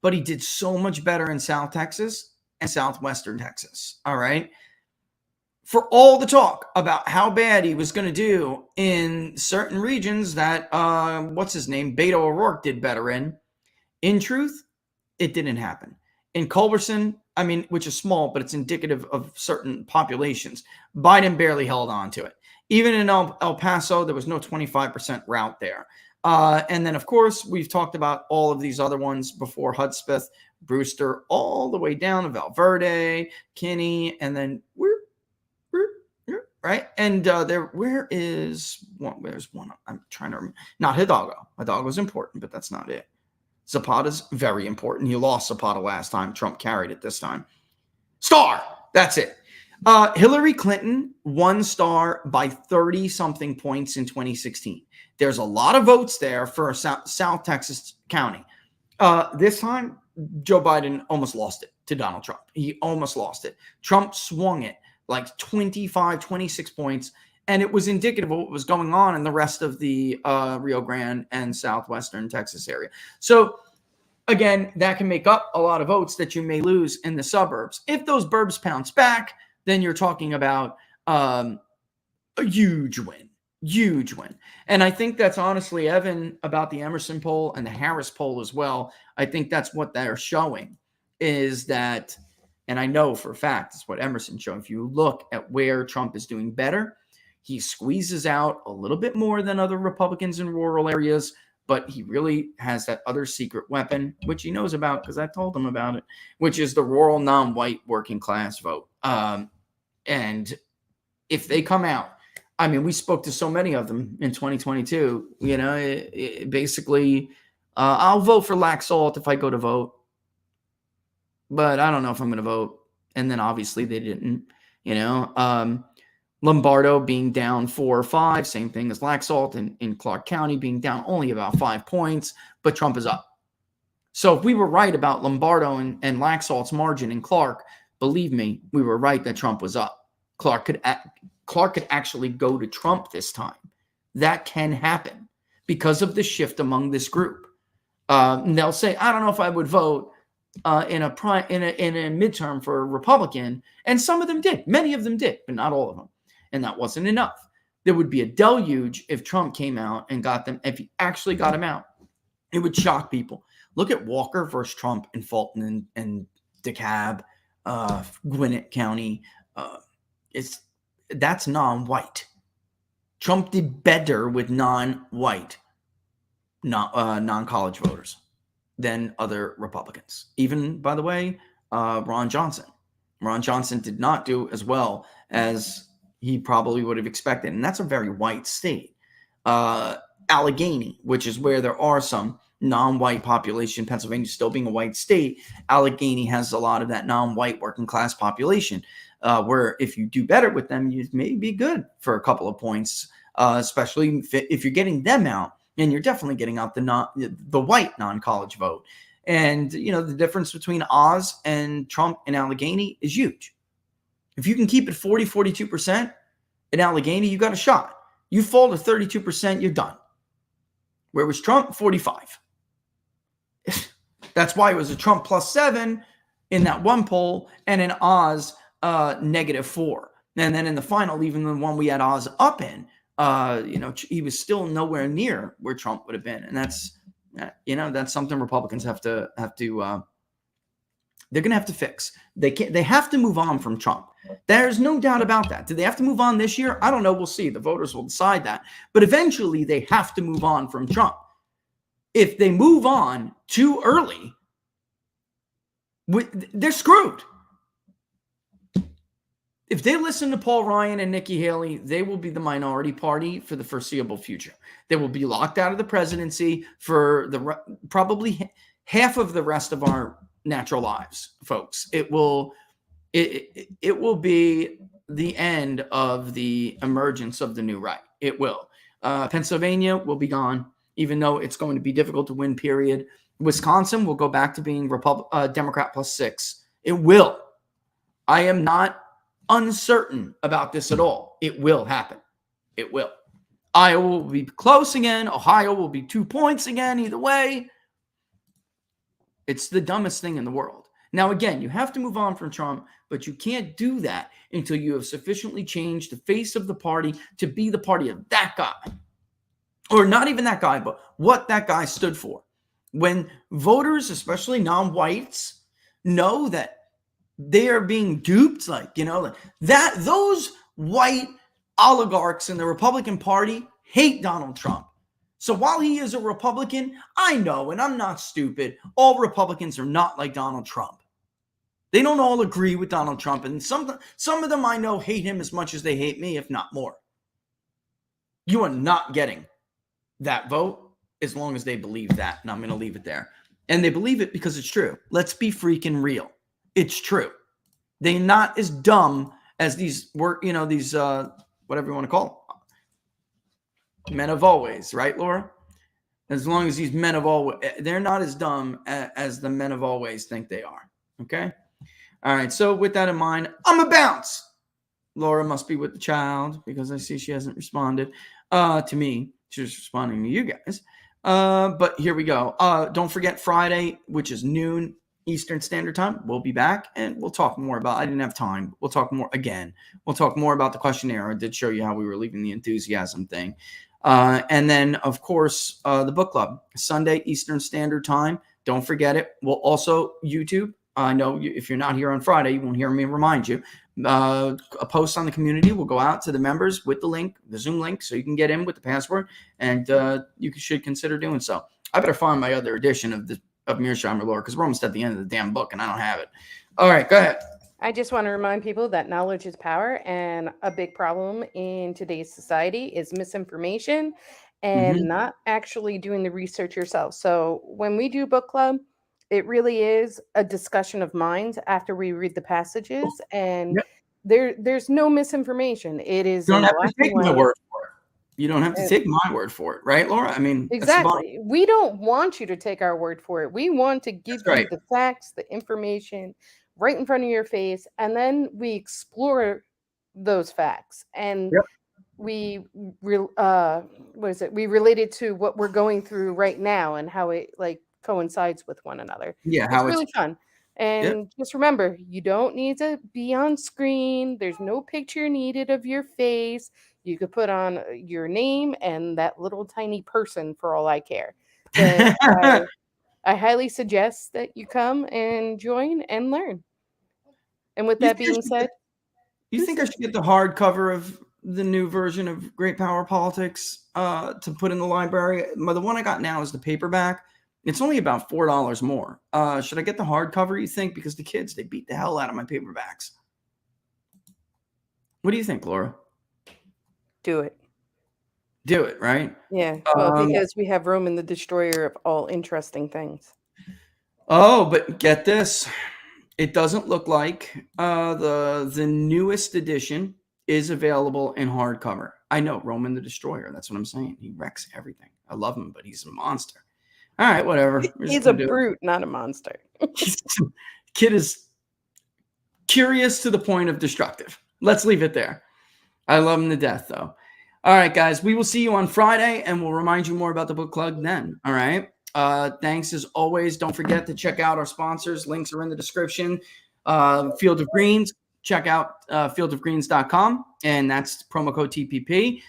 but he did so much better in South Texas and Southwestern Texas. All right. For all the talk about how bad he was going to do in certain regions that, what's his name, Beto O'Rourke did better in truth, it didn't happen. In Culberson, which is small, but it's indicative of certain populations, Biden barely held on to it. Even in El Paso, there was no 25% route there. And then, of course, we've talked about all of these other ones before: Hudspeth, Brewster, all the way down to Valverde, Kinney, and then right? And where's one? I'm trying to remember. Not Hidalgo. Hidalgo's important, but that's not it. Zapata's very important. He lost Zapata last time. Trump carried it this time. Star. That's it. Hillary Clinton won Star by 30-something points in 2016. There's a lot of votes there for South Texas County. This time, Joe Biden almost lost it to Donald Trump. He almost lost it. Trump swung it like 25, 26 points, and it was indicative of what was going on in the rest of the Rio Grande and Southwestern Texas area. So, again, that can make up a lot of votes that you may lose in the suburbs. If those burbs bounce back, then you're talking about a huge win. Huge win. And I think that's honestly, Evan, about the Emerson poll and the Harris poll as well. I think that's what they're showing is that, and I know for a fact it's what Emerson's showing. If you look at where Trump is doing better, he squeezes out a little bit more than other Republicans in rural areas, but he really has that other secret weapon, which he knows about because I told him about it, which is the rural non-white working class vote. And if they come out, we spoke to so many of them in 2022, basically, I'll vote for Laxalt if I go to vote, but I don't know if I'm going to vote. And then obviously they didn't, Lombardo being down 4 or 5, same thing as Laxalt, and in Clark County being down only about 5 points, but Trump is up. So if we were right about Lombardo and Laxalt's margin in Clark, believe me, we were right that Trump was up. Clark could actually go to Trump this time. That can happen because of the shift among this group. And they'll say, I don't know if I would vote. in a midterm for a Republican, and some of them did, many of them did, but not all of them, and that wasn't enough. There would be a deluge if Trump came out and got them. If he actually got him out, it would shock people. Look at Walker versus Trump in Fulton and DeKalb, Gwinnett County. That's non-white. Trump did better with non-white, non-college voters than other Republicans. Even, by the way, Ron Johnson. Ron Johnson did not do as well as he probably would have expected, and that's a very white state. Allegheny, which is where there are some non-white population, Pennsylvania still being a white state, Allegheny has a lot of that non-white working class population, where if you do better with them, you may be good for a couple of points, especially if you're getting them out, and you're definitely getting out the white non-college vote. And, the difference between Oz and Trump in Allegheny is huge. If you can keep it 40, 42% in Allegheny, you got a shot. You fall to 32%, you're done. Where was Trump? 45. That's why it was a Trump +7 in that one poll, and in Oz, -4. And then in the final, even the one we had Oz up in, he was still nowhere near where Trump would have been. And that's something Republicans have to they're going to have to fix. They have to move on from Trump. There's no doubt about that. Do they have to move on this year? I don't know. We'll see. The voters will decide that. But eventually they have to move on from Trump. If they move on too early, they're screwed. If they listen to Paul Ryan and Nikki Haley, they will be the minority party for the foreseeable future. They will be locked out of the presidency for probably half of the rest of our natural lives, folks. It will be the end of the emergence of the new right. It will. Pennsylvania will be gone, even though it's going to be difficult to win, period. Wisconsin will go back to being Democrat +6. It will. I am not uncertain about this at all. It will happen. It will. Iowa will be close again. Ohio will be 2 points again. Either way, it's the dumbest thing in the world. Now, again, you have to move on from Trump, but you can't do that until you have sufficiently changed the face of the party to be the party of that guy. Or not even that guy, but what that guy stood for. When voters, especially non-whites, know that they are being duped, that those white oligarchs in the Republican Party hate Donald Trump. So while he is a Republican, I know, and I'm not stupid, all Republicans are not like Donald Trump. They don't all agree with Donald Trump, and some of them I know hate him as much as they hate me, if not more. You are not getting that vote as long as they believe that, and I'm going to leave it there. And they believe it because it's true. Let's be freaking real. It's true. They're not as dumb as these whatever you want to call them. Men of always, right, Laura? As long as these men of always, they're not as dumb as the men of always think they are. Okay? All right. So with that in mind, I'm a bounce. Laura must be with the child because I see she hasn't responded to me. She's responding to you guys. But here we go. Don't forget Friday, which is noon Eastern Standard Time. We'll be back and we'll talk more about, I didn't have time. We'll talk more again. We'll talk more about the questionnaire. I did show you how we were leaving the enthusiasm thing. And then, of course, the book club, Sunday Eastern Standard Time. Don't forget it. We'll also YouTube. I know if you're not here on Friday, you won't hear me remind you. A post on the community will go out to the members with the link, the Zoom link, so you can get in with the password, and you should consider doing so. I better find my other edition of Mearsheimer Lore because we're almost at the end of the damn book and I don't have it. All right, go ahead. I just want to remind people that knowledge is power, and a big problem in today's society is misinformation and not actually doing the research yourself. So when we do book club, it really is a discussion of minds after we read the passages, and there's no misinformation. It is you don't have to take my word for it. You don't have to take my word for it, right, Laura? I mean, exactly. We don't want you to take our word for it. We want to give you the facts, the information right in front of your face, and then we explore those facts, and we relate it to what we're going through right now and how it coincides with one another. Yeah, It's how really fun. And just remember, you don't need to be on screen. There's no picture needed of your face. You could put on your name and that little tiny person for all I care. But I highly suggest that you come and join and learn. And with that being said, you think I should get the hardcover of the new version of Great Power Politics to put in the library? The one I got now is the paperback. It's only about $4 more. Should I get the hardcover, you think? Because the kids, they beat the hell out of my paperbacks. What do you think, Laura? do it. Do it, right? Yeah, well, because we have Roman the Destroyer of all interesting things. Oh, but get this. It doesn't look like the newest edition is available in hardcover. I know, Roman the Destroyer. That's what I'm saying. He wrecks everything. I love him, but he's a monster. All right, whatever. He's a brute, not a monster. Kid is curious to the point of destructive. Let's leave it there. I love him to death, though. All right, guys. We will see you on Friday, and we'll remind you more about the book club then. All right. Thanks as always. Don't forget to check out our sponsors. Links are in the description. Field of Greens. Check out fieldofgreens.com, and that's promo code TPP.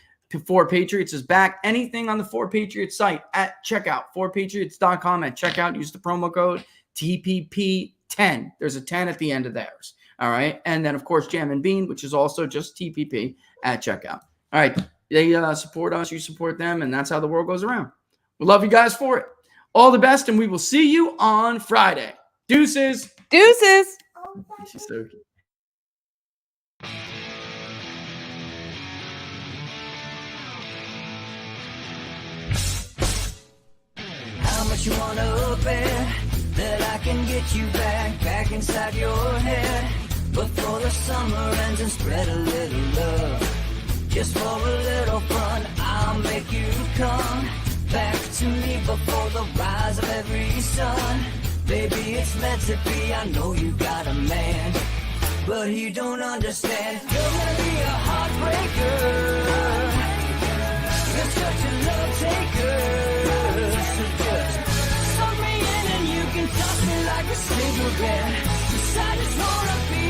4 Patriots is back. Anything on the 4 Patriots site at checkout, 4patriots.com at checkout. Use the promo code TPP10. There's a 10 at the end of theirs. All right. And then, of course, Jam and Bean, which is also just TPP at checkout. All right. They support us. You support them. And that's how the world goes around. We love you guys for it. All the best. And we will see you on Friday. Deuces. Deuces. She's so cute. How much you wanna bet that I can get you back inside your head before the summer ends and spread a little love. Just for a little fun, I'll make you come back to me before the rise of every sun. Baby, it's meant to be. I know you got a man, but he don't understand. You're gonna be a heartbreaker. You're such a love taker. So just suck me in and you can toss me like a cigarette. 'Cause I just wanna be